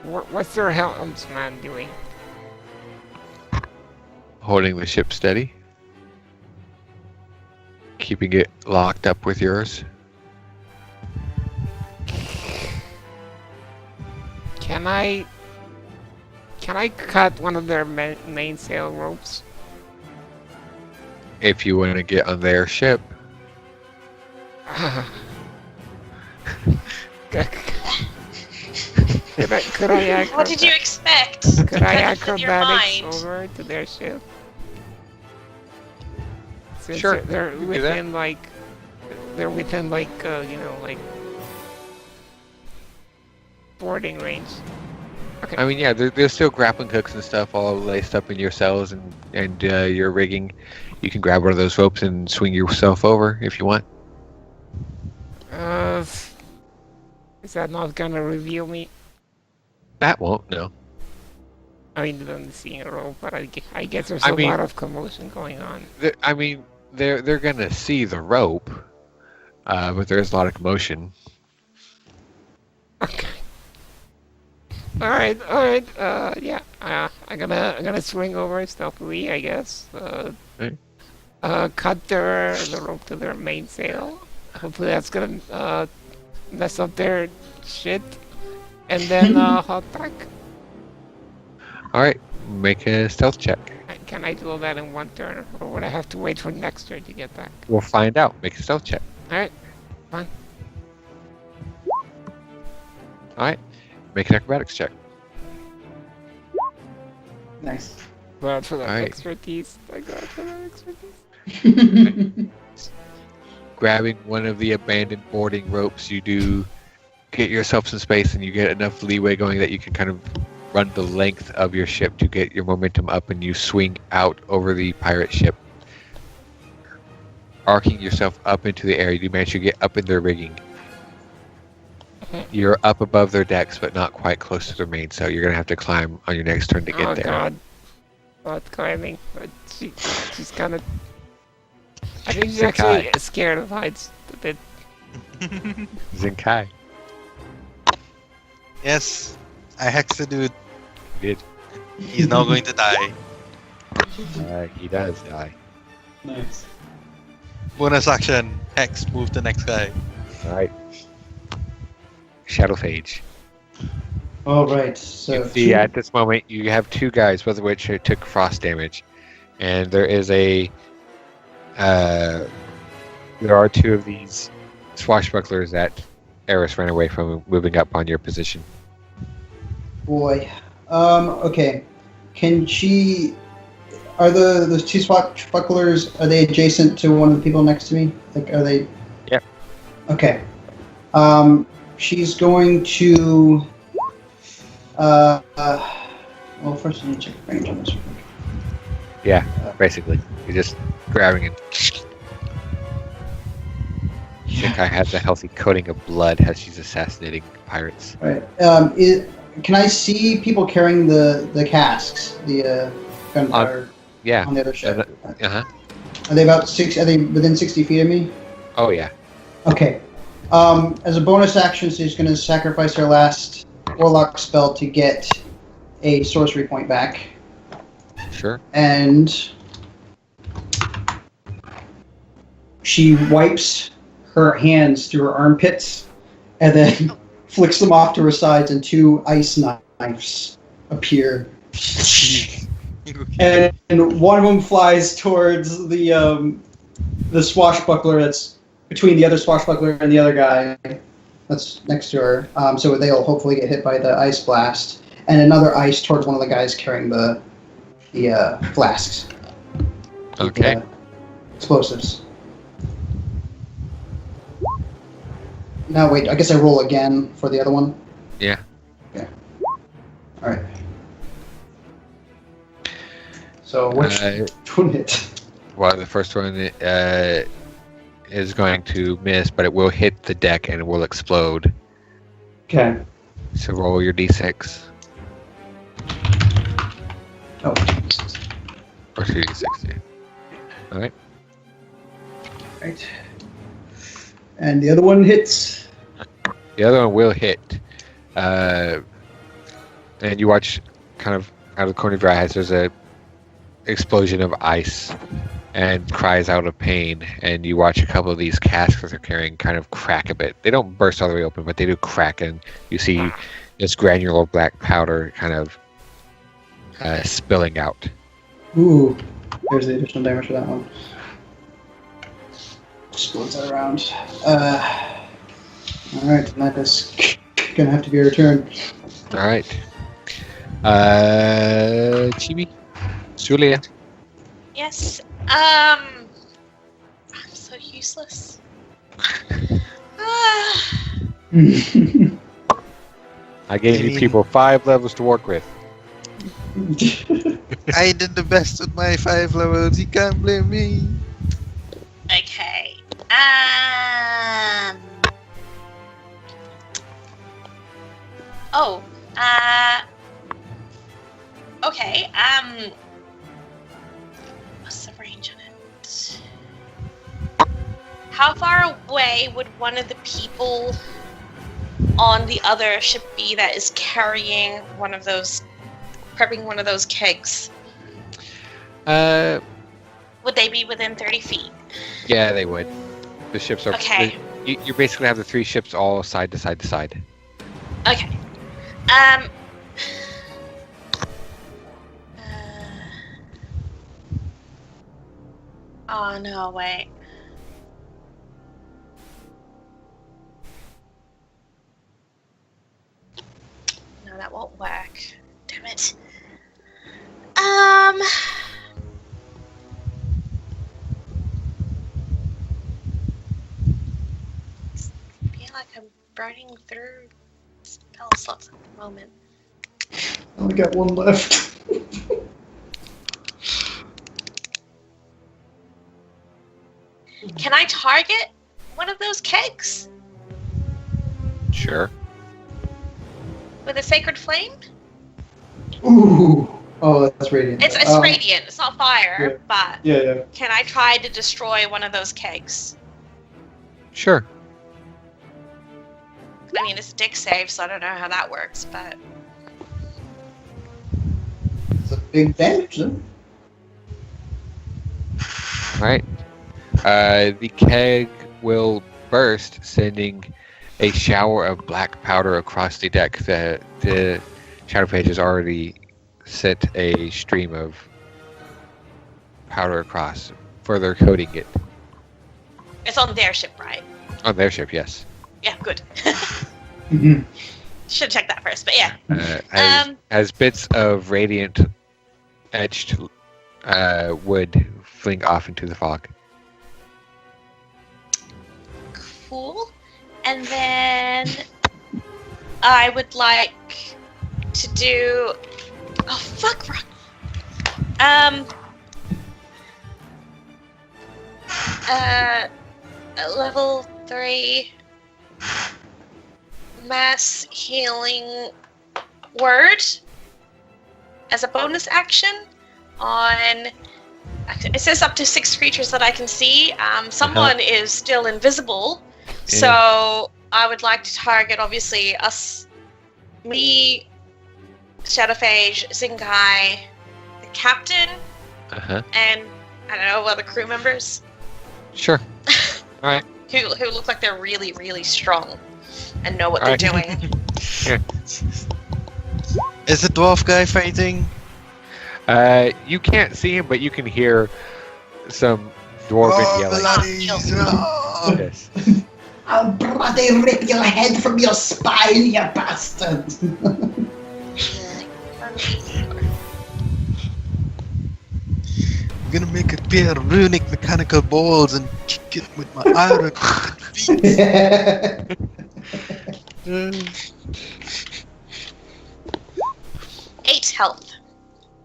What's their helmsman doing? Holding the ship steady. Keeping it locked up with yours. Can I cut one of their mainsail ropes? If you want to get on their ship. Could I What did you expect? Could I That's in your acrobatics mind. over to their ship? Since Sure, they're you can do that. within like, like boarding range. Okay. I mean, yeah, there's still grappling hooks and stuff all laced up in your cells and your rigging. You can grab one of those ropes and swing yourself over if you want. Is that not gonna reveal me? That won't, no. I mean, I'm seeing a rope, but I guess there's I a mean- lot of commotion going on. They're gonna see the rope, but there's a lot of commotion. Okay. All right. Yeah. I'm gonna swing over stealthily, I guess. Right. Cut the rope to their mainsail. Hopefully that's gonna mess up their shit, and then hop back. All right, make a stealth check. Can I do all that in one turn, or would I have to wait for next turn to get back? We'll find out. Make a stealth check. All right. All right, make an acrobatics check. Nice. But for that All right. expertise, I got for that expertise. Grabbing one of the abandoned boarding ropes, you do get yourself some space and you get enough leeway going that you can kind of run the length of your ship to get your momentum up, and you swing out over the pirate ship, arcing yourself up into the air. You manage to get up in their rigging. You're up above their decks, but not quite close to their main, so you're gonna have to climb on your next turn to get Oh there. god. Not climbing. But she's kind of... I think she's Zenkai. actually scared of heights a bit. Zenkai Yes, I hexed the dude. did. He's now going to die. He does die. Nice. Bonus action. Hex. Move the next guy. All right. Shadow Phage. All right. So You see, at this moment, you have two guys, both of which took frost damage, and there is a. There are two of these swashbucklers that Eris ran away from, moving up on your position. boy. Okay. Can she? Are the two swashbucklers? Are they adjacent to one of the people next to me? Like, are they? Yep. Okay. She's going to. Well, first I need to check range on this one. Yeah, basically, you're just grabbing it. Zenkai has a healthy coating of blood as she's assassinating pirates. Right. Can I see people carrying the casks, the gunpowder Yeah. on the other ship? Uh huh. Are they about six? Are they within 60 feet of me? Oh yeah. Okay. As a bonus action, she's going to sacrifice her last warlock spell to get a sorcery point back, Sure. and she wipes her hands through her armpits, and then flicks them off to her sides, and two ice knives appear. And one of them flies towards the swashbuckler that's between the other swashbuckler and the other guy that's next to her. So they'll hopefully get hit by the ice blast, and another ice towards one of the guys carrying the flasks. Okay. Explosives. Now wait, I guess I roll again for the other one. Yeah. Yeah. All right. So which one hit? Well, the first one is going to miss, but it will hit the deck and it will explode. Okay. So roll your d6. Oh. Or 2d6, yeah. Alright. Right. And the other one hits. The other one will hit. And you watch kind of out of the corner of your eyes, there's a explosion of ice and cries out of pain, and you watch a couple of these casks that they're carrying kind of crack a bit. They don't burst all the way open, but they do crack, and you see this granular black powder kind of spilling out. Ooh. There's the additional damage for that one. Explodes that around. Alright, that is gonna have to be a return. Alright. Chibi? Julia? Yes. I'm so useless. I gave you people 5 levels to work with. I did the best with my 5 levels. You can't blame me. Okay. Oh. Okay. What's the range on it? How far away would one of the people on the other ship be that is carrying one of those, prepping one of those kegs? Would they be within 30 feet? Yeah, they would. The ships are... Okay. You basically have the 3 ships all side to side to side. Okay. Oh no, wait. No, that won't work. Damn it. I feel like I'm burning through spell slots at the moment. I only got one left. Can I target one of those kegs Sure. with a sacred flame? Ooh. Oh, that's radiant. It's radiant. It's not fire, yeah. but Yeah. can I try to destroy one of those kegs? Sure. I mean, it's a dick save, so I don't know how that works, but It's a big damage, though. Alright. The keg will burst, sending a shower of black powder across the deck. The Shadow Page has already sent a stream of powder across, further coating it. it's on their ship, right? On their ship, yes. Yeah, good. Mm-hmm. Should have checked that first, but yeah. As bits of radiant etched wood fling off into the fog. Cool. And then I would like to do. Oh fuck! Level 3 mass healing word as a bonus action on. It says up to 6 creatures that I can see. Someone is still invisible, so I would like to target, obviously, me, Shadowphage, Zingai, the captain, and I don't know, other crew members. Sure. Alright. Who look like they're really, really strong and know what they're doing. Is the dwarf guy fighting? You can't see him, but you can hear some dwarven yelling. Bloody Yes. I'll bloody rip your head from your spine, you bastard! I'm gonna make a pair of runic mechanical balls and kick it with my iron feet. 8 health.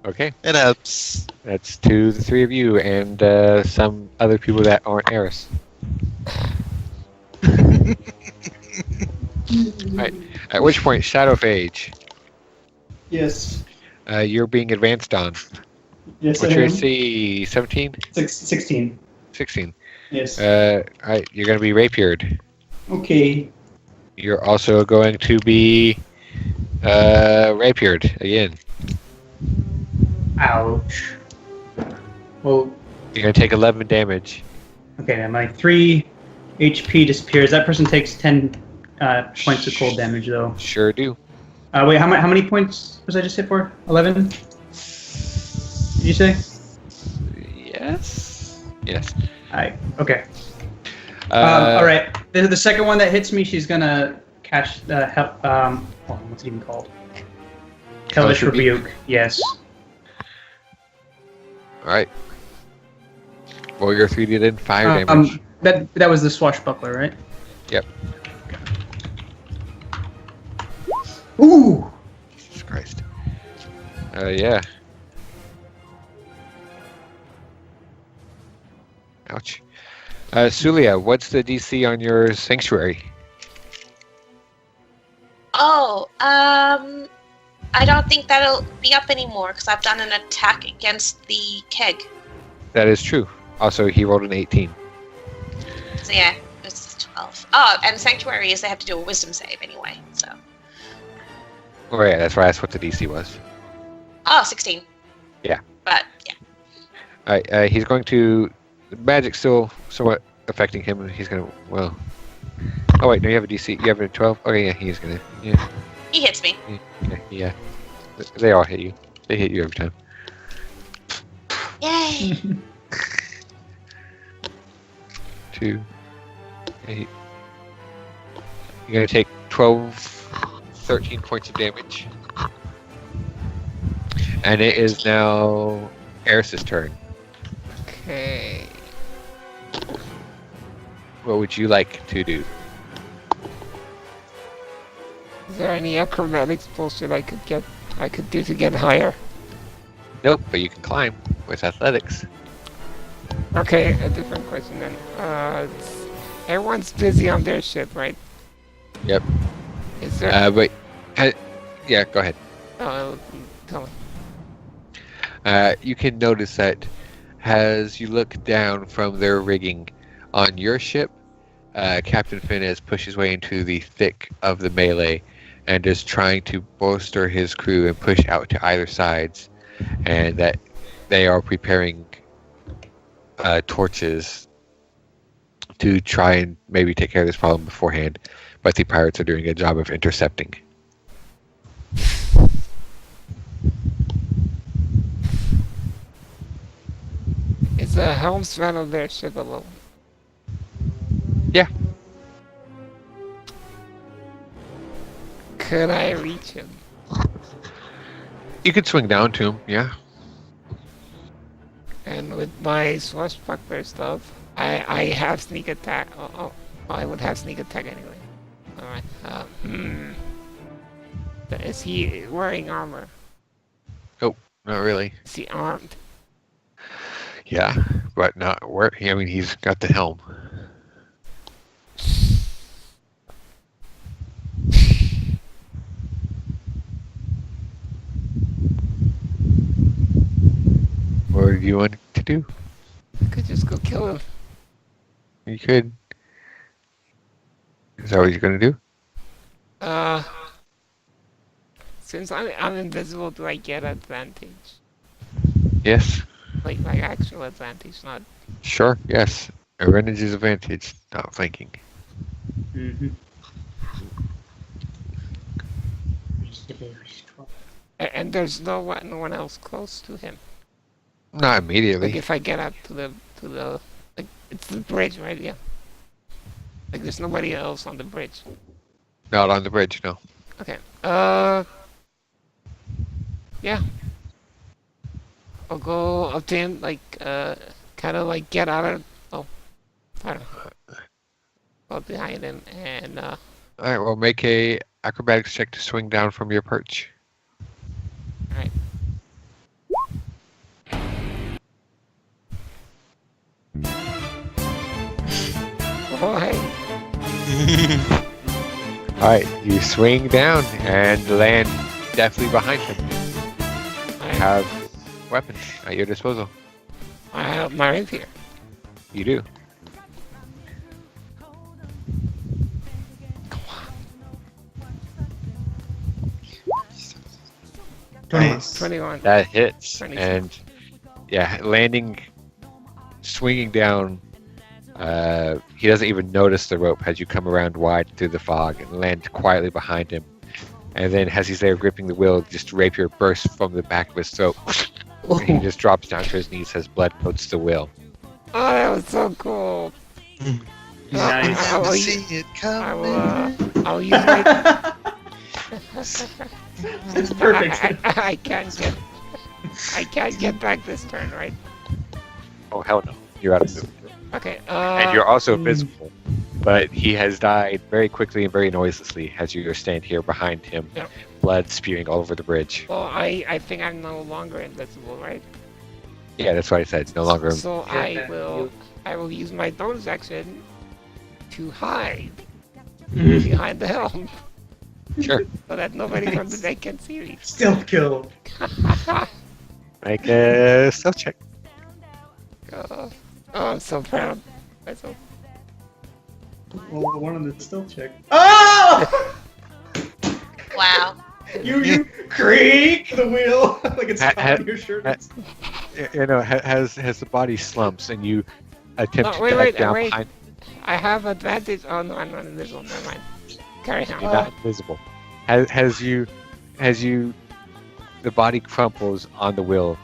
Okay. It helps. That's to the three of you and some other people that aren't Eris. Right. At which point, Shadow Phage, Yes. you're being advanced on. Yes, What's I your am. AC? 17? 16. 16. Yes. Alright, you're going to be rapiered. Okay. You're also going to be rapiered again. Ouch. Well, You're going to take 11 damage. okay, my 3 HP disappears. That person takes 10 points of cold damage, though. Sure do. Wait, how many points was I just hit for? 11? Did you say? Yes? Yes. Okay. Uh, All right. The second one that hits me, she's gonna catch the help. What's it even called? Hellish Rebuke. Yes. Alright. Roll your 3d10 fire damage. That was the swashbuckler, right? Yep. Ooh. Jesus Christ. Yeah. Ouch. Sulia, what's the DC on your sanctuary? Oh, I don't think that'll be up anymore because I've done an attack against the keg. That is true. Also, he rolled an 18. So yeah, it's 12. Oh, and Sanctuary is they have to do a wisdom save anyway, so. Oh yeah, that's why I asked what the DC was. Oh, 16. Yeah. But, yeah. Alright, he's going to... The magic's still somewhat affecting him. He's going to... Well... Oh wait, no, you have a DC. You have a 12? Okay, yeah, he's going to... Yeah. He hits me. Yeah. They all hit you. They hit you every time. Yay! 2, 8. You're going to take 12, 13 points of damage. And it is now Eris's turn. Okay. What would you like to do? Is there any acrobatics bullshit I could do to get higher? Nope, but you can climb with athletics. Okay, a different question then. Everyone's busy on their ship, right? Yep. Is there? Yeah, go ahead. Tell me. You can notice that as you look down from their rigging on your ship, Captain Finn has pushed his way into the thick of the melee and is trying to bolster his crew and push out to either sides, and that they are preparing torches to try and maybe take care of this problem beforehand, but the pirates are doing a job of intercepting. Is the helmsman of their ship alone? Yeah. Could I reach him? You could swing down to him, yeah. And with my swashbuckler stuff, I have sneak attack. I would have sneak attack anyway. Alright. Is he wearing armor? Not really. Is he armed? Yeah, but not where. I mean, he's got the helm. What do you want to do? I could just go kill him. You could. Is that what you're gonna do? Since I'm invisible, do I get advantage? Yes. Like actual advantage, not. Sure. Yes. Advantage is advantage, not flanking. Mm-hmm. And there's no one else close to him. Not immediately. Like if I get up to the like it's the bridge, right? Yeah. Like, there's nobody else on the bridge. Not on the bridge, no. Okay. Yeah. I'll go up to him, like, kind of like get out of. Oh, I don't know. Go behind him and. All right, well, make a acrobatics check to swing down from your perch. Alright. Oh, hey. All right, you swing down and land definitely behind him. You have weapons at your disposal. I have my rapier. You do. Nice. 21. That hits, 22. and yeah, landing, swinging down. He doesn't even notice the rope as you come around wide through the fog and land quietly behind him. And then, as he's there gripping the wheel, just rapier bursts from the back of his throat. And he just drops down to his knees as blood coats the wheel. Oh, that was so cool. Nice. I will, See it I'll use my. That's perfect. I can't get back this turn, right? Oh, hell no. You're out of move. Okay. And you're also visible. But he has died very quickly and very noiselessly as you stand here behind him, Yep. blood spewing all over the bridge. Well, I think I'm no longer invisible, right? Yeah, that's what I said. It's no longer. So Yeah, I will use my bonus action to hide behind the helm Sure. so that nobody from the deck can see me. Stealth kill. Make a stealth check. Oh, I'm so proud of myself. Well, one of the stealth check. Oh! Wow. You creak the wheel like it's Ha- caught on your shirt. You know, as the body slumps and you attempt Oh, to wait, dive wait, down wait. behind, I have advantage. Oh no, I'm not invisible. Never mind. Carry on. you're not invisible. As you, the body crumples on the wheel.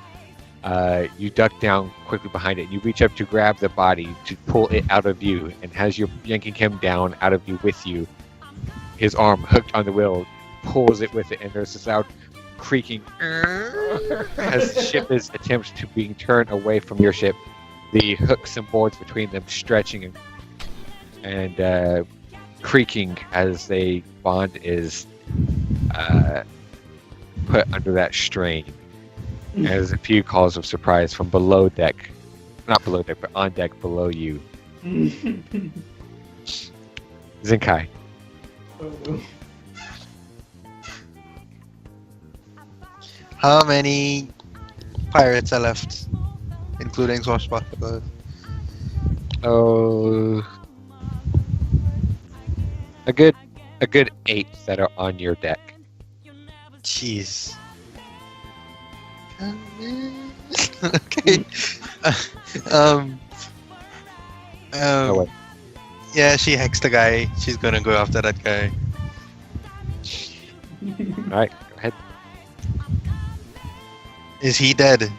You duck down quickly behind it. You reach up to grab the body to pull it out of view, and as you're yanking him down out of view with you, his arm hooked on the wheel pulls it with it, and there's this loud creaking as the ship is attempts to being turned away from your ship. The hooks and boards between them stretching and creaking as the bond is put under that strain. And there's a few calls of surprise from below deck, not below deck, but on deck below you. Zinkai. How many pirates are left, including Swashbuckler? Oh, a good 8 that are on your deck. Jeez. Okay. Oh, wait. Yeah, she hexed the guy. She's gonna go after that guy. All right, go ahead. Is he dead?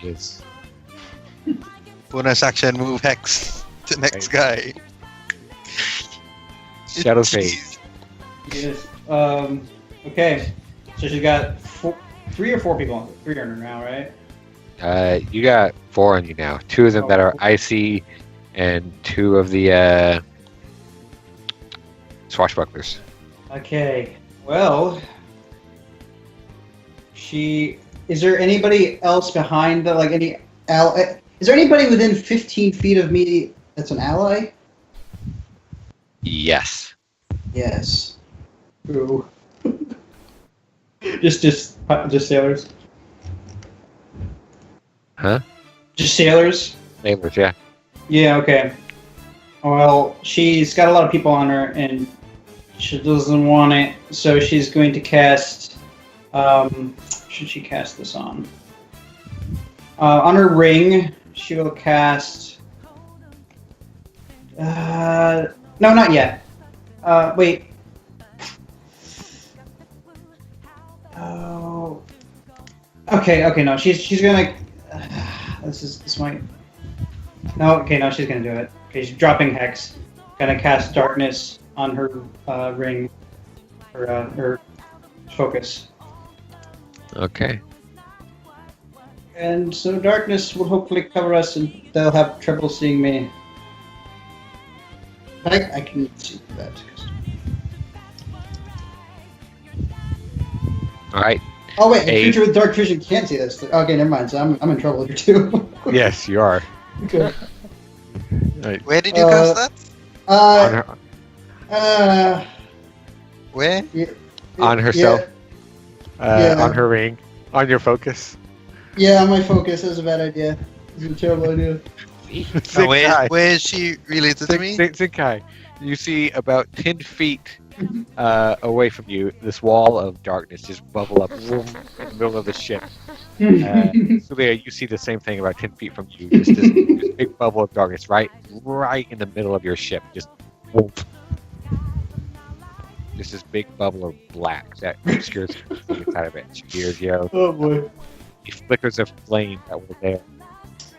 Yes. Bonus action move hex to next guy. Shadow phase. Yes. Okay. So she's got 3 or 4 people. 3 on her now, right? You got 4 on you now. 2 of them that are icy, and 2 of the swashbucklers. Okay. Well, is there anybody else behind the is there anybody within 15 feet of me that's an ally? Yes. Yes. Who? just sailors. Huh? Just sailors. Sailors, yeah. Yeah. Okay. Well, she's got a lot of people on her, and she doesn't want it, so she's going to cast. Should she cast this on? On her ring, she will cast. No, not yet. Wait. Oh. Okay. No, she's gonna. This might. No. Okay. No, she's gonna do it. Okay, she's dropping hex. gonna cast darkness on her ring, her focus. Okay. And so darkness will hopefully cover us, and they'll have trouble seeing me. I can see that. All right. Oh wait, a A- creature with dark vision can't see this. Okay, never mind. So I'm in trouble here too. Yes, you are. Okay. Right. Where did you cast that? On, her, Where? on herself. Yeah. On her ring. On your focus. Yeah, my focus is a bad idea. It's a terrible idea. Where is she related to me? Zinkai, you see about 10 feet away from you, this wall of darkness just bubble up in the middle of the ship. Sulia, you see the same thing about 10 feet from you. Just this big bubble of darkness right in the middle of your ship. Just whoop. Just this big bubble of black that obscures the inside of it. Shigiryo, Oh boy. the flickers of flame that were there.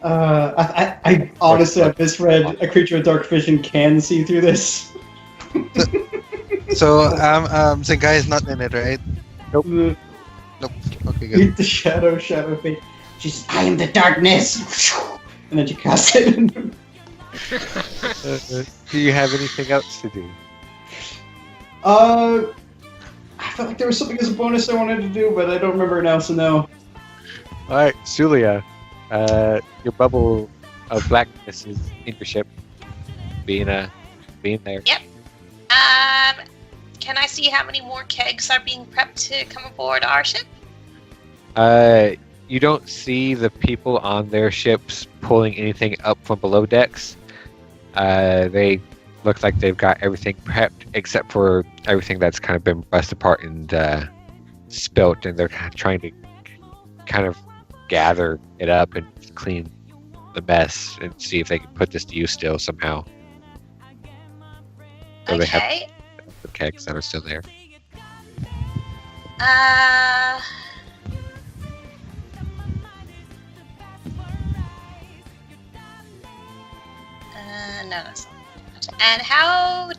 I honestly I misread a creature with dark vision can see through this. So Zenkai is not in it, right? Nope. Okay, good. Eat the shadow fate. She's I am the darkness, and then she casts it. Do you have anything else to do? I felt like there was something as a bonus I wanted to do, but I don't remember now. So no. Alright, Sulia, your bubble of blackness is in your ship. Being there. Can I see how many more kegs are being prepped to come aboard our ship? You don't see the people on their ships pulling anything up from below decks. They look like they've got everything prepped except for everything that's kind of been busted apart and spilt, and they're trying to kind of gather it up and clean the mess and see if they can put this to use still somehow. So they have Okay. the kegs that are still there. No, that's not. And how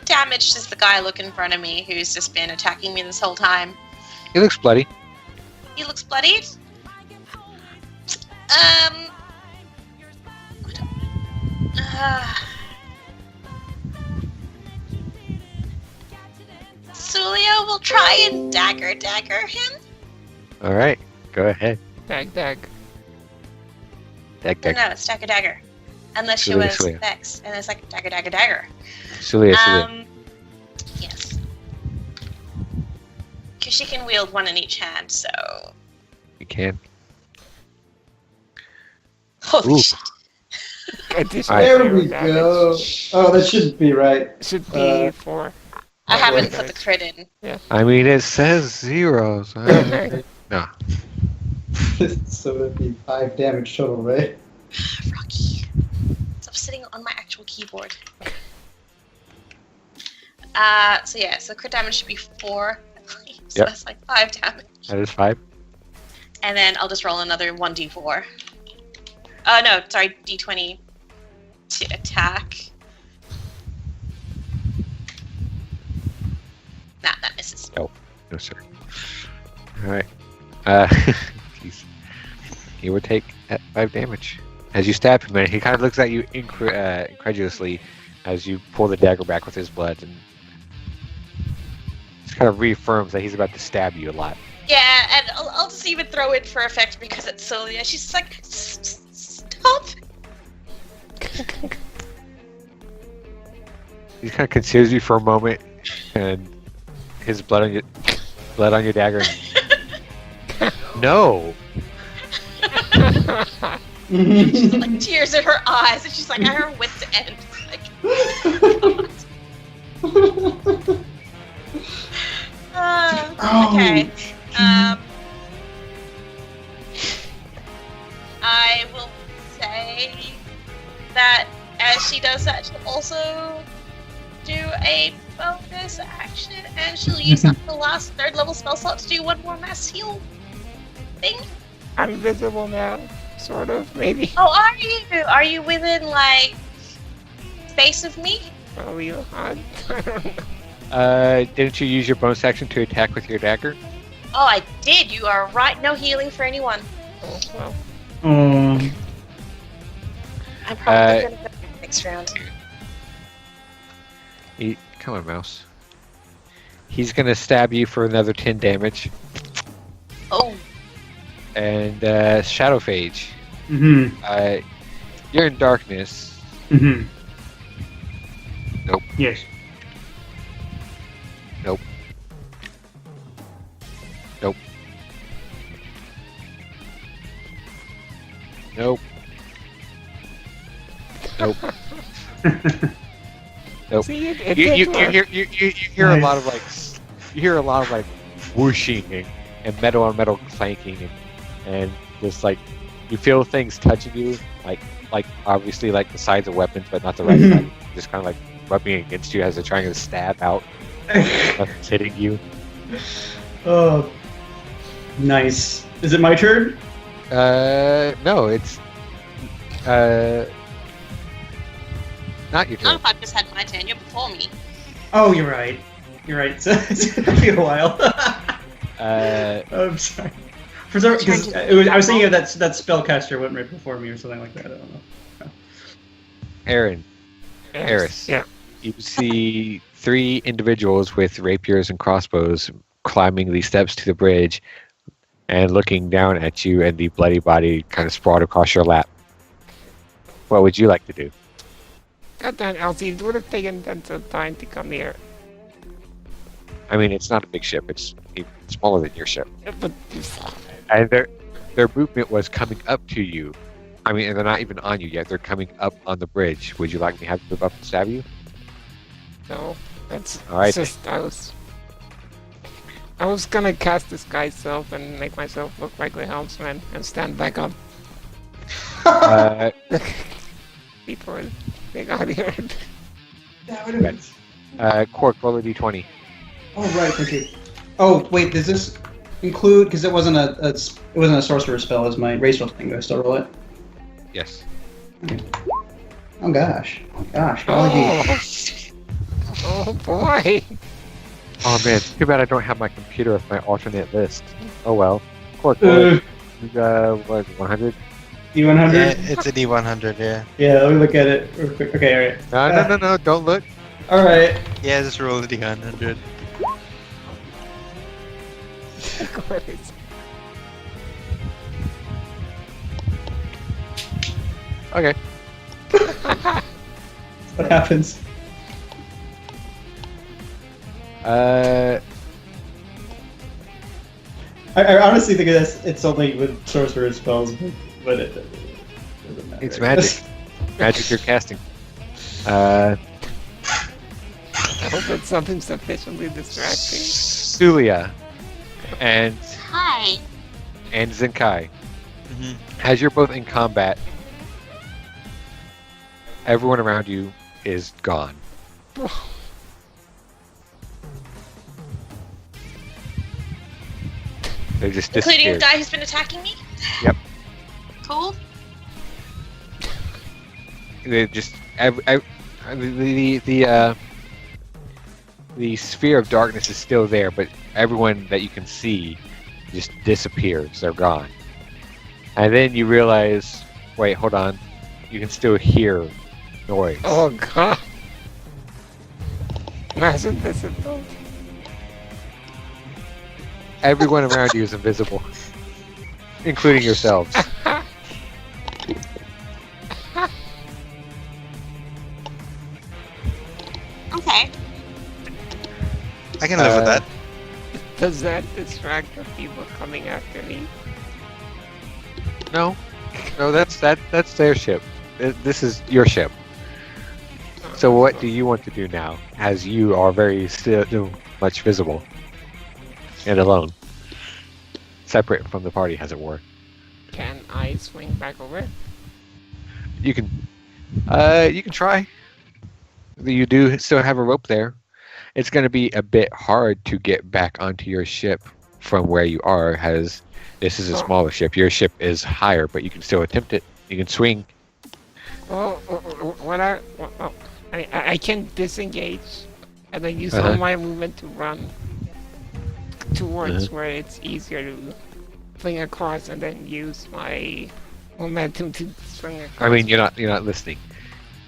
damaged is the guy look in front of me who's just been attacking me this whole time? He looks bloody. He looks bloodied. Sulio will try and dagger him. Alright, go ahead. Dag. Dag. No, it's dagger. Unless she Sulia, was Sulia. Vex, and it's like dagger. Sulia. Yes. Because she can wield one in each hand, so. You can. Holy Ooh. shit. Additional Alright. There we damage. go. Oh, that shouldn't be right. Should be 4. I haven't Okay. put the crit in. I mean, it says zeros. No. So that'd be 5 damage total, right? Rocky. Stop sitting on my actual keyboard. So crit damage should be 4. So Yep. that's like 5 damage. That is 5. And then I'll just roll another 1d4. D20 to attack. Nah, that misses. No, sir. Alright. Jeez. He would take 5 damage. As you stab him, and he kind of looks at you incredulously as you pull the dagger back with his blood, and just kind of reaffirms that he's about to stab you a lot. Yeah, and I'll just even throw it for effect because it's Celia. She's just like, stop. He kind of considers you for a moment, and his blood on your dagger. No. She's like tears in her eyes, and she's like at her wit's end. Okay. I will say that as she does that, she'll also do a bonus action, and she'll use up the last 3rd level spell slot to do one more mass heal thing. I'm invisible now, sort of, maybe. Oh, are you? Are you within like face of me? Well, you had. I don't know. Didn't you use your bonus action to attack with your dagger? Oh, I did. You are right. No healing for anyone. Oh, well. Um, I'm probably going to go next round. Come on, mouse. He's gonna stab you for another 10 damage. Oh, And Shadow Phage. mm-hmm. You're in darkness. Mm-hmm. Nope. Yes. Nope. Nope. Nope. Nope. Nope. See, it You did work. hear a lot of like whooshing and metal on metal clanking and just like you feel things touching you like obviously like the sides of weapons but not the right side, just kind of like rubbing against you as they're trying to stab out. Nothing's hitting you. Oh, nice. Is it my turn? No, it's not your not turn. if I've just had my turn. You're before me. Oh, you're right. You're right. It's gonna be a while. I'm sorry. For some, because I was thinking of that spellcaster went right before me or something like that. I don't know. Aaron, Yes. Eris. Yeah. You see 3 individuals with rapiers and crossbows climbing the steps to the bridge and looking down at you and the bloody body kind of sprawled across your lap. What would you like to do? God damn, Elsie, it would have taken them some time to come here. I mean, it's not a big ship. It's even smaller than your ship. But And their movement was coming up to you. I mean, and they're not even on you yet. They're coming up on the bridge. Would you like me to have them move up and stab you? no, that's All right. just I was gonna cast Disguise Self and make myself look like the helmsman and stand back up before they got here. That would have been. Quark, roll a d20. Oh right, thank you. Oh wait, does this include? Because it wasn't a sorcerer spell. As my racial thing. Do I still roll it? Yes. Oh gosh, golly. Oh boy! Oh man, too bad I don't have my computer with my alternate list. Oh well. Quark, roll what, 100? D100. Yeah, it's a D100. Yeah. Yeah, let me look at it real quick. Okay, all right. No, don't look. All right. Yeah, just roll a D100. What is- Okay. What happens? I honestly think it's only with sorcerer spells, but it doesn't matter. It's magic. Magic you're casting. I hope it's something sufficiently distracting. Sulia and Hi. Zenkai. Mhm. As you're both in combat, everyone around you is gone. They just Including the disappeared. guy who's been attacking me? Yep. Cool. They just the sphere of darkness is still there, but everyone that you can see just disappears. They're gone. And then you realize, wait, hold on. You can still hear noise. Oh god! Imagine this adult. Everyone around you is invisible, including yourselves. Okay. I can live with that. Does that distract the people coming after me? No, that's their ship. This is your ship. So what do you want to do now, as you are very still much visible and alone, separate from the party, as it were? Can I swing back over? You can try. You do still have a rope there. It's going to be a bit hard to get back onto your ship from where you are, as this is a smaller ship. Your ship is higher, but you can still attempt it. You can swing. Well, I can disengage and then use Uh-huh. all my movement to run towards where it's easier to fling across and then use my momentum to swing across. I mean, you're not listening.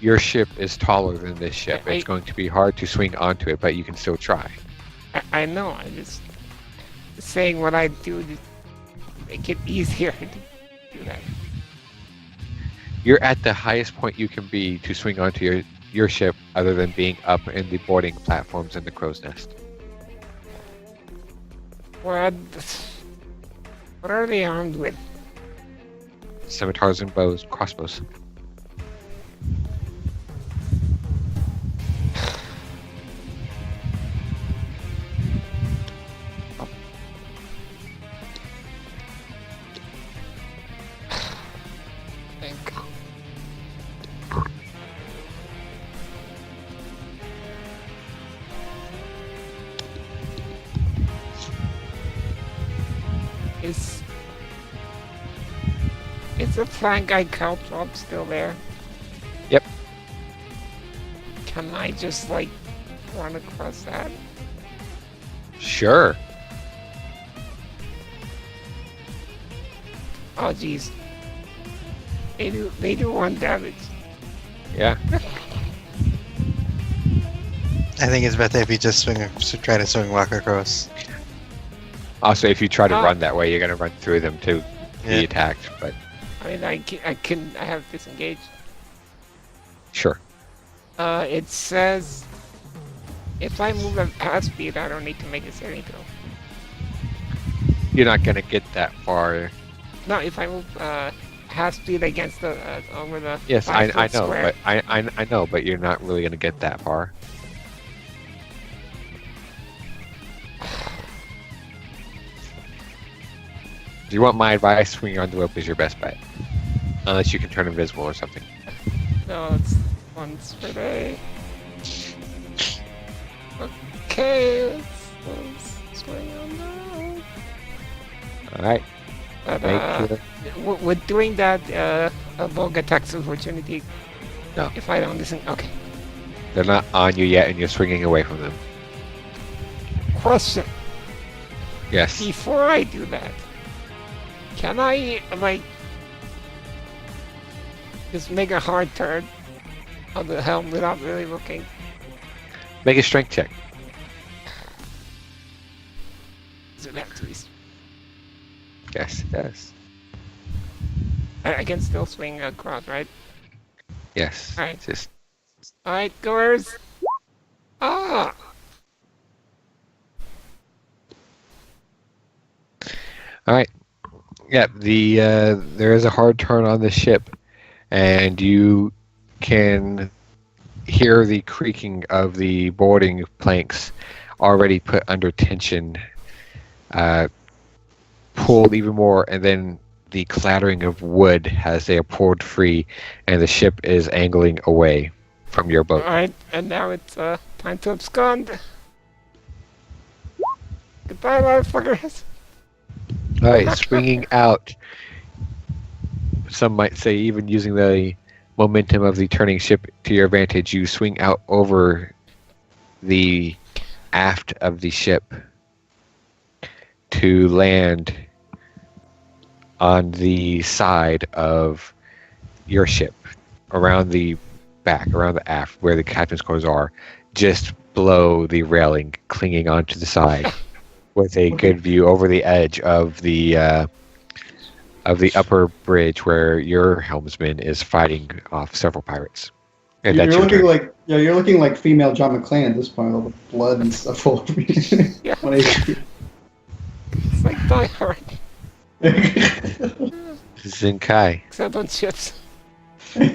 Your ship is taller than this ship. I- It's going to be hard to swing onto it, but you can still try. I know, I'm just saying what I do to make it easier to do that. You're at the highest point you can be to swing onto your ship, other than being up in the boarding platforms in the crow's nest. What are they armed with? Scimitars and bows, crossbows. Think. Is the flank guy caltrop still there? Yep. Can I just like run across that? Sure. Oh jeez. They do 1 damage. Yeah. I think it's better if you just try to swing walk across. Also, if you try to Ah. run that way, you're going to run through them to Yeah. be attacked. But I mean, I have disengaged. sure. It says if I move at half speed, I don't need to make a saving throw. You're not going to get that far. No, if I move half speed against the over the Yes, I 5 foot know, square. but I know, but you're not really going to get that far. If you want my advice, swinging on the rope is your best bet. Unless you can turn invisible or something. No, it's once per day. Okay, let's swing on that. Alright. But, Make your... with doing that, a Volga tax opportunity. No. If I don't listen, okay. They're not on you yet, and you're swinging away from them. Question: Yes. before I do that, can I like just make a hard turn on the helm without really looking? Make a strength check. Does it have to be? Yes, it does. I can still swing across, right? Yes. Alright. Just Alright, goers. Ah! Alright. Yeah, there is a hard turn on the ship, and you can hear the creaking of the boarding planks already put under tension, pulled even more, and then the clattering of wood as they are pulled free, and the ship is angling away from your boat. Alright, and now it's time to abscond. Goodbye, motherfuckers. Alright, swinging out. Some might say even using the momentum of the turning ship to your advantage, you swing out over the aft of the ship to land on the side of your ship, around the back, around the aft, where the captain's quarters are, just below the railing, clinging onto the side, with a good view over the edge of the upper bridge where your helmsman is fighting off several pirates. And You're that's your looking turn. like you're looking like female John McClane at this point, all the blood and stuff all over you. Yeah. 1 It's like Die Hard, HP. Zenkai. except on ships.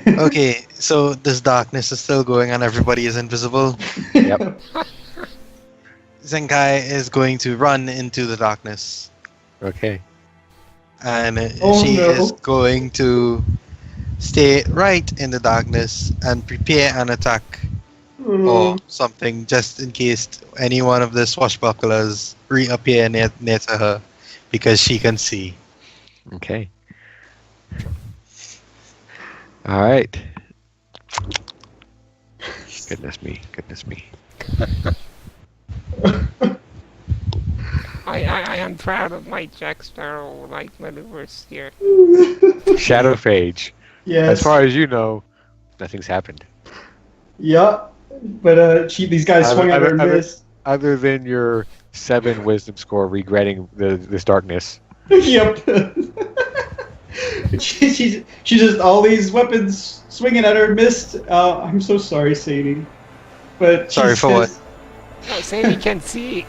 Okay, so this darkness is still going and everybody is invisible. Yep. Zenkai is going to run into the darkness. Okay. And Oh, she no. is going to stay right in the darkness and prepare an attack or something just in case any one of the swashbucklers reappear near to her because she can see. Okay. All right. Goodness me. I am proud of my Jack Sparrow like maneuvers here. Shadow Phage. Yes. As far as you know, nothing's happened. Yeah. But these guys swung at her and missed. Other than your 7 wisdom score regretting this darkness. Yep. she just all these weapons swinging at her missed. I'm so sorry, Sadie. But Sorry for what? No, Sadie can see.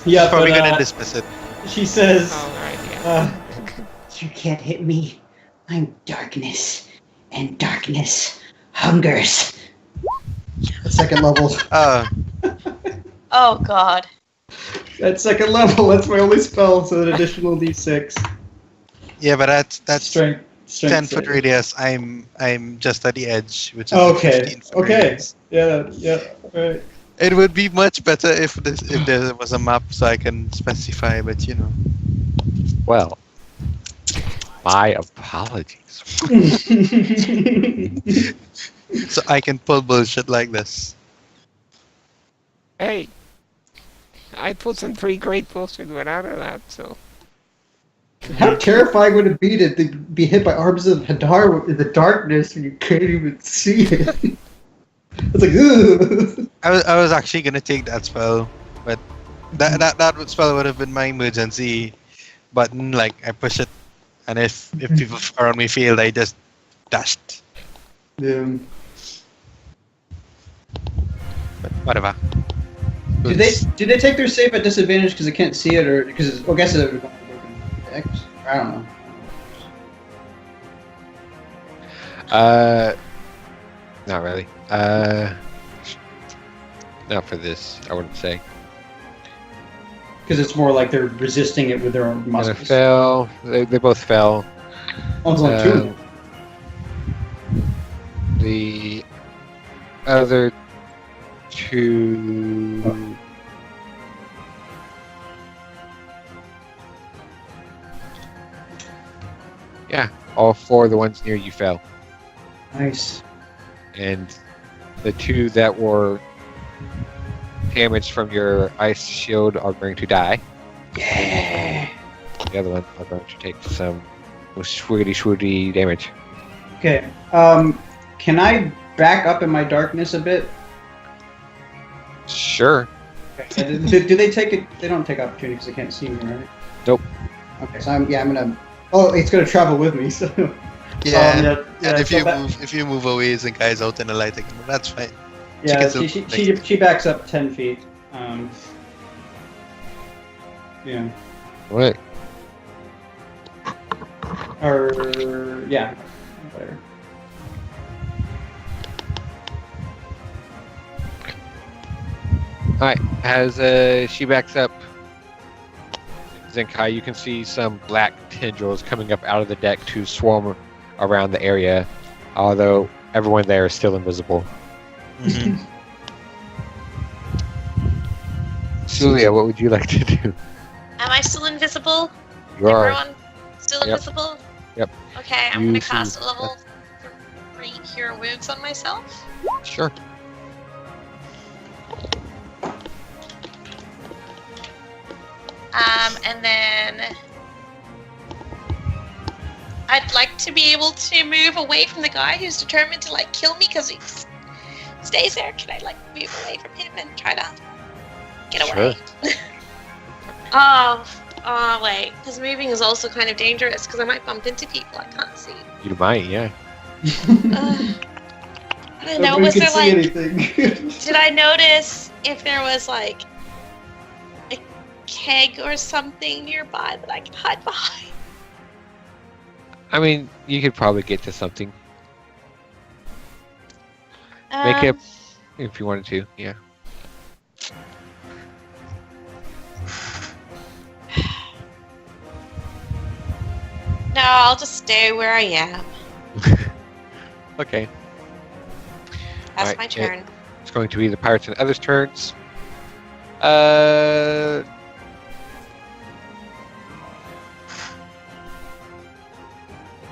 Yeah, Probably but, gonna dismiss it. she says, Oh, right, yeah. You can't hit me. I'm darkness, and darkness hungers. at second level. Oh god. At second level, that's my only spell, so an additional d6. Yeah, but that's Strength 10 foot save. radius. I'm just at the edge, which is Okay. 15 foot Okay. radius. Yeah. Right. It would be much better if there was a map so I can specify, but you know. Well, my apologies. So I can pull bullshit like this. Hey, I put some pretty great bullshit without a that, so. How terrifying would it be to be hit by arms of Hadar in the darkness when you can't even see it? It's like, ugh. I was actually gonna take that spell, but that spell would have been my emergency button. Like I push it, and if people around me failed, I just dashed. Yeah. But whatever. Did they take their save at disadvantage because they can't see it, or because I guess it would have gone broken X? I don't know. Not really. Not for this, I wouldn't say. Because it's more like they're resisting it with their own And it muscles. fell. They both fell. Oh, it's only two of them. The other two. Yeah, all 4 of the ones near you fell. Nice. And the 2 that were damaged from your ice shield are going to die. Yeah. The other ones are going to take some swooty damage. Okay. Can I back up in my darkness a bit? Sure. Okay. Do they take it? They don't take opportunity because they can't see me, right? Nope. Okay, so I'm gonna. Oh, it's gonna travel with me. So. Yeah. Yeah. And if so you move away, the guy's out in the light again. That's fine. Yeah, She she backs up 10 feet. Yeah. What? Or yeah. Whatever. Alright, as she backs up, Zenkai, you can see some black tendrils coming up out of the deck to swarm around the area, although everyone there is still invisible. Mhm. Celia, what would you like to do? Am I still invisible? You are. Everyone still Yep. invisible? Yep. Okay, I'm You gonna see- cast a level 3 Cure Wounds on myself. Sure. And then I'd like to be able to move away from the guy who's determined to like kill me because he stays there. Can I like move away from him and try to get away? Oh wait, because moving is also kind of dangerous because I might bump into people I can't see. You might, yeah. I don't know. Nobody Was can there see like? anything. Did I notice if there was like a keg or something nearby that I could hide behind? I mean, you could probably get to something. Make it if you wanted to, yeah. No, I'll just stay where I am. Okay. That's Alright, my turn. It's going to be the pirates and others' turns. I'm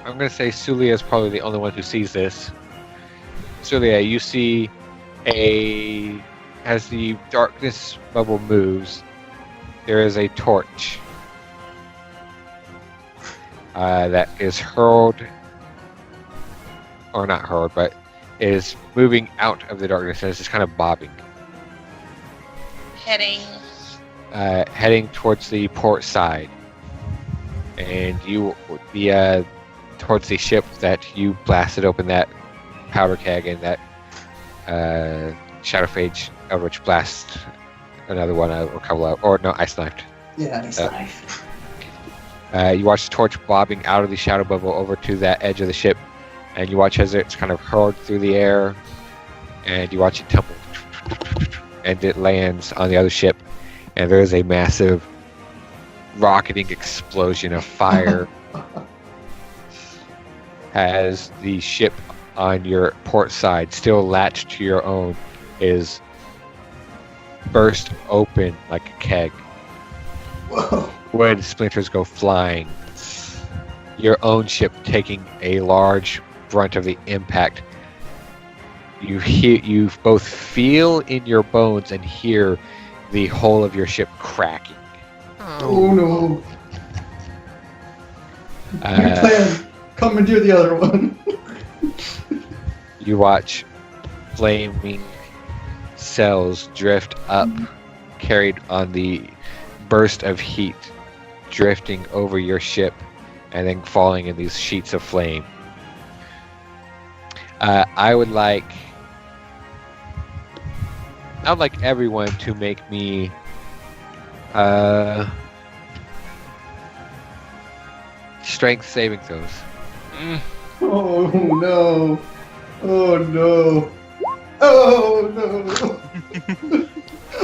going to say Sulia is probably the only one who sees this. Celia, you see as the darkness bubble moves, there is a torch that is hurled, or not hurled, but is moving out of the darkness and is just kind of bobbing, heading towards the port side, and towards the ship that you blasted open that powder keg and that Shadowphage Eldritch Blast, another one, a couple of, or no, Ice Knifed. Yeah, Ice Knife. You watch the torch bobbing out of the shadow bubble over to that edge of the ship, and you watch as it's kind of hurled through the air, and you watch it tumble, and it lands on the other ship, and there's a massive rocketing explosion of fire as the ship on your port side, still latched to your own, is burst open like a keg. Whoa. Wood splinters go flying. Your own ship taking a large brunt of the impact. You both feel in your bones and hear the hull of your ship cracking. Oh no. Your plan. Commandeer the other one. You watch flaming cells drift up, carried on the burst of heat, drifting over your ship and then falling in these sheets of flame. I would like everyone to make me strength saving throws. Oh no. Oh no. Oh no.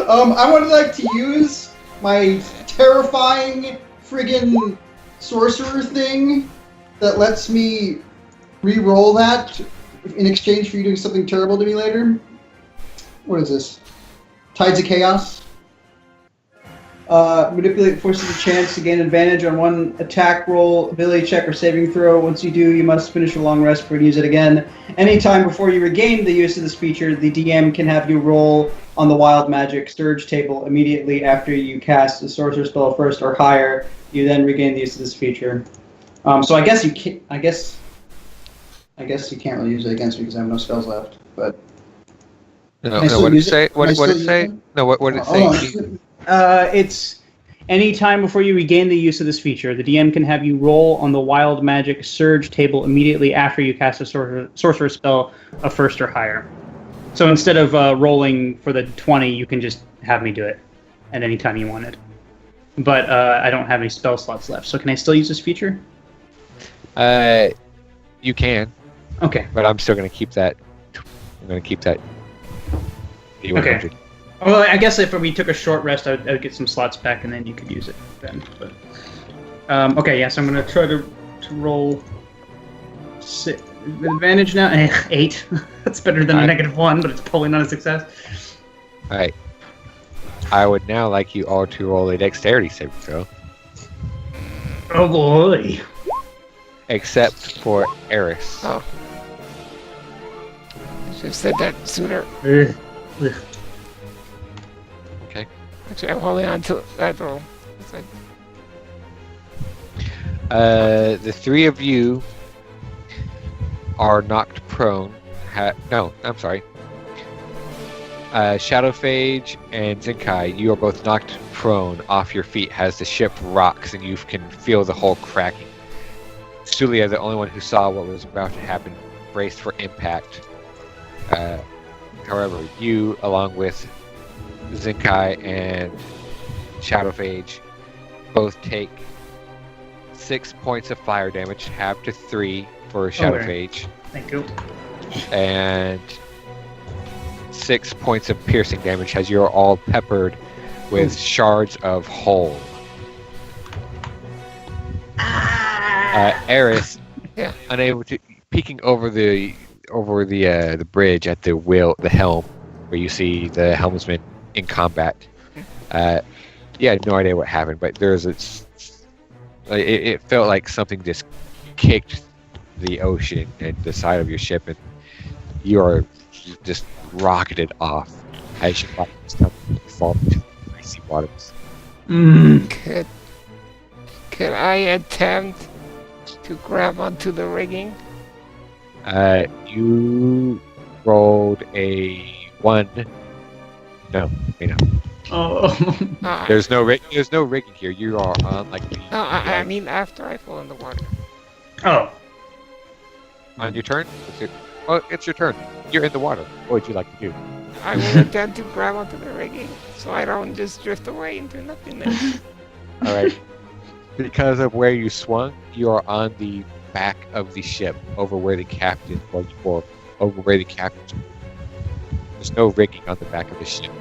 I would like to use my terrifying friggin' sorcerer thing that lets me re-roll that in exchange for you doing something terrible to me later. What is this? Tides of Chaos. Manipulate forces of chance to gain advantage on one attack roll, ability check, or saving throw. Once you do, you must finish a long rest before you use it again. Anytime before you regain the use of this feature, the DM can have you roll on the Wild Magic Surge table immediately after you cast a sorcerer spell first or higher. You then regain the use of this feature. So I guess you can't. I guess you can't really use it against me because I have no spells left. But No, what did it say? What did it say? No, what did it say? It's any time before you regain the use of this feature, the DM can have you roll on the Wild Magic Surge table immediately after you cast a sorcerer spell of first or higher. So instead of rolling for the 20, you can just have me do it at any time you want it. But I don't have any spell slots left, so can I still use this feature? You can. Okay. But I'm still going to keep that. I'm going to keep that. D100. Okay. Well, I guess if we took a short rest, I would get some slots back, and then you could use it then. But okay, yeah. So I'm going to try to roll with advantage now. 8. That's better than a -1, but it's probably not a success. All right. I would now like you all to roll a dexterity saving throw, Oh boy. except for Eris. Oh. I should have said that sooner. Ugh. Ugh. Okay. Actually, I'm holding on to that roll. It's like, The three of you are knocked prone. No, I'm sorry. Shadowphage and Zenkai, you are both knocked prone off your feet as the ship rocks and you can feel the hull cracking. Sulia, the only one who saw what was about to happen, braced for impact. However, you, along with Zenkai and Shadowphage, both take 6 points of fire damage, half to 3 for Shadowphage, Thank you. and 6 points of piercing damage as you're all peppered with shards of hull. Eris, Yeah. unable to, peeking over the bridge at the helm, where you see the helmsman in combat. You had no idea what happened, but there's it felt like something just kicked the ocean and the side of your ship, and You are just rocketed off as your body is fall into the icy waters. Could I attempt to grab onto the rigging? You rolled a 1. No, wait, no. Oh. There's no rigging here. You are on like the. No, I mean after I fall in the water. Oh. On your turn. It's your turn. You're in the water. What would you like to do? I will attempt to grab onto the rigging so I don't just drift away into nothingness. All right. Because of where you swung, you are on the back of the ship, over where the captain was, or over where the captain. There's no rigging on the back of the ship,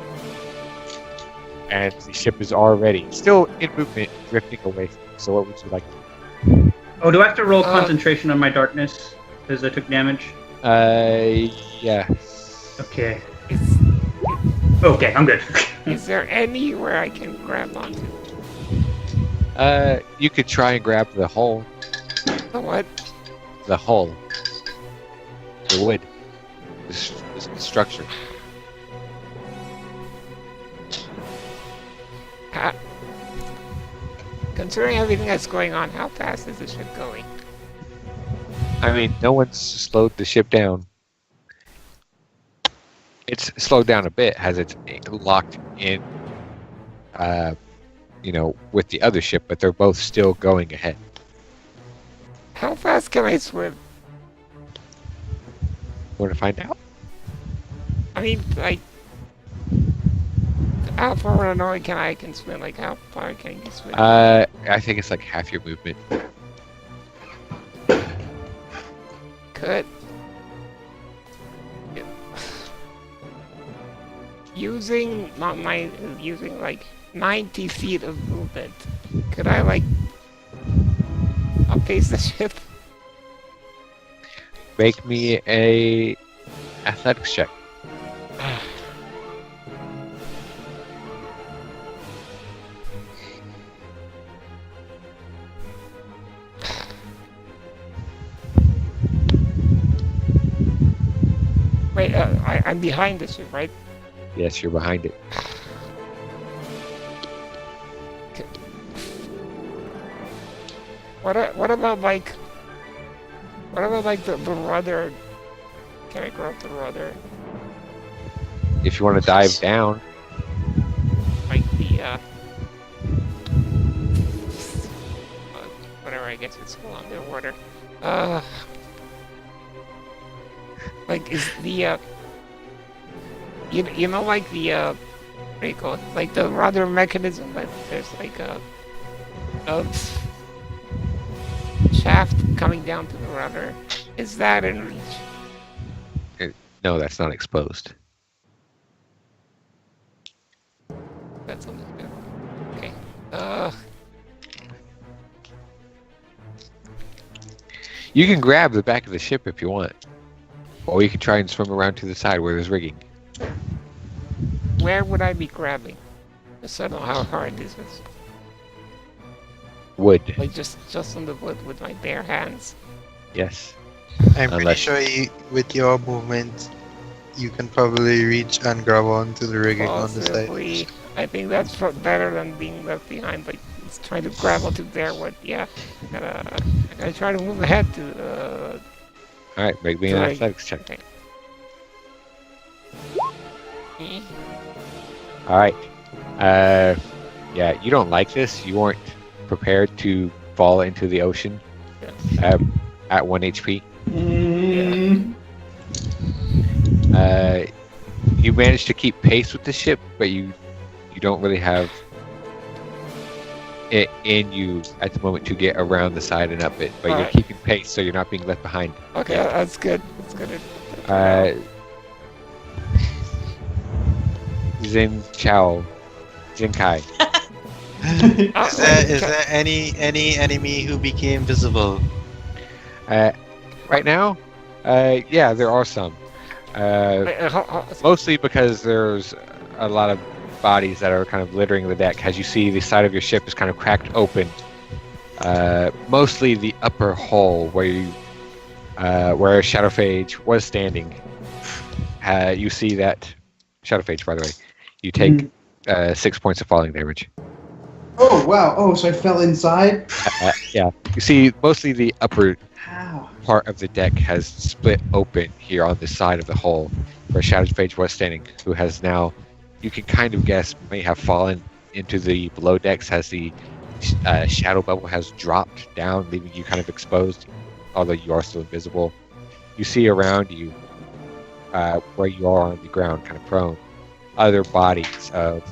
and the ship is already still in movement, drifting away from you. So, what would you like to do? Oh, do I have to roll concentration on my darkness because I took damage? Yes. Okay. Is, Okay, I'm good. is there anywhere I can grab onto? You could try and grab the hull. The what? The hull. The wood. The structure. Considering everything that's going on, how fast is the ship going? I mean, no one's slowed the ship down. It's slowed down a bit, has it locked in, with the other ship, but they're both still going ahead. How fast can I swim? Want to find out? I mean, like, how far can I swim? Like, how far can you swim? I think it's like half your movement. Could using like 90 feet of movement, could I like outpace the ship? Make me a athletics check. Wait, I'm behind the ship, right? Yes, you're behind it. What about like the rudder? Can I grab the rudder? If you want to dive down, Like the whatever, I guess it's still underwater. Like is the you know like the what do you call it? Like the rudder mechanism, but there's like a shaft coming down to the rudder. Is that in reach? no, that's not exposed. That's on the good. Okay. You can grab the back of the ship if you want. Or you can try and swim around to the side where there's rigging. Where would I be grabbing? Just I don't know how hard this is. Wood. Like just on the wood with my bare hands. Yes. I'm pretty Unless- sure with your movement, you can probably reach and grab onto the rigging on the side. Possibly. I think that's better than being left behind. Like trying to grab onto their wood. Yeah. I gotta try to move ahead to. Alright, make me an Right. athletics check. Okay. Eh. Alright. Yeah, you don't like this. You weren't prepared to fall into the ocean at 1 HP. You managed to keep pace with the ship, but you don't really have it in you at the moment to get around the side and up it. But you're Alright. keeping pace, so you're not being left behind. Okay, that's good. That's good. Zinkai. Is there any enemy who became visible? Right now, yeah, there are some. Mostly because there's a lot of bodies that are kind of littering the deck. As you see, the side of your ship is kind of cracked open. Mostly the upper hull where Shadowphage was standing you see that Shadow Phage, by the way. You take 6 points of falling damage. Oh wow! Oh, so I fell inside. Yeah. You see, mostly the upper How? part of the deck has split open here on the side of the hole where Shadow Phage was standing, who has now, you can kind of guess, may have fallen into the below decks as the shadow bubble has dropped down, leaving you kind of exposed, although you are still invisible. You see around you, where you are on the ground, kind of prone, other bodies of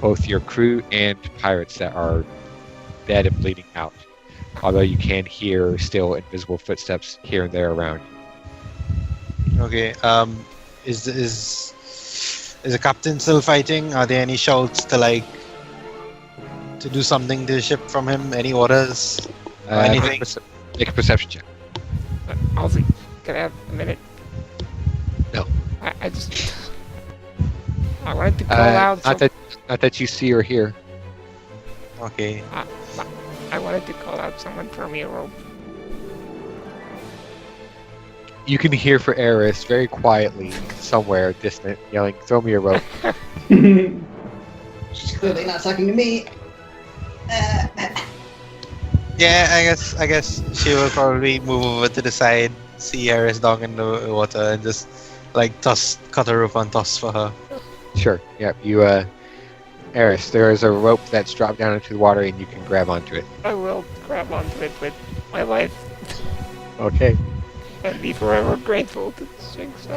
both your crew and pirates that are dead and bleeding out. Although you can hear still invisible footsteps here and there around. Okay. Is the captain still fighting? Are there any shouts to do something to the ship from him? Any orders? Or anything? Make a perception check. Ozzy, can I have a minute? No. I just... I wanted to call out Not that you see or hear. Okay. I wanted to call out someone for me a rope. You can hear for Eris very quietly, somewhere distant, yelling, "Throw me a rope." She's clearly not talking to me. Yeah, I guess she will probably move over to the side, see Aris down in the water, and just cut a rope and toss for her. Sure. Yep. You, Eris, there is a rope that's dropped down into the water, and you can grab onto it. I will grab onto it with my life Okay. and be forever grateful to the Sphinx.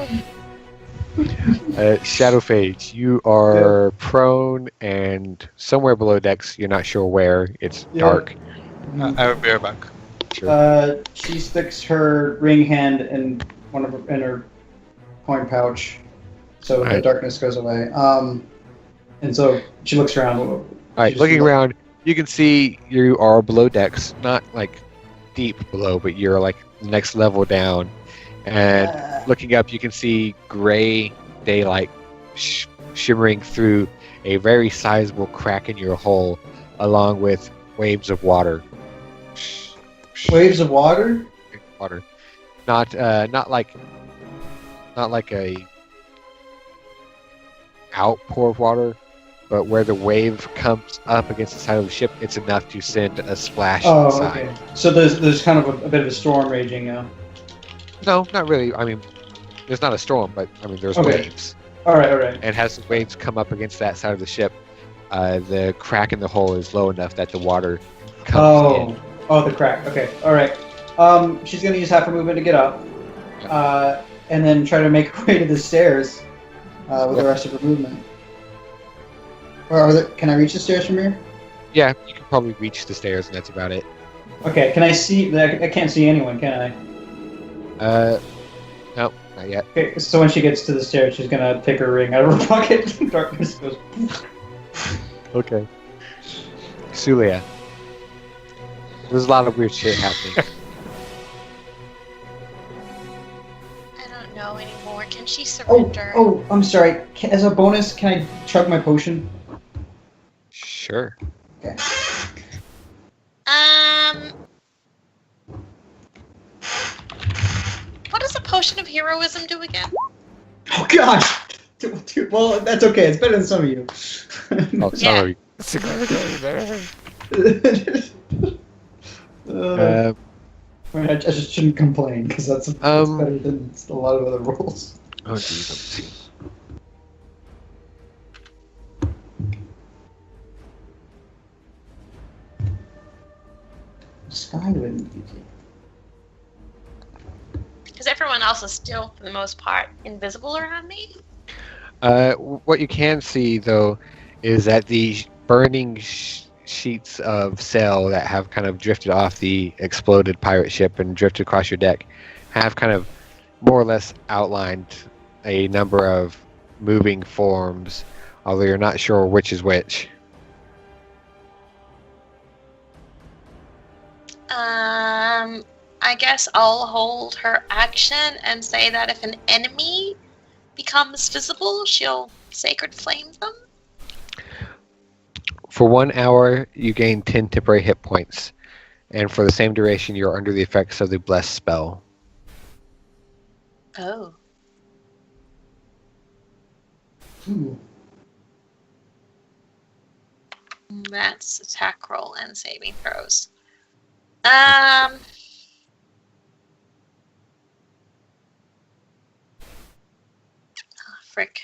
Shadow Phage, you are prone and somewhere below decks. You're not sure where. It's dark. I will be right back. Sure. She sticks her ring hand in in her coin pouch, so the Alright. darkness goes away. And so she looks around. All right, looking around, you can see you are below decks, not deep below, but you're next level down. And looking up, you can see gray daylight shimmering through a very sizable crack in your hull, along with waves of water. Waves of water. Water, not like a outpour of water, but where the wave comes up against the side of the ship, it's enough to send a splash inside. Okay. So there's kind of a bit of a storm raging now. No, not really. I mean, there's not a storm, but I mean, there's Okay. waves. All right. And as the waves come up against that side of the ship, the crack in the hull is low enough that the water comes in. Oh, the crack. Okay. All right. She's gonna use half her movement to get up, and then try to make her way to the stairs with the rest of her movement. Or can I reach the stairs from here? Yeah, you can probably reach the stairs, and that's about it. Okay. Can I see? I can't see anyone, can I? No, not yet. Okay. So when she gets to the stairs, she's gonna take her ring out of her pocket. Darkness goes. Okay. Sulia. There's a lot of weird shit happening. I don't know anymore. Can she surrender? Oh, I'm sorry. As a bonus, can I chug my potion? Sure. Okay. What does a potion of heroism do again? Oh gosh. Dude, well, that's okay. It's better than some of you. Oh, sorry. Significantly better. I just shouldn't complain because that's better than a lot of other rolls. Oh, geez, let's see. Skywind. Because everyone else is still, for the most part, invisible around me. What you can see, though, is that the burning sheets of sail that have kind of drifted off the exploded pirate ship and drifted across your deck have kind of more or less outlined a number of moving forms, although you're not sure which is which. I guess I'll hold her action and say that if an enemy becomes visible, she'll sacred flame them. For 1 hour, you gain 10 temporary hit points, and for the same duration, you're under the effects of the bless spell. Oh. Ooh. That's attack roll and saving throws. Oh, frick.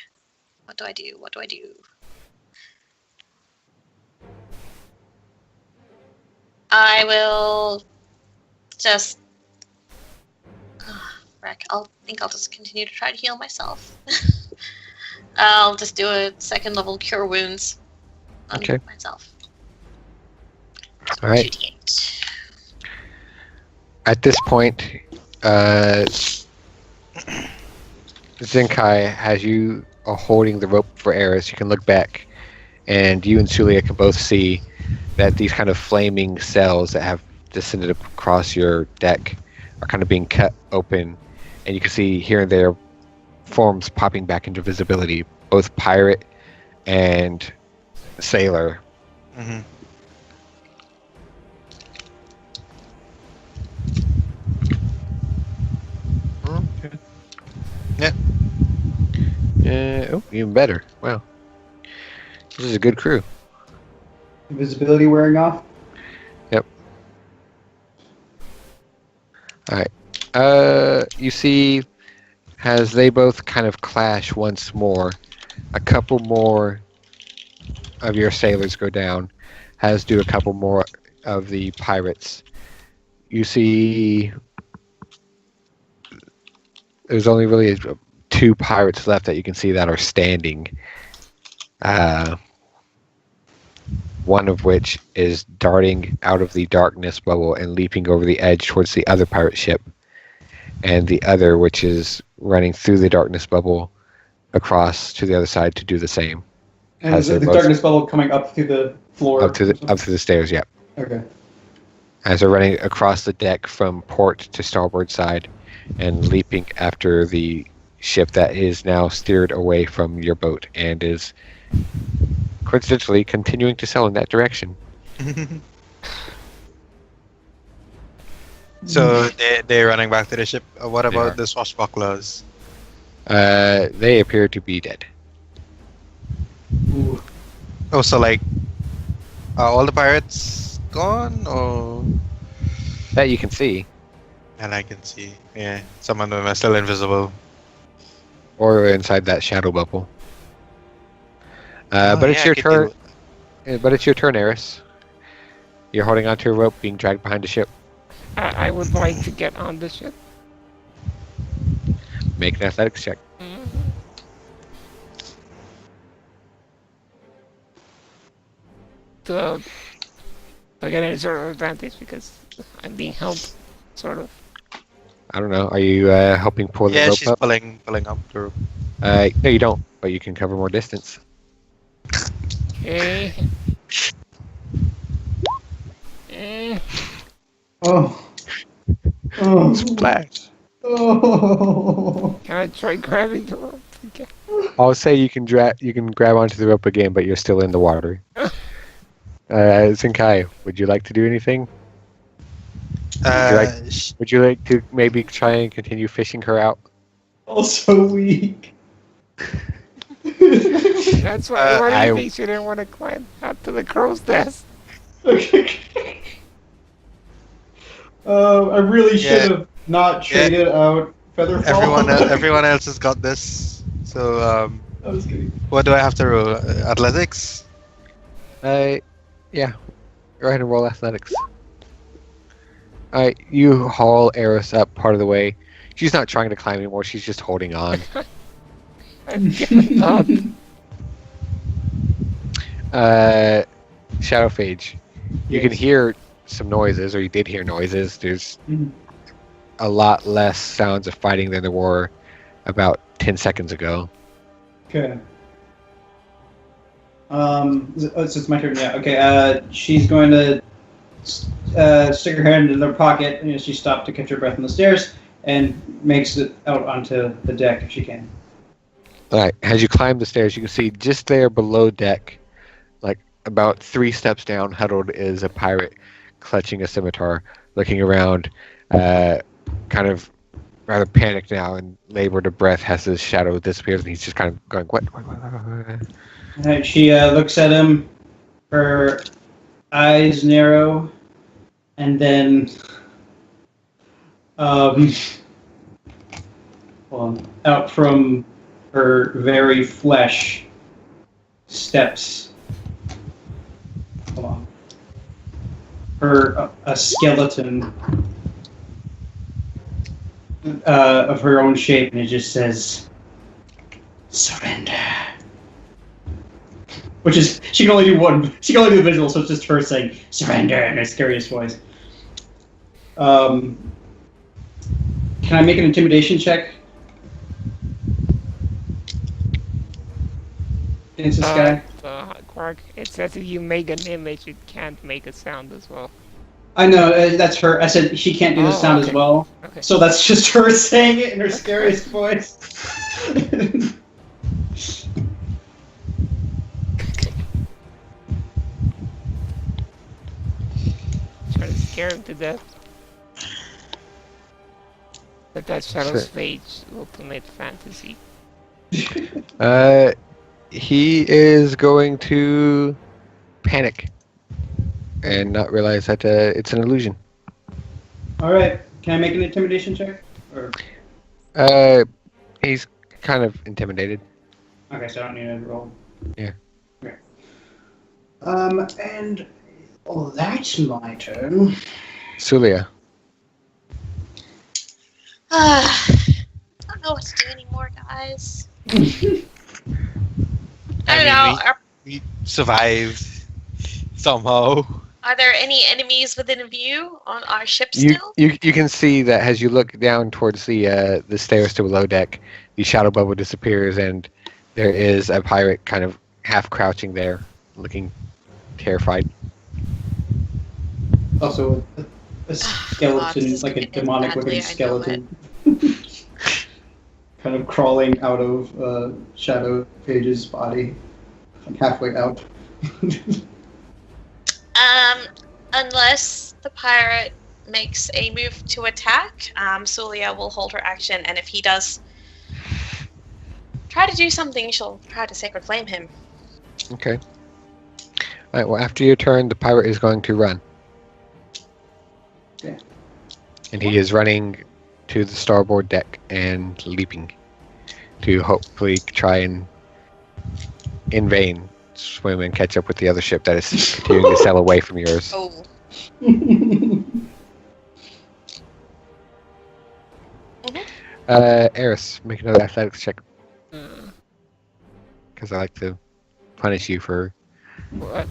What do I do? What do I do? I will just. Frick. I'll just continue to try to heal myself. I'll just do a second level cure wounds on Okay. myself. All right. 2d8. At this point, Zenkai, as you are holding the rope for Eris, you can look back, and you and Sulia can both see that these kind of flaming cells that have descended across your deck are kind of being cut open, and you can see here and there forms popping back into visibility, both pirate and sailor. Mm-hmm. Okay. Oh, even better. Wow. This is a good crew. Invisibility wearing off. Alright. You see, as they both kind of clash once more, a couple more of your sailors go down, as do a couple more of the pirates. You see, there's only really 2 pirates left that you can see that are standing. One of which is darting out of the darkness bubble and leaping over the edge towards the other pirate ship, and the other which is running through the darkness bubble across to the other side to do the same. And As is the they're both- darkness bubble coming up through the floor? Up through the stairs, yeah. Okay. As they're running across the deck from port to starboard side and leaping after the ship that is now steered away from your boat and is coincidentally continuing to sail in that direction. So they're running back to the ship. What They about are. the swashbucklers? They appear to be dead. Ooh. Oh, so like, are all the pirates gone? Or That you can see. and I can see, yeah, some of them are still invisible. Or inside that shadow bubble. Oh, But it's yeah, I your could turn. do- But it's your turn, Eris. You're holding onto a rope, being dragged behind a ship. I would like to get on the ship. Make an athletics check. To get any sort of advantage because I'm being held, sort of. I don't know. Are you helping pull the Yeah, rope she's up? pulling up the rope. No, you don't. But you can cover more distance. Okay. Eh, Oh. Oh. Splash. Oh. can I try grabbing the rope again? I'll say you can grab onto the rope again, but you're still in the water. Zenkai, would you like to do anything? Uh, sh- Would you like to maybe try and continue fishing her out? Also weak. That's why one I- of you didn't want to climb out to the crow's nest. Okay. I really Yeah. should have not traded out Featherfall. everyone else has got this. So I was kidding. what do I have to roll? Athletics? Yeah. Go ahead and roll athletics. Alright, you haul Eris up part of the way. She's not trying to climb anymore, she's just holding on. I'm giving up. Shadowphage, you can hear some noises, or you did hear noises. There's Mhm. a lot less sounds of fighting than there were about 10 seconds ago. Okay. So it's my turn. Yeah. Okay. She's going to stick her hand in her pocket. You know, she stopped to catch her breath on the stairs and makes it out onto the deck if she can. Alright, as you climb the stairs, you can see just there below deck, like about 3 steps down, huddled is a pirate clutching a scimitar, looking around, kind of rather panicked now and labored of breath as his shadow disappears, and he's just kind of going, what? Alright, she looks at him, her eyes narrow, and then out from her very flesh steps. Hold on. A skeleton of her own shape, and it just says, "Surrender." Which is, she can only do one. She can only do the visual, so it's just her saying "surrender" in her scariest voice. Can I make an intimidation check against this guy? Quark, it says if you make an image, it can't make a sound as well. I know, that's her. I said she can't do the sound okay. as well. Okay. So that's just her saying it in her scariest voice. Try to scare him to death. But that's Shadow's Fate's ultimate fantasy. He is going to panic and not realize that it's an illusion. Alright, can I make an intimidation check? Or... He's kind of intimidated. Okay, so I don't need to roll. Yeah. Okay. And that's my turn. Sulia. I don't know what to do anymore, guys. I don't know. We survived somehow. Are there any enemies within view on our ship You still? can see that as you look down towards the stairs to below deck, the shadow bubble disappears, and there is a pirate kind of half crouching there, looking terrified. Also, a skeleton, this is like a gonna end demonic badly, looking I know skeleton. Kind of crawling out of Shadow Page's body, like halfway out. Unless the pirate makes a move to attack, Sulia will hold her action, and if he does try to do something, she'll try to Sacred Flame him. Okay. Alright, well, after your turn, the pirate is going to run. Okay. And he is running to the starboard deck and leaping to hopefully try and, in vain, swim and catch up with the other ship that is continuing to sail away from yours. Oh. Eris, make another athletics check, because I like to punish you for What?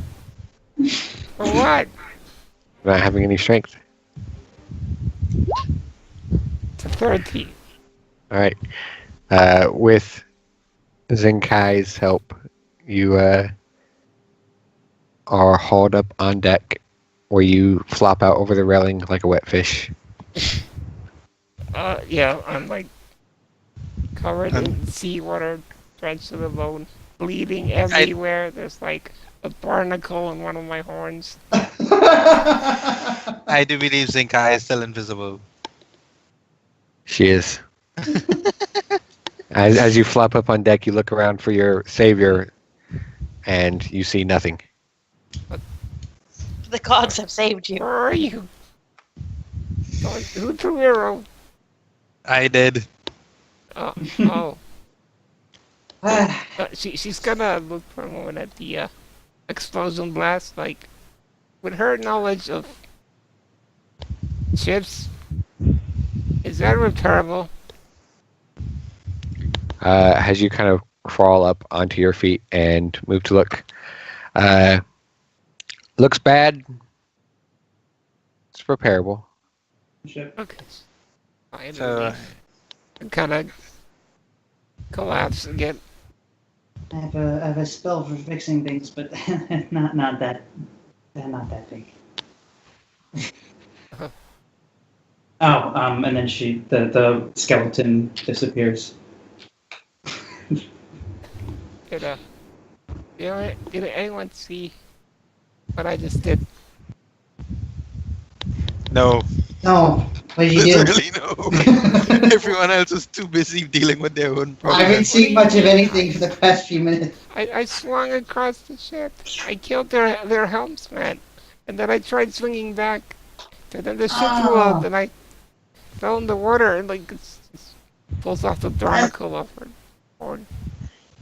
For what? not having any strength. It's a 13. Alright. With Zenkai's help, you are hauled up on deck, where you flop out over the railing like a wet fish. Yeah, I'm like covered in seawater, drenched to the bone, bleeding everywhere. There's like a barnacle in one of my horns. I do believe Zinkai is still invisible. She is. As you flop up on deck, you look around for your savior, and you see nothing. The gods have saved you. Where are you? Who threw arrow? I did. Oh. She's gonna look for a moment at the explosion blast. Like, with her knowledge of ships, is that repairable? As you kind of crawl up onto your feet and move to look, looks bad. It's repairable. Okay. I So, kind of collapse again. I have a spell for fixing things, but not that big. And then the skeleton disappears. Did anyone see what I just did? no. No, What did you do? Literally no. Everyone else is too busy dealing with their own I problems. haven't seen much of anything for the past few minutes. I swung across the ship. I killed their helmsman. And then I tried swinging back. And then the ship blew up and I fell in the water and like it's pulls off the barnacle off her board.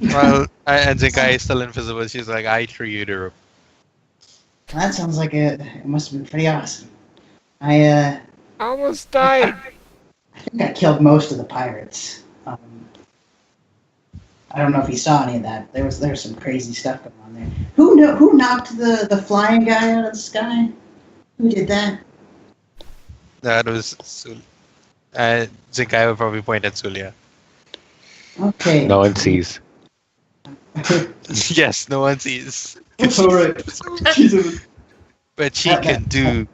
Well, and Zinkai is still invisible. She's like, I threw you the rope. That sounds like it must have been pretty awesome. I Almost died. think I killed most of the pirates. I don't know if you saw any of that. There was some crazy stuff going on there. Who knocked the flying guy out of the sky? Who did that? That was Sul. Zinkai would probably point at Sulia. Okay. No one sees. Yes, no one sees. Alright. Jesus. But she can do.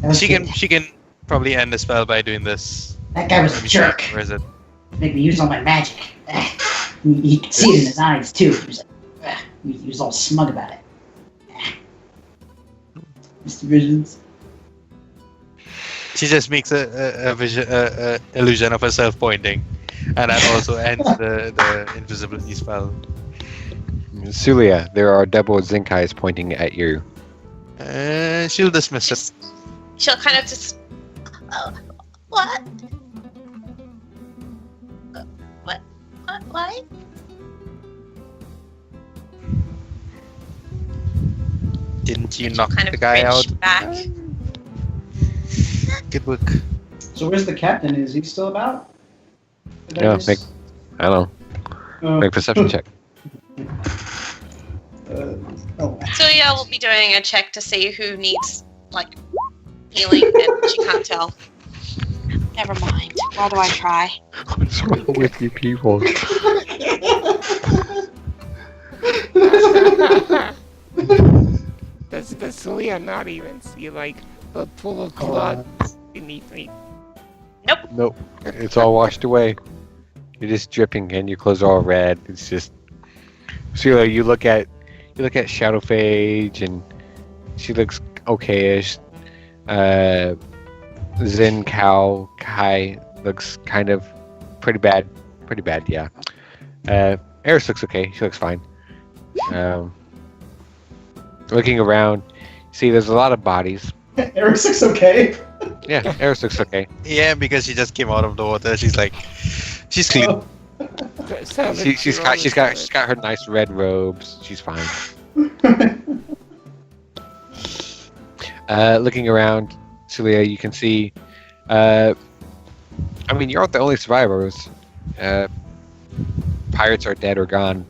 That was She good. can probably end the spell by doing this. That guy was Let a me see, jerk. where is it? Make me use all my magic. You could see it in his eyes too. He was like, he was all smug about it. Mr. Visions. She just makes a illusion of herself pointing, and that also ends the invisibility spell. Sulia, there are double Zinkais pointing at you. She'll dismiss it. She'll kind of just. What? What? Didn't you She'll knock kind the of guy out? cringe back. Good work. So where's the captain? Is he still about? Did Yeah, just- I don't know. Oh. Make a perception check. Oh. Celia will be doing a check to see who needs, like, healing, and she can't tell. Never mind. Why do I try? What's wrong with you people? Does Celia not even see like a pool of blood beneath me? Nope. It's all washed away. You're just dripping and your clothes are all red. It's just Sulia, you look at Shadowphage and she looks okayish. Zen Cow Kai looks kind of pretty bad. Pretty bad, yeah. Eris looks okay. She looks fine. Looking around, see there's a lot of bodies. Eris looks okay. Yeah, Eris looks okay. Yeah, because she just came out of the water. She's like, she's clean. Oh. She's got her nice red robes. She's fine. Looking around, Celia, you can see. I mean, you aren't the only survivors. Pirates are dead or gone,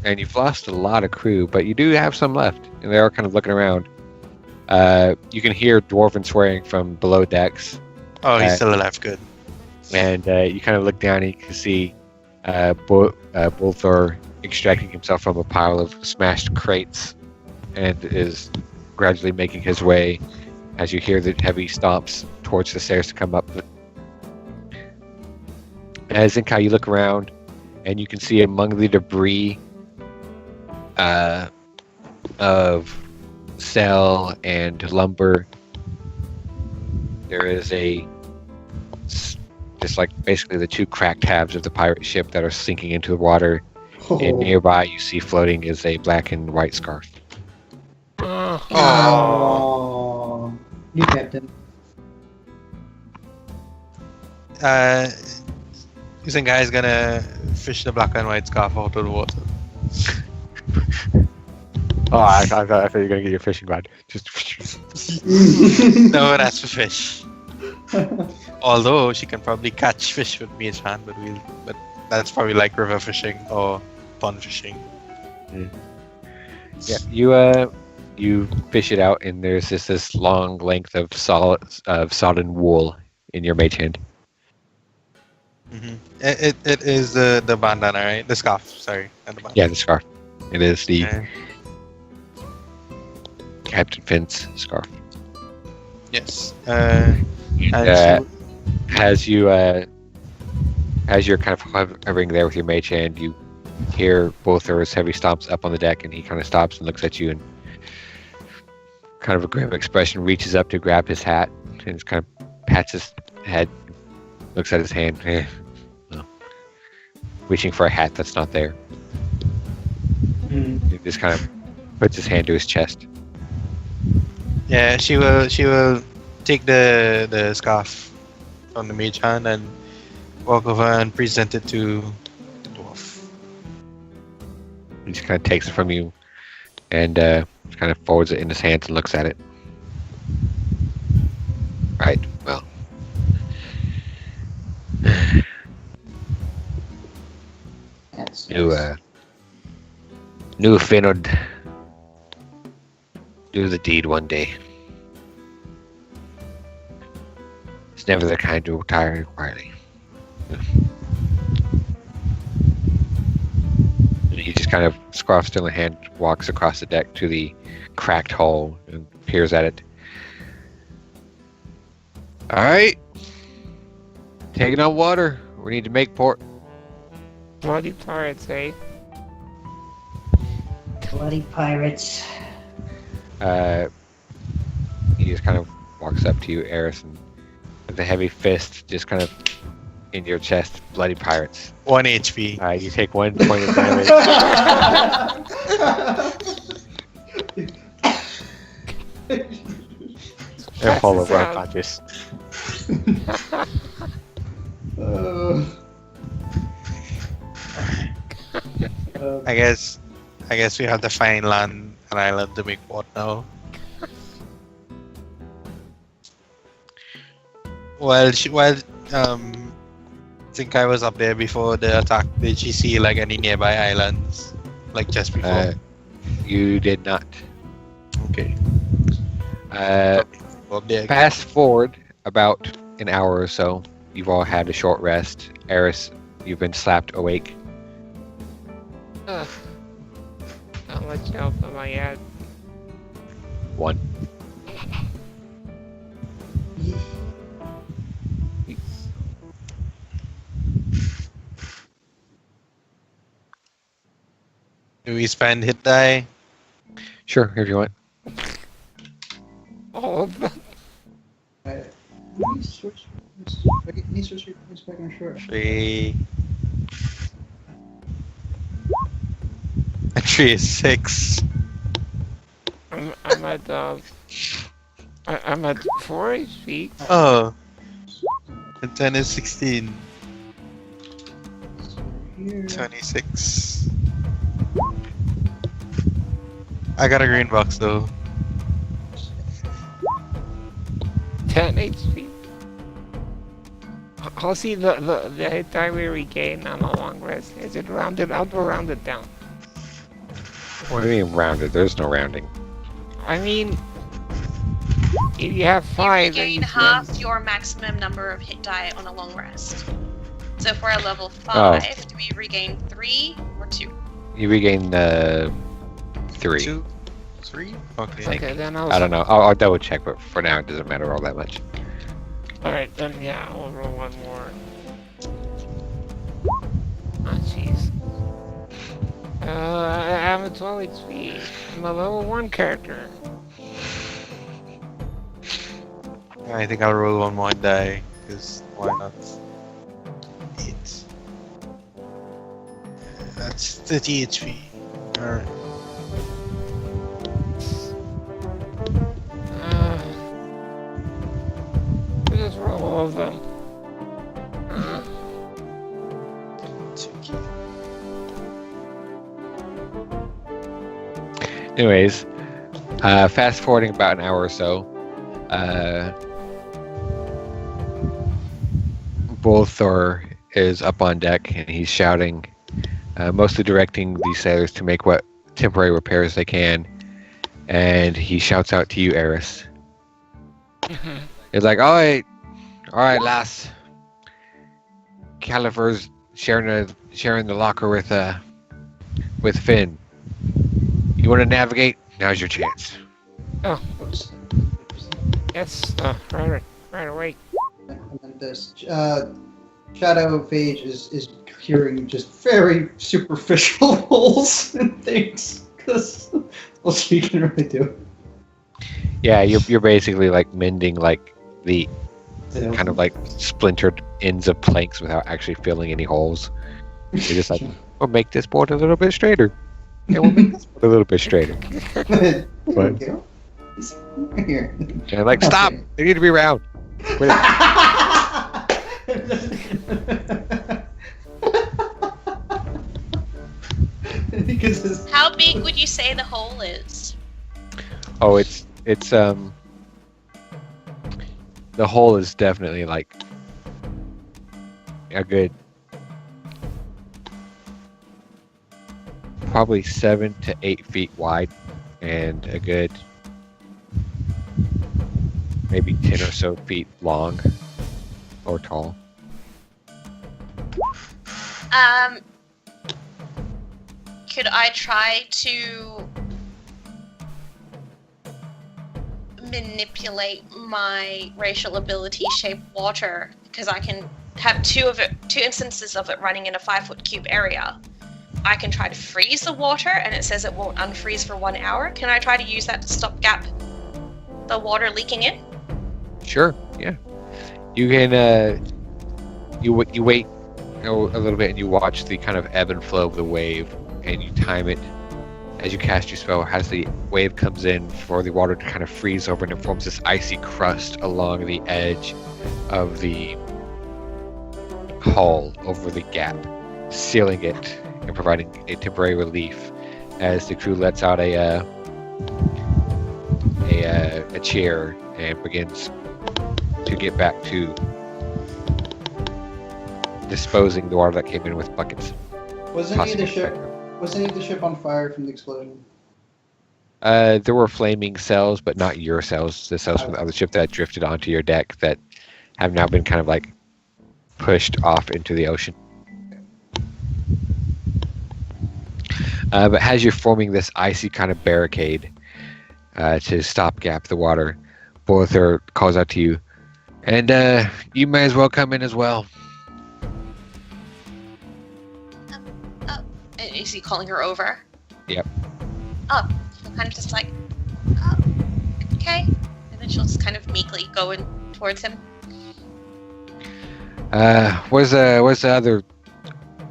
and you've lost a lot of crew, but you do have some left, and they are kind of looking around. You can hear Dwarven swearing from below decks, Oh, he's still alive. Good. and you kind of look down and you can see Bolthor extracting himself from a pile of smashed crates, and is gradually making his way as you hear the heavy stomps towards the stairs to come up. As Zinkai, you look around, and you can see among the debris of cell and lumber, there is just like basically the two cracked halves of the pirate ship that are sinking into the water. And nearby, you see floating is a black and white scarf. Oh. You captain. This guy is gonna fish the black and white scarf out of the water. Oh, I thought you were gonna get your fishing rod. Just No, that's for fish. Although she can probably catch fish with Mage Hand, but that's probably like river fishing or pond fishing. yeah. You fish it out, and there's just this long length of sodden wool in your mage hand. Mm-hmm. It is the bandana, right? The scarf. Sorry, and the bandana. Yeah, the scarf. It is the Okay. Captain Finn's scarf. Yes. And, And as you're kind of hovering there with your mage hand, you hear Bolthor's heavy stomps up on the deck, and he kind of stops and looks at you, and kind of a grim expression reaches up to grab his hat. and just kind of pats his head, looks at his hand, well, reaching for a hat that's not there. He just kind of puts his hand to his chest. Yeah, she will take the scarf from the mage hand and walk over and present it to the dwarf. He just kind of takes it from you and just kind of folds it in his hands and looks at it. Right, well. That's New Finod do the deed one day. It's never the kind to retire quietly. And he just kind of scarf still in hand, walks across the deck to the cracked hull and peers at it. Alright. Taking on water. We need to make port. Bloody pirates, eh? bloody pirates. He just kind of walks up to you, Eris, and with a heavy fist just kind of into your chest. Bloody pirates. 1 HP. You take 1 point of damage. They're full of unconscious. I guess we have to find land an island to make port now. While Zinkai was up there before the attack, did she see like any nearby islands, like just before? You did not. Okay. Up there. Fast forward about an hour or so. You've all had a short rest. Eris, you've been slapped awake. How much health am I at? 1. Do we spend hit die? Sure, if you want. All of them? Can you switch your points back on short? 3. 3 is 6. I'm at I'm at 4 HP. Oh. And 10 is 16. Here. 26. I got a green box though. 10 HP. I'll see the hit die we regain on a long rest. Is it rounded up or rounded down? What do you mean rounded? There's no rounding. I mean, if you have 5, You then regain you half your maximum number of hit die on a long rest. So if we're at level 5, do we regain 3 or 2? You regain 3. 2? 3? Okay. Okay, then I'll. I don't know. I'll double check, but for now it doesn't matter all that much. Alright, then yeah, I'll roll 1 more. Oh, jeez. I'm at 12 HP. I'm a level 1 character. I think I'll roll 1 more die, because why not? 8. That's 30 HP. Alright. I'll just roll all of them. It's okay. Anyways, fast forwarding about an hour or so, Bullthor is up on deck and he's shouting, mostly directing the sailors to make what temporary repairs they can. And he shouts out to you, Eris. He's like, all right, lass. Caliver's sharing the locker with Finn. You want to navigate? Now's your chance. Oh, yes, right away. And then this Shadow Phage is hearing just very superficial rolls and things because all she can really do. Yeah, you're basically like mending like the kind of like splintered ends of planks without actually filling any holes. You're just like, we'll make this board a little bit straighter. Yeah, we'll make this board a little bit straighter. There we go. Here. And I'm like, stop! They need to be round. Quit it. Because How big would you say the hole is? Oh, it's the hole is definitely like a good probably 7 to 8 feet wide and a good maybe 10 or so feet long or tall. Could I try to manipulate my racial ability shape water? Because I can have two instances of it running in a 5-foot cube area. I can try to freeze the water, and it says it won't unfreeze for 1 hour. Can I try to use that to stopgap the water leaking in? Sure, yeah. You can you wait a little bit and you watch the kind of ebb and flow of the wave, and you time it as you cast your spell. As the wave comes in for the water to kind of freeze over, and it forms this icy crust along the edge of the hull over the gap, sealing it and providing a temporary relief as the crew lets out a chair and begins to get back to disposing the water that came in with buckets. was any of the ship on fire from the explosion? There were flaming cells, but not your cells. The cells from the other ship that drifted onto your deck that have now been kind of like pushed off into the ocean. But as you're forming this icy kind of barricade to stopgap the water, Bolither calls out to you, and you may as well come in as well. Is he calling her over? Yep. Oh, she'll kind of just like, oh, okay. And then she'll just kind of meekly go in towards him. Where's the other?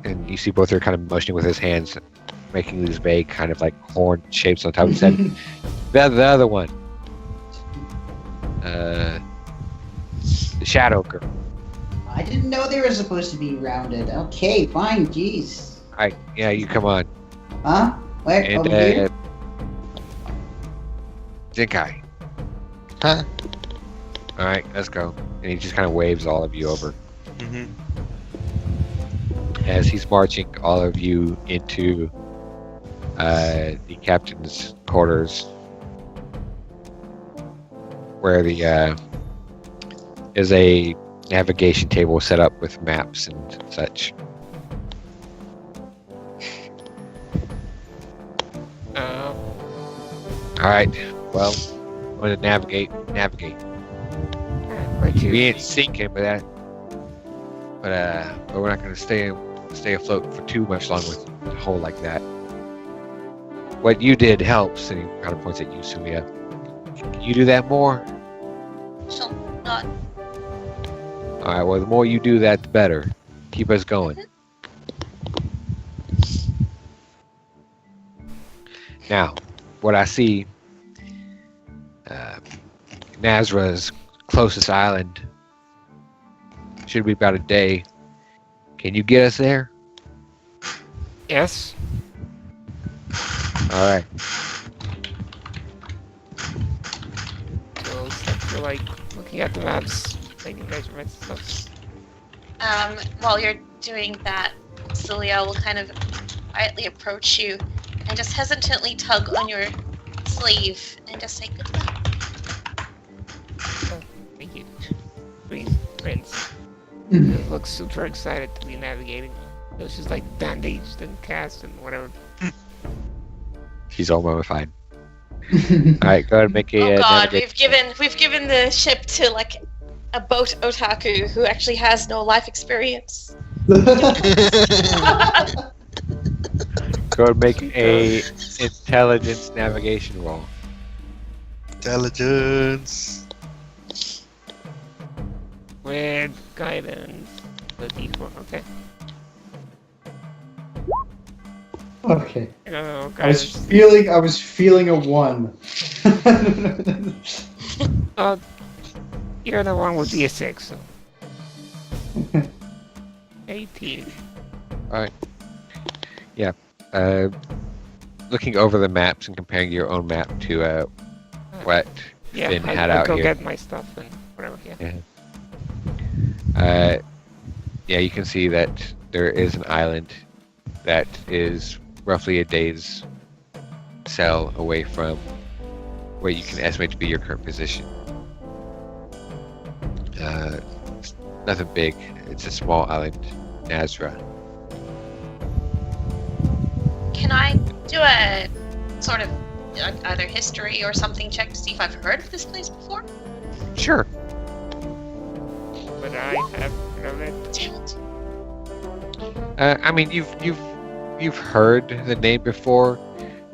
And you see both are kind of motioning with his hands, making these vague kind of like horn shapes on top of his head. the other one. The Shadow Girl. I didn't know they were supposed to be rounded. Okay, fine, jeez. Alright, yeah, you come on. Huh? Where? And Over here? Zinkai. Huh? Alright, let's go. And he just kind of waves all of you over. Mm-hmm. As he's marching all of you into the captain's quarters, where the is a navigation table set up with maps and such. All right, well, I'm gonna navigate. We ain't sinking, but we're not gonna stay afloat for too much long with a hole like that. What you did helps, and he kind of points at you, Suya. Can you do that more? She'll not. All right. Well, the more you do that, the better. Keep us going. Now, what I see, Nazra's closest island should be about a day. Can you get us there? Yes. All right. So you're like looking at the maps, taking measurements and stuff. While you're doing that, Celia will kind of quietly approach you and just hesitantly tug on your sleeve and just say good luck. Oh, thank you. Please, Prince. She looks super excited to be navigating. So she's like bandaged and cast and whatever. She's all mummified. All right, go ahead and make a. Oh god, navigation. we've given the ship to like a boat otaku who actually has no life experience. Go ahead and make a intelligence navigation roll. Intelligence. With guidance, the D4. Okay. Okay. Oh, I was guidance. feeling a 1. You're the one with the 6. So. 18. Looking over the maps and comparing your own map to what Yeah, Finn had I'll out go here. get my stuff and whatever. Yeah. Yeah, you can see that there is an island that is roughly a day's sail away from where you can estimate to be your current position. It's nothing big. It's a small island, Nazra. Can I do a sort of either history or something check to see if I've heard of this place before? Sure. But I have heard of it. Damn it. I mean, you've heard the name before,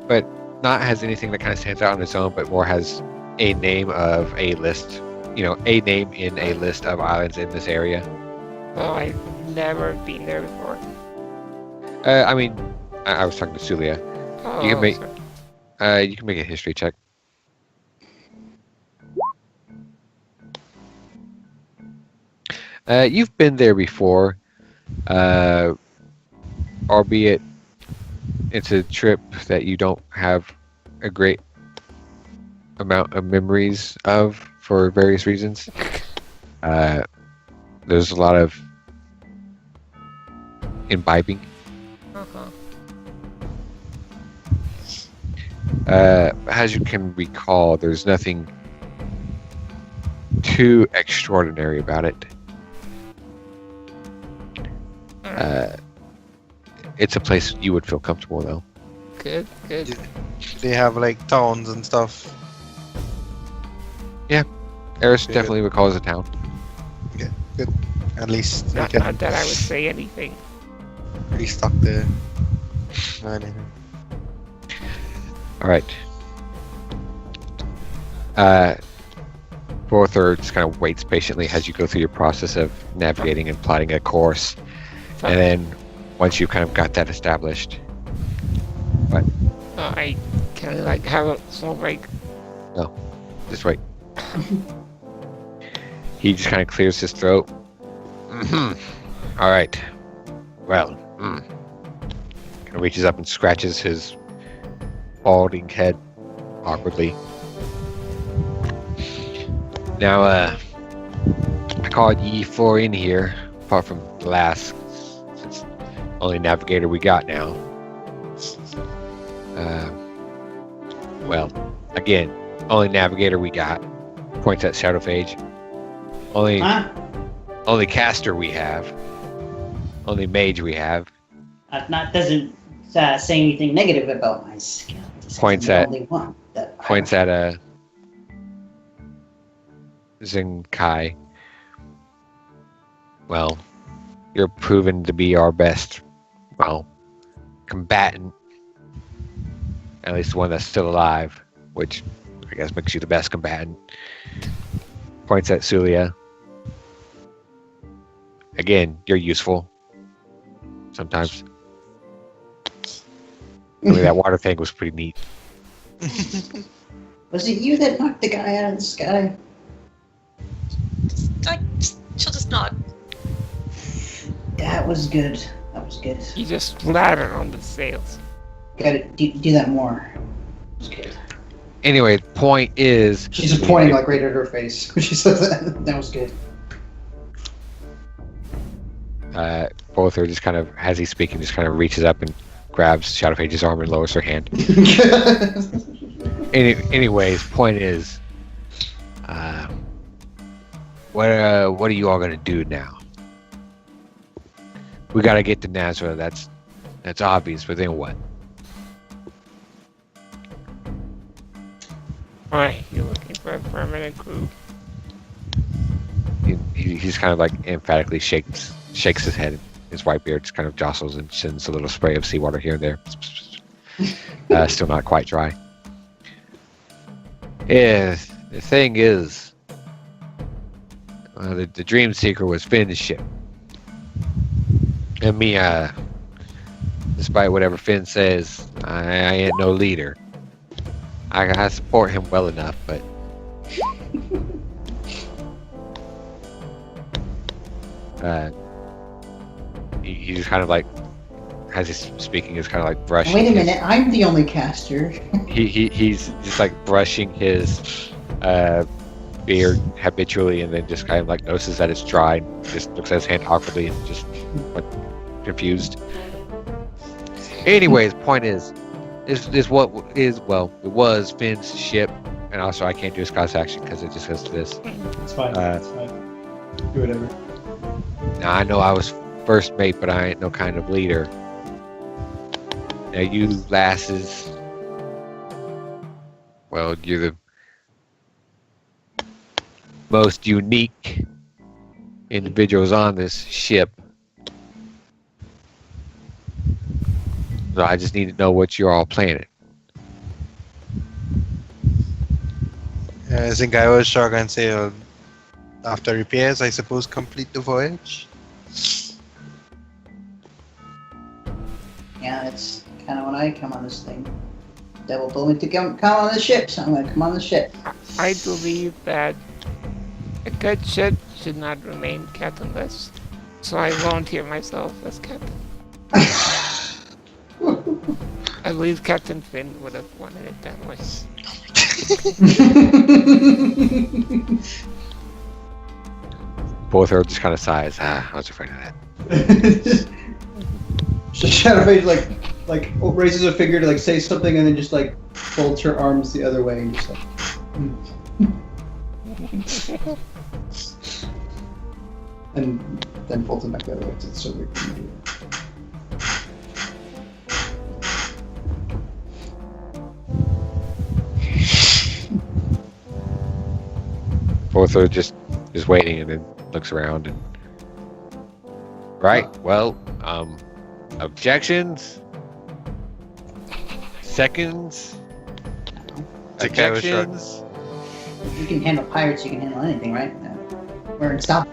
but not has anything that kind of stands out on its own, but more has a name of a list. A name in a list of islands in this area. Oh, I've never been there before. I mean, I was talking to Sulia. Oh, You can make- sorry. You can make a history check. You've been there before, albeit it's a trip that you don't have a great amount of memories of for various reasons. There's a lot of imbibing. Uh-huh. As you can recall, there's nothing too extraordinary about it. It's a place you would feel comfortable, though. Good. They have like towns and stuff. Eris Good. definitely recalls a town. At least we Not can that I would say anything. restock the. All right. Borthor just kind of waits patiently as you go through your process of navigating and plotting a course, and then once you've kind of got that established, I kind of like have a small break. just wait. He just kind of clears his throat. All right. Well, kind of reaches up and scratches his balding head awkwardly. Now, I called ye four in here, apart from the last, since only navigator we got now. Well, again, only navigator we got. Points at Shadowphage. Only caster we have. Only mage we have. Not doesn't say anything negative about my skill. Just 'cause Points I'm the at- only one that I Points at Zenkai. Well, you're proven to be our best, combatant. At least the one that's still alive, which I guess makes you the best combatant. Points at Sulia. Again, you're useful. Sometimes. Only that water thing was pretty neat. Was it you that knocked the guy out of the sky? She'll just nod. That was good. That was good. You just ladder on the sails. Gotta do that more. That was good. Anyway, the point is... She's just pointing like right at her face when she says that. That was good. Both are just kind of, as he's speaking, just kind of reaches up and grabs Shadowphage's arm and lowers her hand. Anyways, point is, what are you all gonna do now? We gotta get to Nazra. That's obvious. But then what? Alright, you're looking for a permanent crew. He's kind of like emphatically shakes his head. His white beard just kind of jostles and sends a little spray of seawater here and there. Still not quite dry. Yeah, the thing is, The Dreamseeker was Finn's ship. And me, despite whatever Finn says, I ain't no leader. I support him well enough, but he just kind of like, as he's speaking, is kind of like brushing. Wait a minute, I'm the only caster. He's just like brushing his beard habitually, and then just kind of like notices that it's dry, and just looks at his hand awkwardly and just like confused. Anyways, point is what is, well, it was Finn's ship, and also I can't do his class action because it just goes to this. It's fine. It's fine. Do whatever. Now I know I was first mate, but I ain't no kind of leader. Now you lasses, well, you're the most unique individuals on this ship. So I just need to know what you're all planning. Zingayo Shogun sailed after repairs, I suppose, complete the voyage. Yeah, that's kind of when I come on this thing. Devil told me to come on the ship, so I'm gonna come on the ship. I believe that a good ship should not remain captainless, so I volunteer myself as captain. I believe Captain Finn would have wanted it that way. Both are just kind of sighs. I was afraid of that. Shadowface like raises a finger to like say something, and then just like folds her arms the other way and just like. And then folds them back the other way. It's so weird. Both are just waiting, and then looks around and. Right. Well, objections. Seconds. Objections. You can handle pirates, you can handle anything, right? We're in South.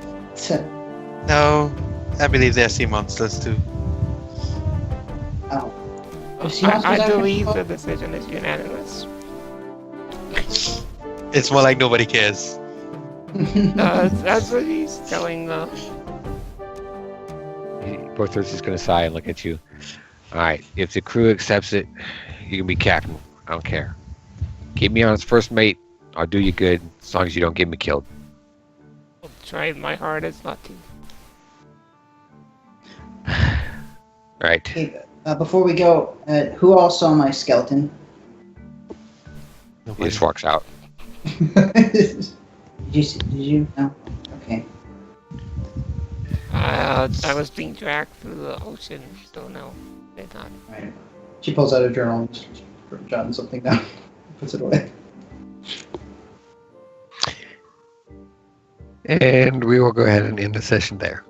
No, I believe they're sea monsters too. Oh. Are sea monsters I out here? believe the decision is unanimous. It's more like nobody cares. That's what he's telling the. Both are just gonna sigh and look at you. All right. If the crew accepts it, you can be captain. I don't care. Keep me on as first mate. I'll do you good as long as you don't get me killed. I'll try my hardest not to. Right. Okay, before we go, who all saw my skeleton? He just walks out. Did you? No? Okay. I was being dragged through the ocean, so no, did not. Right. She pulls out a journal and just jotting something down, puts it away. And we will go ahead and end the session there.